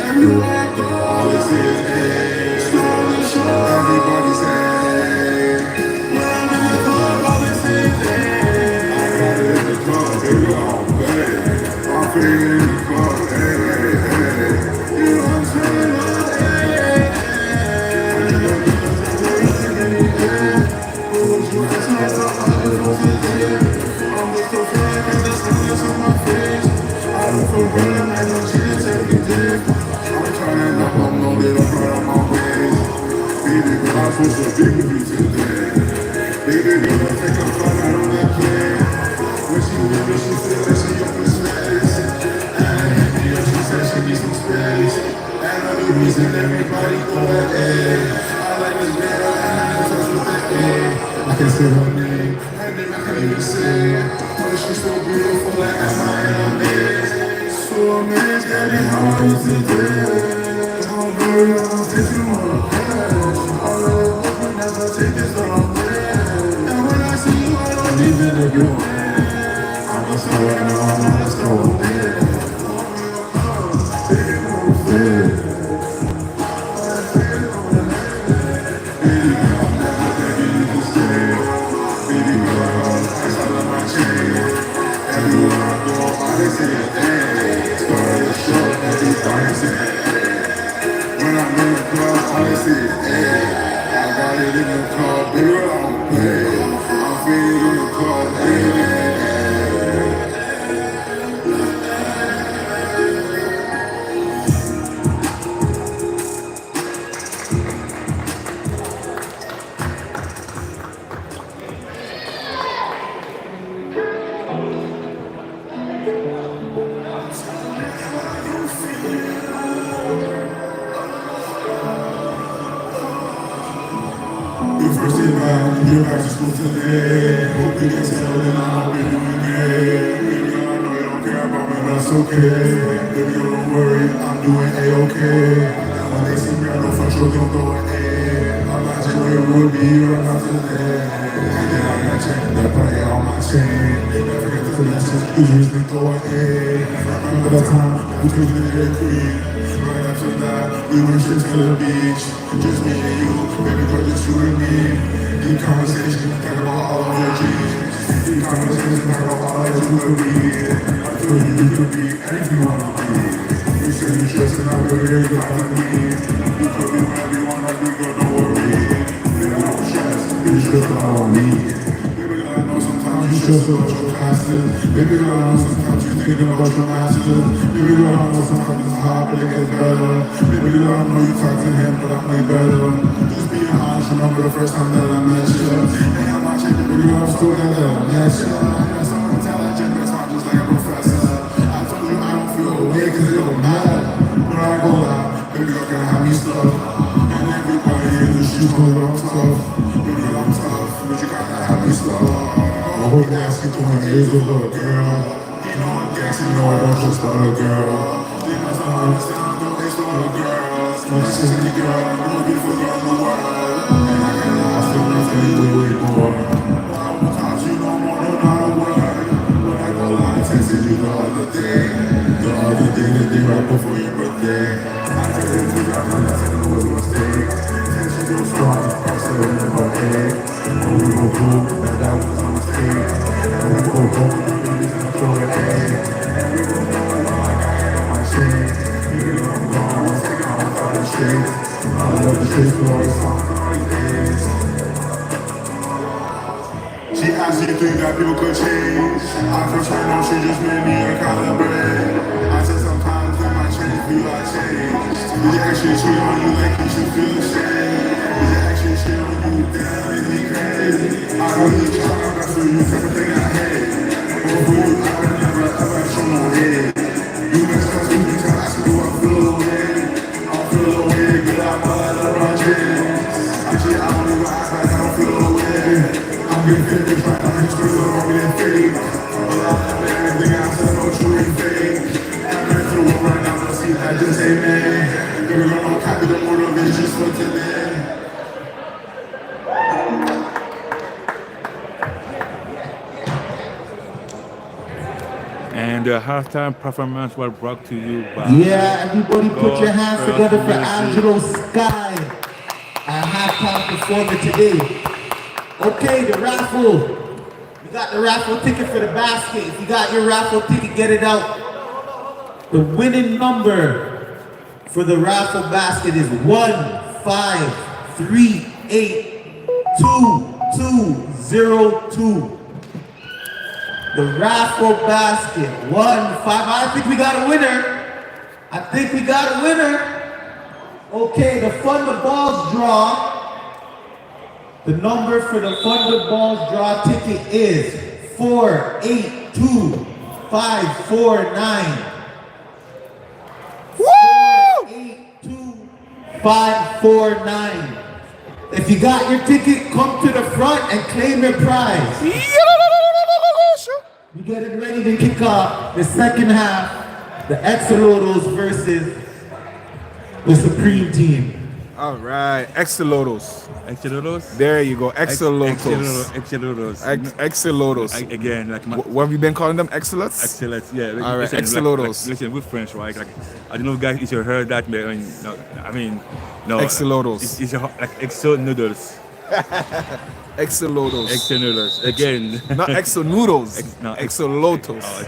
Everywhere I go, all I see is hey. Slowly show everybody's hey. When I'm in the club, all I see is hey. I got it in the club, baby, I'm playing. I'm feeling in the club, hey, hey, hey. You know what I'm saying? Hey, hey. I need your girls, hey, hey, hey. Would you ask me about all the folks that did? I'm just so fine, cause the sun is on my face. I don't feel good, I know she just take a dick. I'm trying up, I'm loaded up right on my ways. Baby girl, I'm supposed to be with you today. Baby girl, I take a flight out on that plane. When she with me, she said that she up in space. And she said she needs some space. And I'm the reason everybody call that A. I like this girl, and I know touch with that A. I can say her name, and then I can't even say it. But she's so beautiful, like I'm amazed. So amazed, baby, how are you today? Don't worry, I'm taking my cash. All I hope we never take this the wrong way. And when I see you, I don't even agree. I'm just so right now, I'm not so away. Take it over. When I'm in the club, all I see is hey. I got it in the club, baby, I don't play. I'm feeling in the club, hey. get back to school today. Hope you can tell that I'll be doing it. Baby girl, I know you don't care about me, that's okay. Baby girl, don't worry, I'm doing A-okay. When they see me, I know for sure they'll go ahead. I'm not just where it would be right now today. And then I'm not checking that play on my chain. Never forget the connections, you usually go ahead. Remember that time we took the day queen. Right after that, we went straight to the beach. Just me and you, baby girl, just you and me. Deep conversation, talk about all of your dreams. Deep conversation, talk about all that you could be. I feel you could be anything you wanna be. You say you stressing out, baby, you're not me. You could be whatever you wanna be, girl, don't worry. Baby, don't stress, you stress on me. Baby girl, I know sometimes you stress about your classes. Baby girl, I know sometimes you thinking about your masters. Baby girl, I know sometimes it's hard, but it gets better. Baby girl, I know you talk to him, but I'm way better. Just being honest, remember the first time that I met you. And I'm not checking, baby girl, I'm still there, I met you. I'm so intelligent, that's not just like a professor. I told you I don't feel away, cause it don't matter. But I go out, baby girl, can I have me stuff? And everybody in the streets know that I'm tough. Baby girl, I'm tough, but you gotta have me stuff. I hope you ask you to my age of a girl. You know I'm dancing, you know I don't just want a girl. They must not understand, don't they still want a girl. Smoke this is any girl, I'm a beautiful girl in the world. And I got lost in nothing, way more. I won't talk to you no more, no not a word. But I go lie, I texted you the other day. The day right before your birthday. I texted you, I know that's a mistake. Texted you strong, I said it never ate. When we go home, that was a mistake. When we go home, baby's gonna throw it away. And we go home, like I had on my chain. Even though I'm gone, I'll take on all the shades. I love the shades for all the songs and all these days. She asked me, you think that people could change? I first heard no, she just made me recalibrate. I said sometimes that my change feel like change. Did you actually cheat on you like you should feel ashamed? Did you actually cheat on you? Damn, make me crazy. I really try my best for you, everything I hate. But for you, I would never ever show no hate. You messed up with me, tell I said, do I feel away? I feel away, get out my love, my dreams. Actually, I don't even act like I don't feel away. I'm getting finished right now, it's still on me and fake. But I'll never everything I said, no true and fake. I'm going through it right now, but see that just ain't me. Girl, I'm not copy the motivation for today. And the halftime performance was brought to you by Yeah, everybody put your hands God together for Music. Angelo Sky, our halftime performer today. Okay, the raffle. We got the raffle ticket for the basket. If you got your raffle ticket, get it out. The winning number for the raffle basket is 1538202. The raffle basket, 1-5. I think we got a winner. I think we got a winner. Okay, the Fund the Balls draw. The number for the Fund the Balls draw ticket is 482549. 482549. If you got your ticket, come to the front and claim your prize. We get it ready to kick off the second half, the Exolotos versus the Supreme Team. All right, Exolotos. Exolotos? There you go, Exolotos. Exolotos. Exolotos. Again, like my, What have you been calling them? Exolots? Excellent, yeah. All right, listen, Exolotos. Listen, we're French, right? Like, I don't know, guys, if you heard that, but no. Exolotos. It's like Exo noodles. Exolotos. Exo noodles. Again. Not Exo noodles. No, Exolotos. Oh,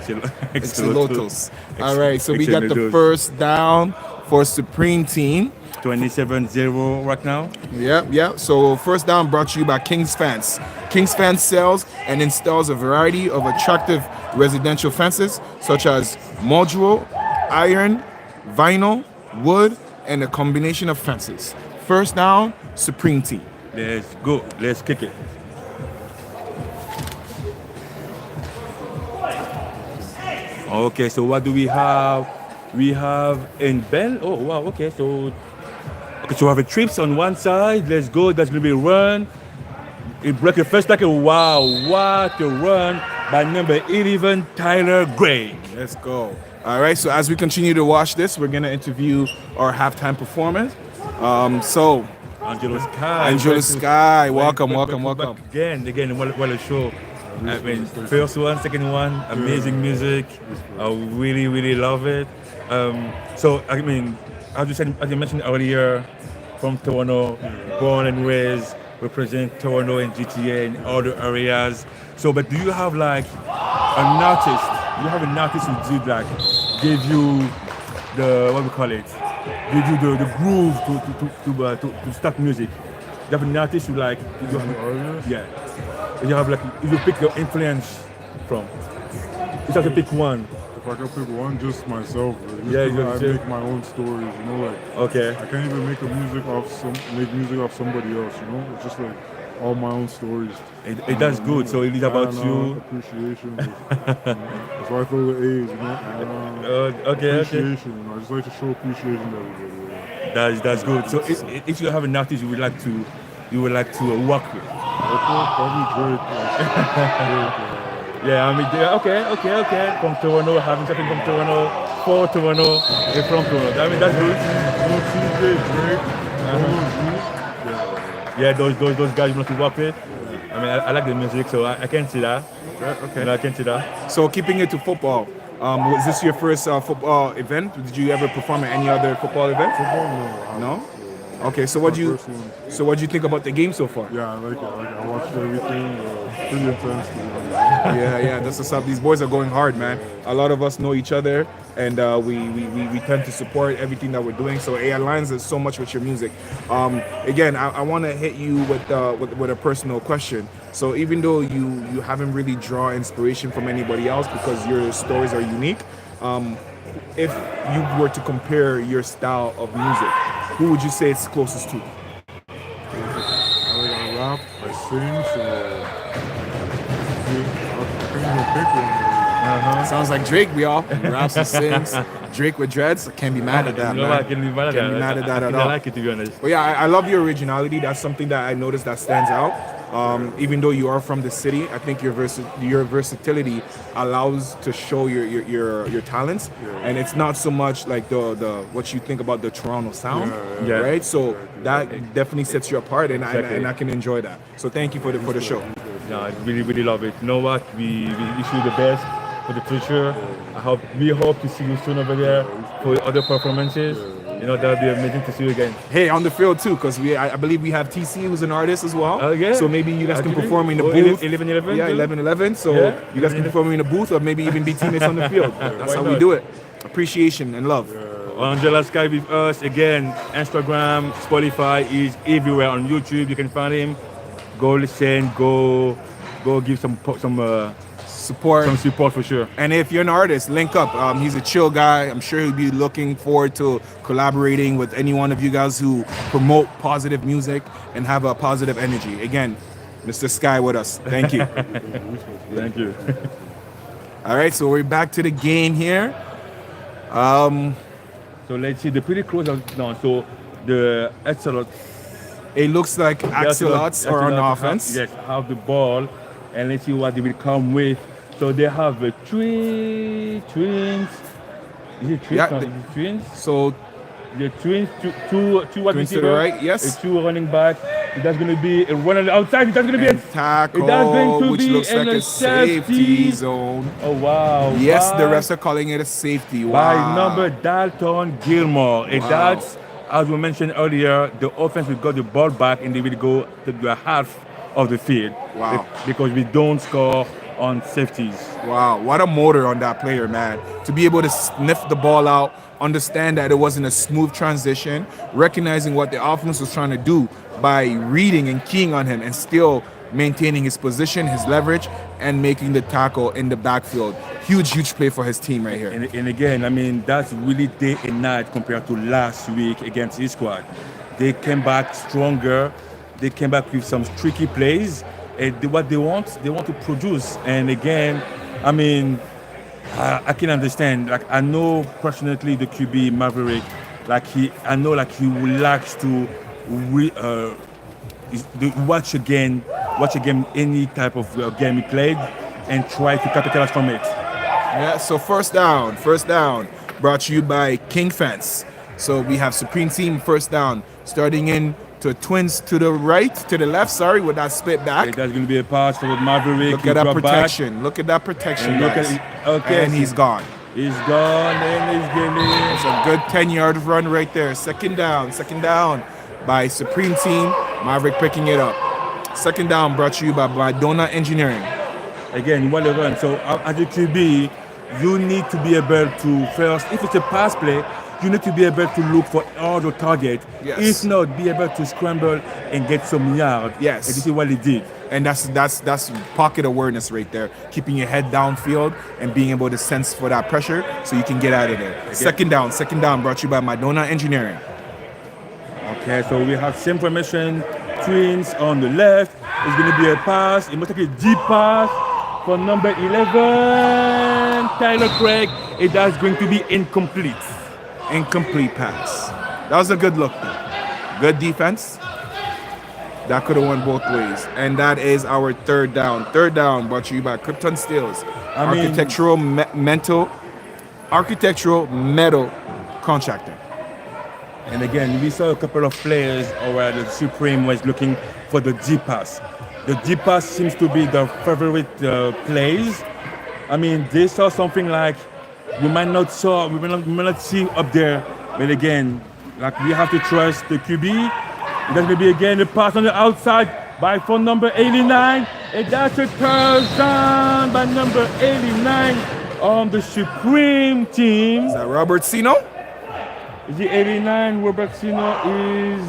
Exolotos. All right, so we got the first down for Supreme Team. 27-0 right now. Yep. So first down brought to you by King's Fence. King's Fence sells and installs a variety of attractive residential fences such as modular, iron, vinyl, wood, and a combination of fences. First down, Supreme Team. Let's go. Let's kick it. Okay, so what do we have? We have in Ben. Oh wow. Okay, so we have a trips on one side. Let's go. That's gonna be a run. It broke the first tackle. Wow, what a run by number 11, Tyler Gray. Let's go. All right, so as we continue to watch this, we're going to interview our halftime performance. So, Angelo Sky. Angelo Sky, welcome. Again, what a show. I mean, first one, second one, amazing music. I really love it. So, I mean, as you mentioned earlier, from Toronto, born and raised, represent Toronto and GTA and other areas. So, but do you have like an artist? Do you have an artist who did like give you the what we call it? Give you the groove to start music? You have an artist who like you have, yeah. You have like you pick your influence from. You have to pick one. If I can pick one, just myself. Really. Yeah, I make my own stories, you know. Like okay. I can't even make music off somebody else, you know. It's just like all my own stories. That's good. So it is about you. Appreciation. That's why I throw the A's, you know. Okay. Appreciation. You know, I just like to show appreciation to everybody. Yeah. That's good. So if you have an artist you would like to work with. Okay, probably Drake. Yeah, I mean, okay. From Toronto, having something from Toronto, for Toronto, and from Toronto. I mean, that's good. Yeah, those guys you want to work with. I mean, I like the music, so I can see that. Okay. You know, I can see that. So keeping it to football, was this your first football event? Did you ever perform at any other football event? Football, no. No? Okay, so what do you think about the game so far? Yeah, I like it. I watched everything. Pretty intense. Yeah, that's what's up. These boys are going hard, man. A lot of us know each other, and we tend to support everything that we're doing. So it aligns us so much with your music. Again, I want to hit you with a personal question. So even though you haven't really drawn inspiration from anybody else because your stories are unique, if you were to compare your style of music, who would you say it's closest to? I rap, I sing, so I can't even pick one. Sounds like Drake, y'all. He raps and sings. Drake with dreads. Can't be mad at that, man. I can't be mad at that at all. I like it, to be honest. But yeah, I love your originality. That's something that I noticed that stands out. Even though you are from the city, I think your versatility allows to show your talents, and it's not so much like the what you think about the Toronto sound, right? So that definitely sets you apart, and I can enjoy that. So thank you for the show. No, I really love it. You know what? We wish you the best for the future. We hope to see you soon over there for other performances. You know, that would be amazing to see you again. Hey, on the field too, because I believe we have TC who's an artist as well. Yeah. So maybe you guys can perform in the booth. 11-11? Yeah, 11-11. So you guys can perform in the booth or maybe even be teammates on the field. That's how we do it. Appreciation and love. Angelo Sky with us again. Instagram, Spotify, is everywhere. On YouTube, you can find him. Go listen. Go give some Support. Some support for sure. And if you're an artist, link up. He's a chill guy. I'm sure he'll be looking forward to collaborating with any one of you guys who promote positive music and have a positive energy. Again, Mr. Sky with us. Thank you. Thank you. All right, so we're back to the game here. So let's see. They're pretty close now. So the Axolots. It looks like Axolots are on offense. Yes, have the ball. And let's see what they will come with. So they have twins. Is it twins? Yeah, No, is it twins? So the twins, two wide twins to the right, yes. Two running back. That's going to be a run on the outside. That's going to be a tackle, that's going to which be looks like a safety zone. Oh wow! Yes, the refs are calling it a safety. Wow. By number Dalton Gilmore. And that's, as we mentioned earlier, the offense will get the ball back and they will go to the half of the field. Wow. Because we don't score on safeties. Wow, what a motor on that player, man. To be able to sniff the ball out, understand that it wasn't a smooth transition, recognizing what the offense was trying to do by reading and keying on him and still maintaining his position, his leverage, and making the tackle in the backfield. Huge play for his team right here. And again, I mean, that's really day and night compared to last week against Hitsquad. They came back stronger. They came back with some tricky plays. What they want to produce. And again, I mean, I can understand. Like, I know personally the QB Maverick. I know he likes to watch again watch a game, any type of game he played, and try to capitalize from it. Yeah, so first down, brought to you by King Fence. So we have Supreme Team first down, starting in to Twins to the right, to the left, sorry, with that split back. Okay, that's going to be a pass for Maverick. Look at that protection. Look at that protection, guys. Okay. And he's gone. He's gone and he's getting. It's a good 10-yard run right there. Second down by Supreme Team. Maverick picking it up. Second down brought to you by Madonna Engineering. Again, you want to run. So as a QB, you need to be able to first, if it's a pass play, you need to be able to look for other target. Yes. If not, be able to scramble and get some yards. Yes. And this is what he did. And that's pocket awareness right there. Keeping your head downfield and being able to sense for that pressure so you can get out of there. Okay. Second down brought to you by Madonna Engineering. Okay, so we have same formation, Twins on the left. It's going to be a pass. It must be a deep pass for number 11, Tyler Craig. That's going to be incomplete. Incomplete pass. That was a good look though. Good defense. That could have won both ways. And that is our third down. Third down brought to you by Krypton Steels. Architectural metal contractor. And again, we saw a couple of players where the Supreme was looking for the deep pass. The deep pass seems to be the favorite plays. I mean, they saw something like we might not see up there, but again, like we have to trust the QB. There's going to be again a pass on the outside by phone number 89, and that's a touchdown by number 89 on the Supreme Team. Is that Robert Sino? Is it 89? Robert Sino is,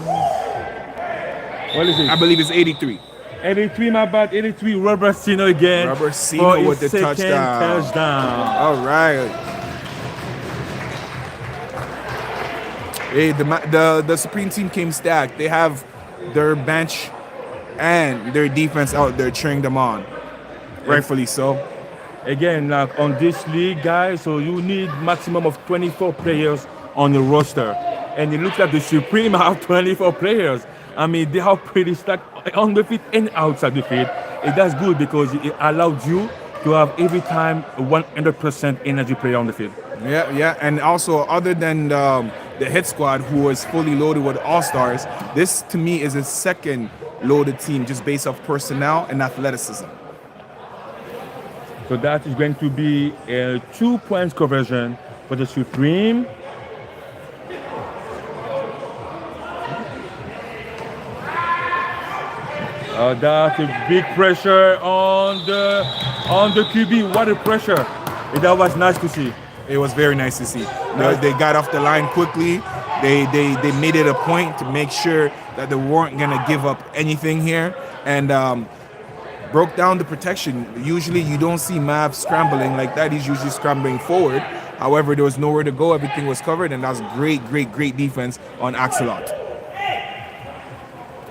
what is it? I believe it's 83. 83, my bad. 83, Robert Sino again. Robert Sino with the touchdown. All right. Hey, the Supreme Team came stacked. They have their bench and their defense out there cheering them on. Rightfully so. Again, like on this league, guys, so you need maximum of 24 players on the roster. And it looks like the Supreme have 24 players. I mean, they are pretty stacked on the field and outside the field. And that's good because it allows you to have every time a 100% energy player on the field. Yeah. And also, other than the Hitsquad, who is fully loaded with all-stars, this to me is a second loaded team just based off personnel and athleticism. So that is going to be a 2 points conversion for the Supreme. That's a big pressure on the QB. What a pressure! That was nice to see. It was very nice to see. They got off the line quickly. They made it a point to make sure that they weren't gonna give up anything here, and broke down the protection. Usually you don't see Mav scrambling like that. He's usually scrambling forward. However, there was nowhere to go. Everything was covered, and that's great defense on Axelot.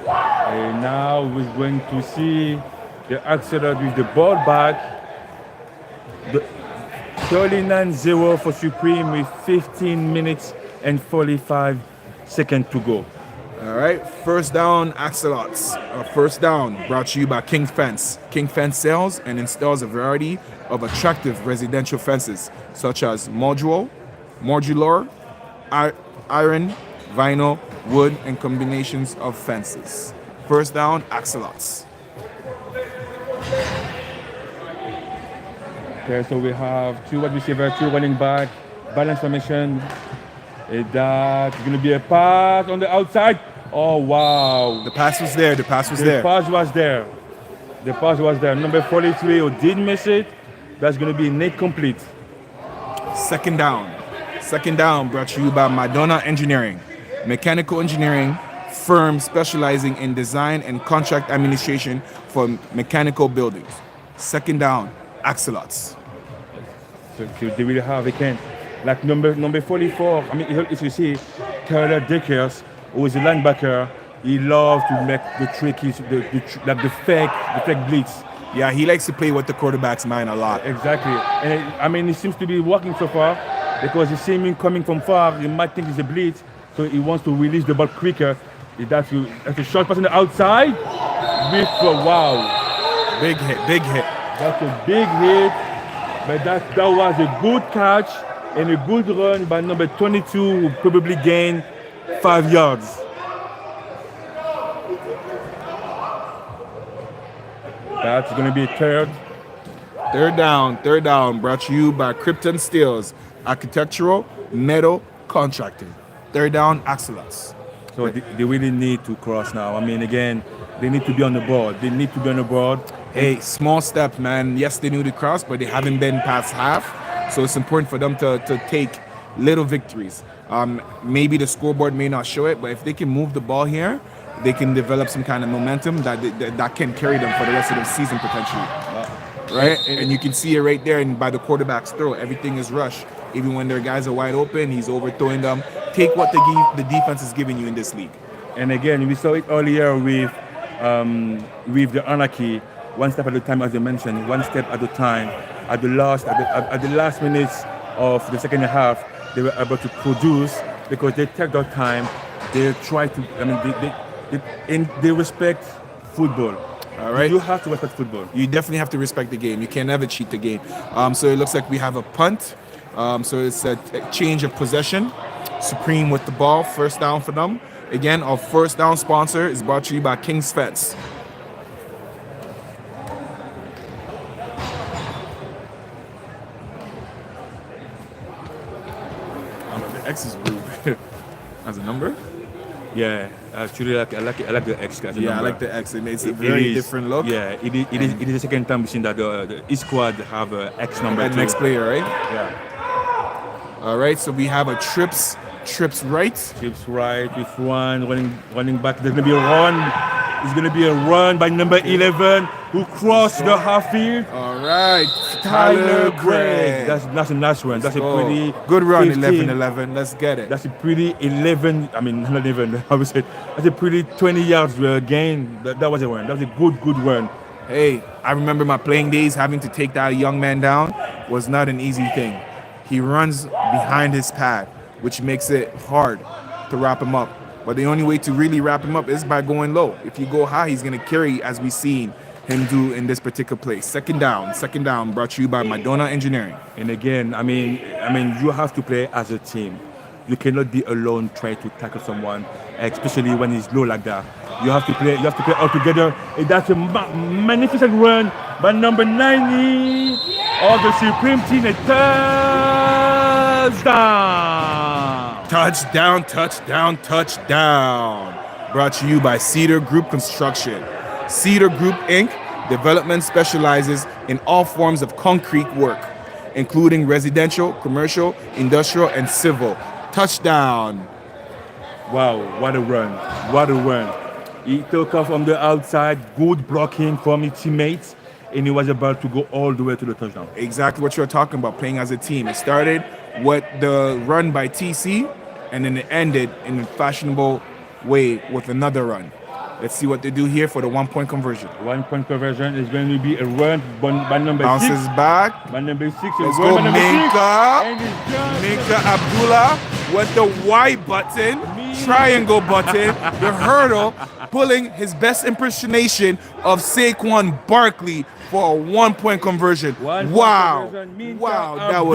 And now we're going to see the Axelot with the ball back. The 39-0 for Supreme with 15 minutes and 45 seconds to go. All right, first down, Axelots. First down brought to you by King Fence. King Fence sells and installs a variety of attractive residential fences, such as modular, iron, vinyl, wood, and combinations of fences. First down, Axelots. Okay, so we have two wide receivers, two running back, balance formation. That's going to be a pass on the outside. Oh, wow. The pass was there. The pass was there. Number 43 who did miss it. That's going to be incomplete. Second down brought to you by Madonna Engineering, mechanical engineering firm specializing in design and contract administration for mechanical buildings. Second down, Axelots. So they will have again, like number 44. I mean, if you see Tyler Dickers, who is a linebacker, he loves to make the tricky, the fake blitz. Yeah, he likes to play with the quarterback's mind a lot. Exactly. And it seems to be working so far because he sees him coming from far. He might think it's a blitz, so he wants to release the ball quicker. That's a short pass on the outside. Wow. Big hit. That's a big hit. But that was a good catch and a good run by number 22, who probably gained 5 yards. That's going to be third. Third down, brought to you by Krypton Steels, architectural, metal, contracting. Third down, excellence. So they really need to cross now. I mean, again, they need to be on the board. Hey, small step, man. Yes, they knew the cross, but they haven't been past half. So it's important for them to take little victories. Maybe the scoreboard may not show it, but if they can move the ball here, they can develop some kind of momentum that can carry them for the rest of the season potentially. Right? And you can see it right there, and by the quarterback's throw, everything is rush. Even when their guys are wide open, he's overthrowing them. Take what the defense is giving you in this league. And again, we saw it earlier with the Anarchy, one step at a time, as you mentioned, one step at a time. At the last minutes of the second half, they were able to produce because they take their time. They try to. I mean, they respect football. All right. You have to respect football. You definitely have to respect the game. You can never cheat the game. So it looks like we have a punt. So it's a change of possession. Supreme with the ball. First down for them. Again, our first down sponsor is brought to you by King's Fets. The X is rude. As a number? Yeah, actually, I like the X. As a Yeah, I number. like the X. It makes a very different look. Yeah, it is the second time we've seen that the Hitsquad have a X number. And next player, right? Yeah. All right, so we have a trips right. Trips right with one running back. There's gonna be a run. It's gonna be a run by number 11 who crossed the half field. All right, Tyler Gregg. That's a nice run. That's a pretty good run. 15. 11. Let's get it. That's a pretty 11. I mean, not even. I would say that's a pretty 20 yards gain. That was a run. That was a good run. Hey, I remember my playing days. Having to take that young man down was not an easy thing. He runs behind his pad, which makes it hard to wrap him up. But the only way to really wrap him up is by going low. If you go high, he's going to carry, as we've seen him do in this particular play. Second down, brought to you by Madonna Engineering. And again, I mean, you have to play as a team. You cannot be alone trying to tackle someone, especially when he's low like that. You have to play all together. And that's a magnificent run by number 90 of the Supreme Team. A Touchdown. Brought to you by Cedar Group Construction. Cedar Group, Inc. Development specializes in all forms of concrete work, including residential, commercial, industrial, and civil. Touchdown. Wow, what a run. He took off on the outside, good blocking from his teammates, and he was about to go all the way to the touchdown. Exactly what you're talking about, playing as a team. It started with the run by TC, and then it ended in a fashionable way with another run. Let's see what they do here for the 1-point conversion. 1-point conversion is going to be a run by number 6. Bounces back. By number 6. Let's go, Minka Abdullah with the Y button, triangle button, the hurdle, pulling his best impersonation of Saquon Barkley for a 1-point conversion. Wow, that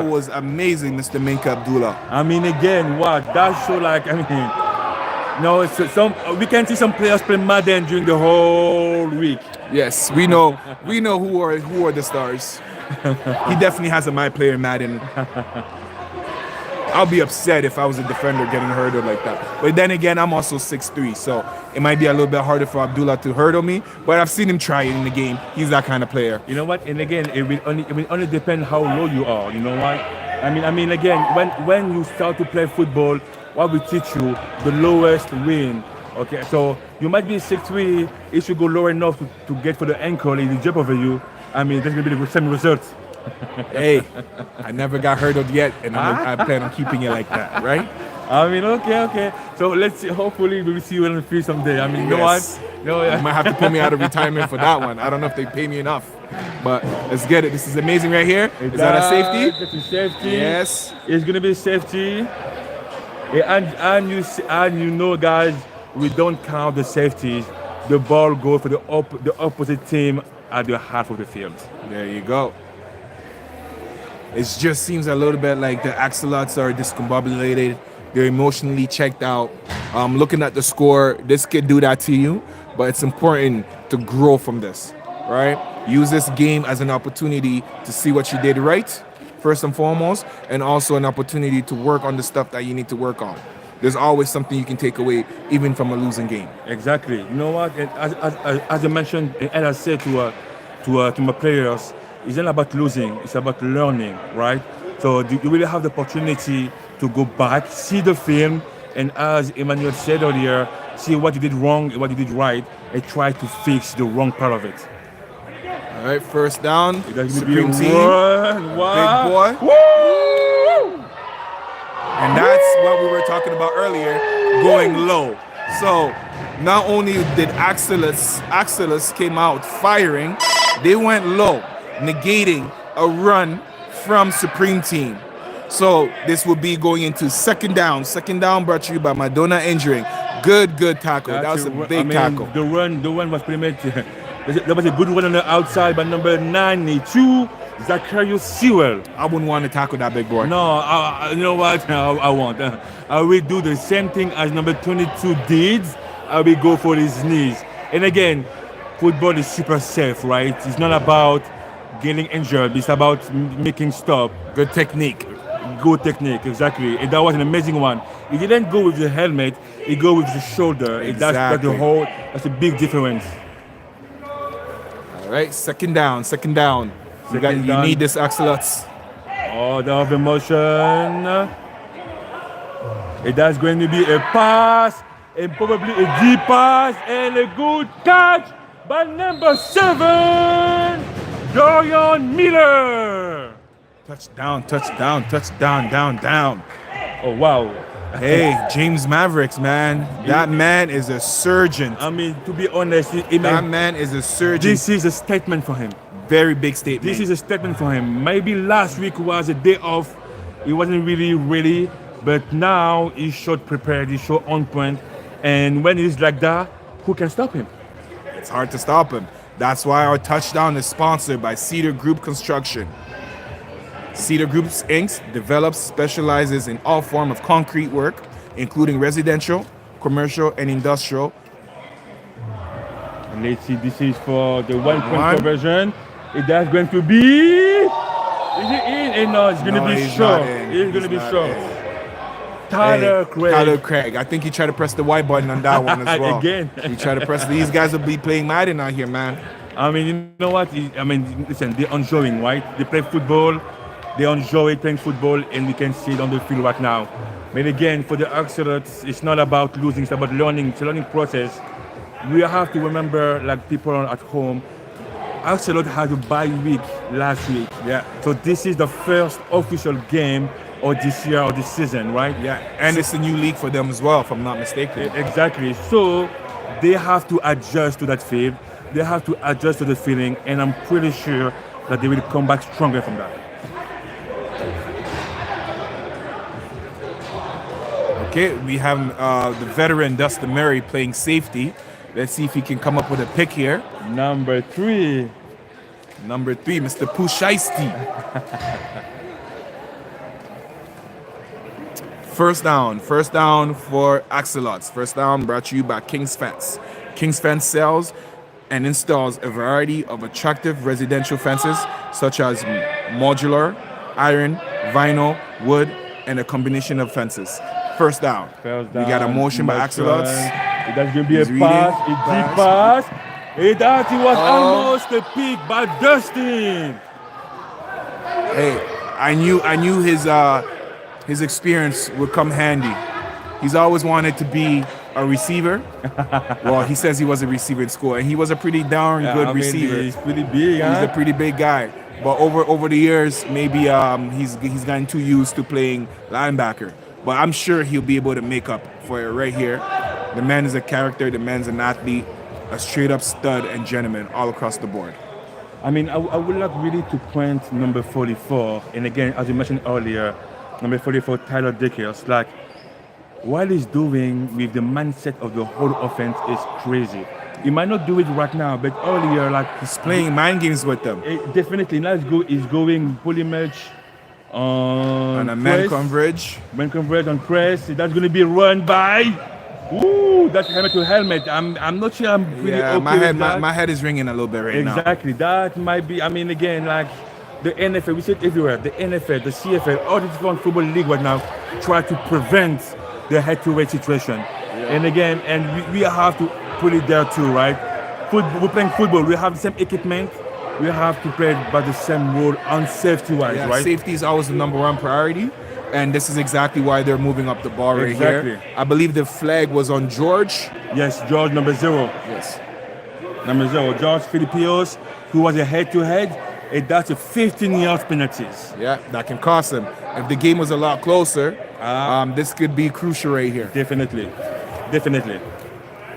was amazing, Mr. Minka Abdullah. I mean, again, what? That's so like, no, we can see some players play Madden during the whole week. Yes, we know who are the stars. He definitely has a my player Madden. I'll be upset if I was a defender getting hurdled like that. But then again, I'm also 6'3", so it might be a little bit harder for Abdullah to hurdle me. But I've seen him try it in the game. He's that kind of player. You know what? And again, it will only depend how low you are. You know what? I mean, again, when you start to play football, what we teach you, the lowest win. Okay, so you might be 6'3", if you go low enough to get for the ankle and he jump over you, I mean, that's going to be the same result. Hey, I never got hurdled yet, and I plan on keeping it like that, right? I mean, okay. So let's see. Hopefully, we'll see you on the field someday. I mean, you know what? No, you might have to pull me out of retirement for that one. I don't know if they pay me enough, but let's get it. This is amazing right here. Is that a safety? That's a safety. Yes. It's going to be a safety. And you know, guys, we don't count the safeties the ball goes for the opposite team at the half of the field. There you go. It just seems a little bit like the Axolots are discombobulated. They're emotionally checked out. Looking at the score, this could do that to you, but it's important to grow from this, right? Use this game as an opportunity to see what you did right, first and foremost, and also an opportunity to work on the stuff that you need to work on. There's always something you can take away, even from a losing game. Exactly. You know what? As I mentioned, and I said to my players, it's not about losing, it's about learning, right? So you really have the opportunity to go back, see the film, and as Emmanuel said earlier, see what you did wrong and what you did right, and try to fix the wrong part of it. All right, first down, Supreme Team, run. Wow. big boy. Woo! And that's what we were talking about earlier, going low. So not only did Axolus came out firing, they went low, negating a run from Supreme Team. So this will be going into second down. Second down brought to you by Madonna Injuring. Good tackle. That was a big tackle. The run was pretty much, there was a good run on the outside by number 92, Zacharias Sewell. I wouldn't want to tackle that big boy. No, you know what? I won't. I will do the same thing as number 22 did. I will go for his knees. And again, football is super safe, right? It's not about getting injured. It's about making stop. Good technique. Good technique, exactly. And that was an amazing one. He didn't go with the helmet. He go with the shoulder. Exactly. That's a big difference. All right, second down. You need this, Axolots. Oh, the other motion. It is going to be a pass, and probably a deep pass, and a good catch by number 7, Dorian Miller. Touchdown, down. Oh, wow. Hey, James Mavericks, man. That man is a surgeon. I mean, to be honest, that man is a surgeon. This is a statement for him. Very big statement. This is a statement for him. Maybe last week was a day off. He wasn't really ready, but now he showed prepared, he showed on point. And when he's like that, who can stop him? It's hard to stop him. That's why our touchdown is sponsored by Cedar Group Construction. Cedar Groups Inc. develops, specializes in all forms of concrete work, including residential, commercial, and industrial. And let's see, this is for the 1 point conversion. It is going to be. Is it in? And no, it's going to be short. It's going to be short. Tyler Craig. I think he tried to press the white button on that one as well. Again. He tried to press. These guys will be playing Madden out here, man. I mean, you know what? Listen, they're enjoying, right? They play football. They enjoy playing football, and we can see it on the field right now. But again, for the Axolots, it's not about losing, it's about learning. It's a learning process. We have to remember, like people at home, Axolot had a bye week last week. Yeah. So this is the first official game of this year or this season, right? Yeah. And it's a new league for them as well, if I'm not mistaken. Exactly. So they have to adjust to that field. They have to adjust to the feeling, and I'm pretty sure that they will come back stronger from that. Okay, we have the veteran Dustin Murray playing safety. Let's see if he can come up with a pick here. Number 3, Mr. Pushisti. First down for Axolots. First down brought to you by King's Fence. King's Fence sells and installs a variety of attractive residential fences such as modular, iron, vinyl, wood, and a combination of fences. First down. We got a motion by Axolots. That's going to be a pass, a deep pass. It was almost a pick by Dustin. Hey, I knew his experience would come handy. He's always wanted to be a receiver. Well, he says he was a receiver in school, and he was a pretty darn good receiver. He's pretty big. He's a pretty big guy. But over the years, maybe he's gotten too used to playing linebacker. But I'm sure he'll be able to make up for it right here. The man is a character. The man's an athlete, a straight-up stud and gentleman all across the board. I mean, I would like really to point number 44. And again, as you mentioned earlier, number 44, Tyler Dickers. Like, what he's doing with the mindset of the whole offense is crazy. He might not do it right now, but earlier, like He's playing mind games with them. definitely now he's going pretty much on And a man press. coverage. Man coverage on press. That's going to be run by. Ooh, that's helmet to helmet. I'm not sure I'm really Yeah, okay my head, with that. my head is ringing a little bit right now. Exactly. That might be. I mean, again, like the NFL, we see it everywhere. The NFL, the CFL, all the different football league right now try to prevent the head-to-head situation. And again, we have to put it there too, right? We're playing football. We have the same equipment. We have to play by the same rule on safety-wise, Yeah, right? safety is always the #1 priority, and this is exactly why they're moving up the ball right Exactly. here. I believe the flag was on George. Yes, George, number 0. Yes. Number 0, George Filipios, who was a head-to-head, and that's a 15-yard penalties. Yeah, that can cost them. If the game was a lot closer, this could be crucial right here. Definitely.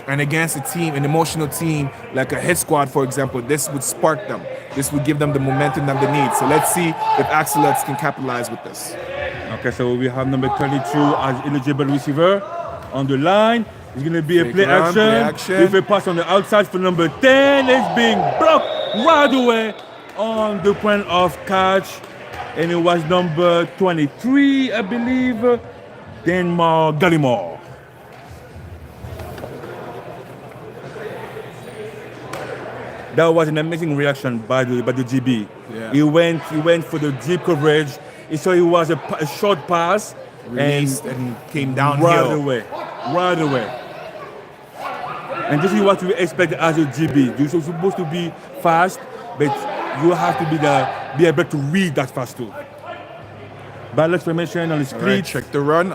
And against a team, an emotional team like a Hitsquad, for example, this would spark them. This would give them the momentum that they need. So let's see if Axelots can capitalize with this. Okay, so we have number 22 as eligible receiver on the line. It's going to be a Fake play run, action. play action. With a pass on the outside for number 10. It's being blocked right away on the point of catch. And it was number 23, I believe, Denmark Gallimore. That was an amazing reaction by the GB. Yeah. He went for the deep coverage. He saw it was a short pass Released and came right downhill. away. And this is what we expect as a GB. You're supposed to be fast, but you have to be able to read that fast too. Balance formation on the All right, split. check the run.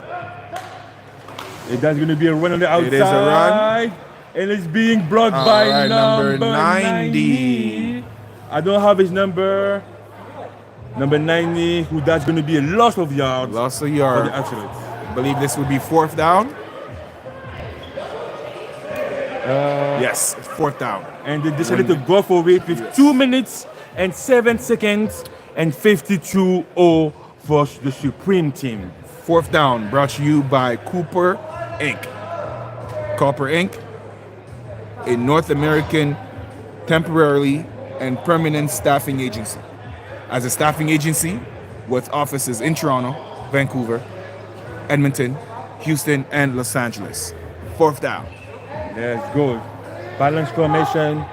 That's going to be a run on the outside. It is a run. And it's being blocked All by right, number number 90. I don't have his number. Number 90, who that's going to be a loss of yards Loss of for yard. the Absolutes. I believe this would be 4th down. Yes, it's 4th down. And they decided to go for it with 2 minutes and 7 seconds and 52-0 for the Supreme team. 4th down brought to you by Cooper Inc. Copper Inc., a North American temporarily and permanent staffing agency. As a staffing agency with offices in Toronto, Vancouver, Edmonton, Houston, and Los Angeles. 4th down. Let's go. Balance formation,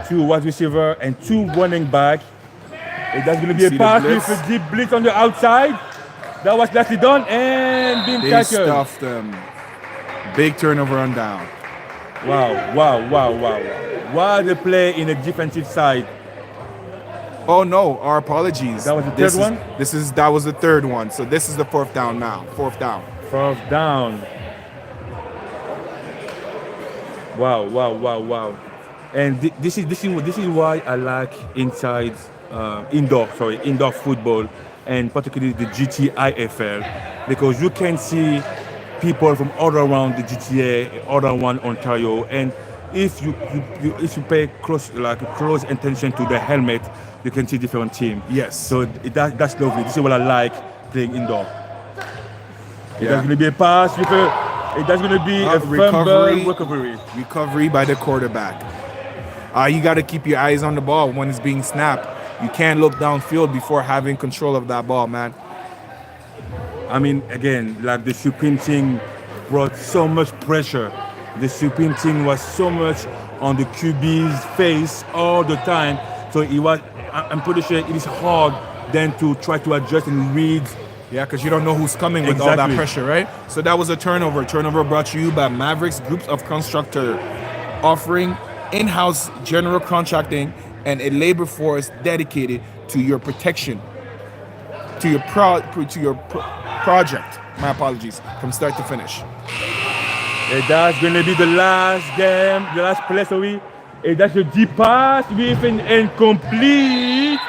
2 wide receiver and 2 running back. And that's going to be See a the pass blitz? with a deep blitz on the outside. That was nicely done and being They tackled. stuffed them. Big turnover on down. Wow. What a play in the defensive side. Oh no, our apologies. That was the This third one? That was the 3rd one. So this is the 4th down now. 4th down. 4th down. Wow. And this is why I like indoor football, and particularly the GTIFL, because you can see people from all around the GTA, all around Ontario, and if you pay close attention to the helmet, you can see different teams. Yes. So that's lovely. This is what I like playing indoor. Yeah. There's going to be a pass with that's going to be a recovery. recovery. Recovery by the quarterback. You got to keep your eyes on the ball when it's being snapped. You can't look downfield before having control of that ball, man. I mean, again, like the Supreme team brought so much pressure. The Supreme team was so much on the QB's face all the time. So I'm pretty sure it is hard then to try to adjust and read. Yeah, because you don't know who's coming with all that Exactly. pressure, right? So that was a turnover. Turnover brought to you by Mavericks Groups of Constructor, offering in-house general contracting and a labor force dedicated to your protection, to your project. My apologies, from start to finish. And that's going to be the last game, the last play, sorry. And that's a deep pass with an incomplete.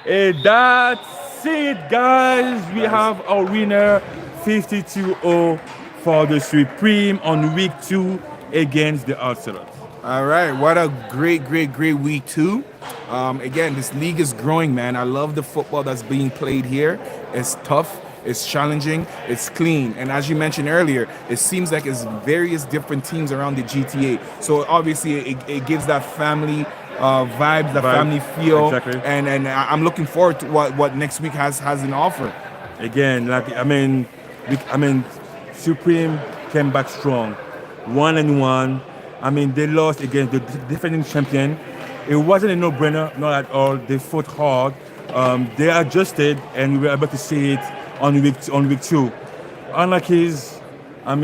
And that's it, guys. We have our winner, 52-0 for the Supreme on week 2 against the Arsenal. All right, what a great week 2. Again, this league is growing, man. I love the football that's being played here. It's tough. It's challenging. It's clean. And as you mentioned earlier, it seems like it's various different teams around the GTA. So obviously, it gives that family vibes, the family feel. Exactly. And I'm looking forward to what next week has in offer. Again, Supreme came back strong, 1-1. They lost against the defending champion. It wasn't a no-brainer, not at all. They fought hard. They adjusted, and we were able to see it on week 2. Anarchy's, I'm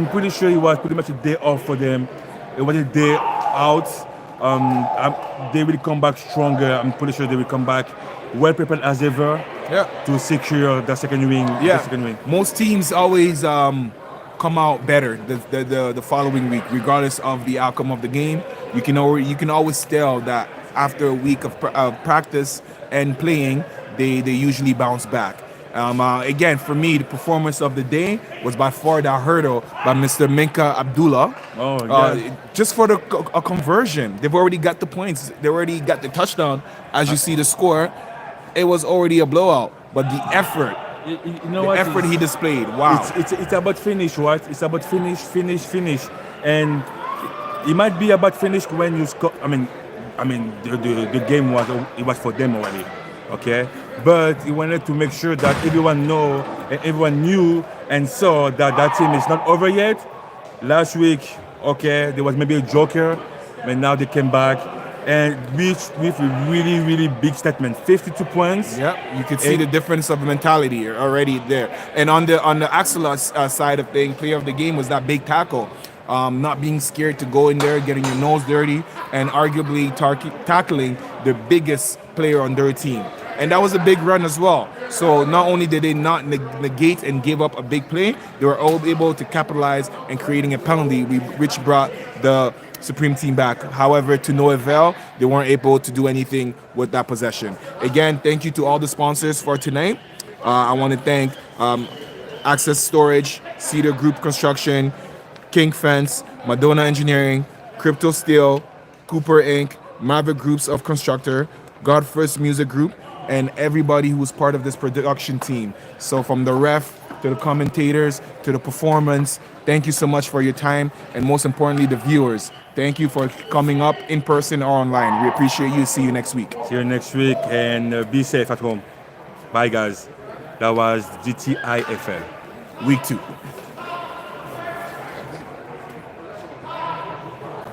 pretty sure it was pretty much a day off for them. It was a day out. They will come back stronger. I'm pretty sure they will come back well prepared as ever. Yeah. To secure the second wing. Yeah. The second wing. Most teams always come out better the following week, regardless of the outcome of the game. You can always tell that after a week of practice and playing, they usually bounce back. Again, for me, the performance of the day was by far that hurdle by Mr. Minka Abdullah. Oh, yeah. Just for a conversion. They've already got the points. They already got the touchdown. As you see the score, it was already a blowout. But the effort, effort he displayed, wow. It's about finish, right? It's about finish. And it might be about finish when you score. The game was for them already. Okay, but he wanted to make sure that everyone knew and saw that team is not over yet. Last week, okay, there was maybe a joker, but now they came back and with a really, really big statement, 52 points. Yeah, you can see the difference of mentality already there. And on the Axelos side of things, player of the game was that big tackle. Not being scared to go in there, getting your nose dirty, and arguably tackling the biggest player on their team. And that was a big run as well. So not only did they not negate and give up a big play, they were all able to capitalize and creating a penalty, which brought the Supreme team back. However, to no avail, they weren't able to do anything with that possession. Again, thank you to all the sponsors for tonight. I want to thank Access Storage, Cedar Group Construction, King Fence, Madonna Engineering, Crypto Steel, Cooper Inc., Maverick Groups of Constructor, God First Music Group, and everybody who was part of this production team. So from the ref to the commentators to the performance, thank you so much for your time, and most importantly, the viewers. Thank you for coming up in person or online. We appreciate you. See you next week. See you next week, and be safe at home. Bye, guys. That was GTIFL. Week 2.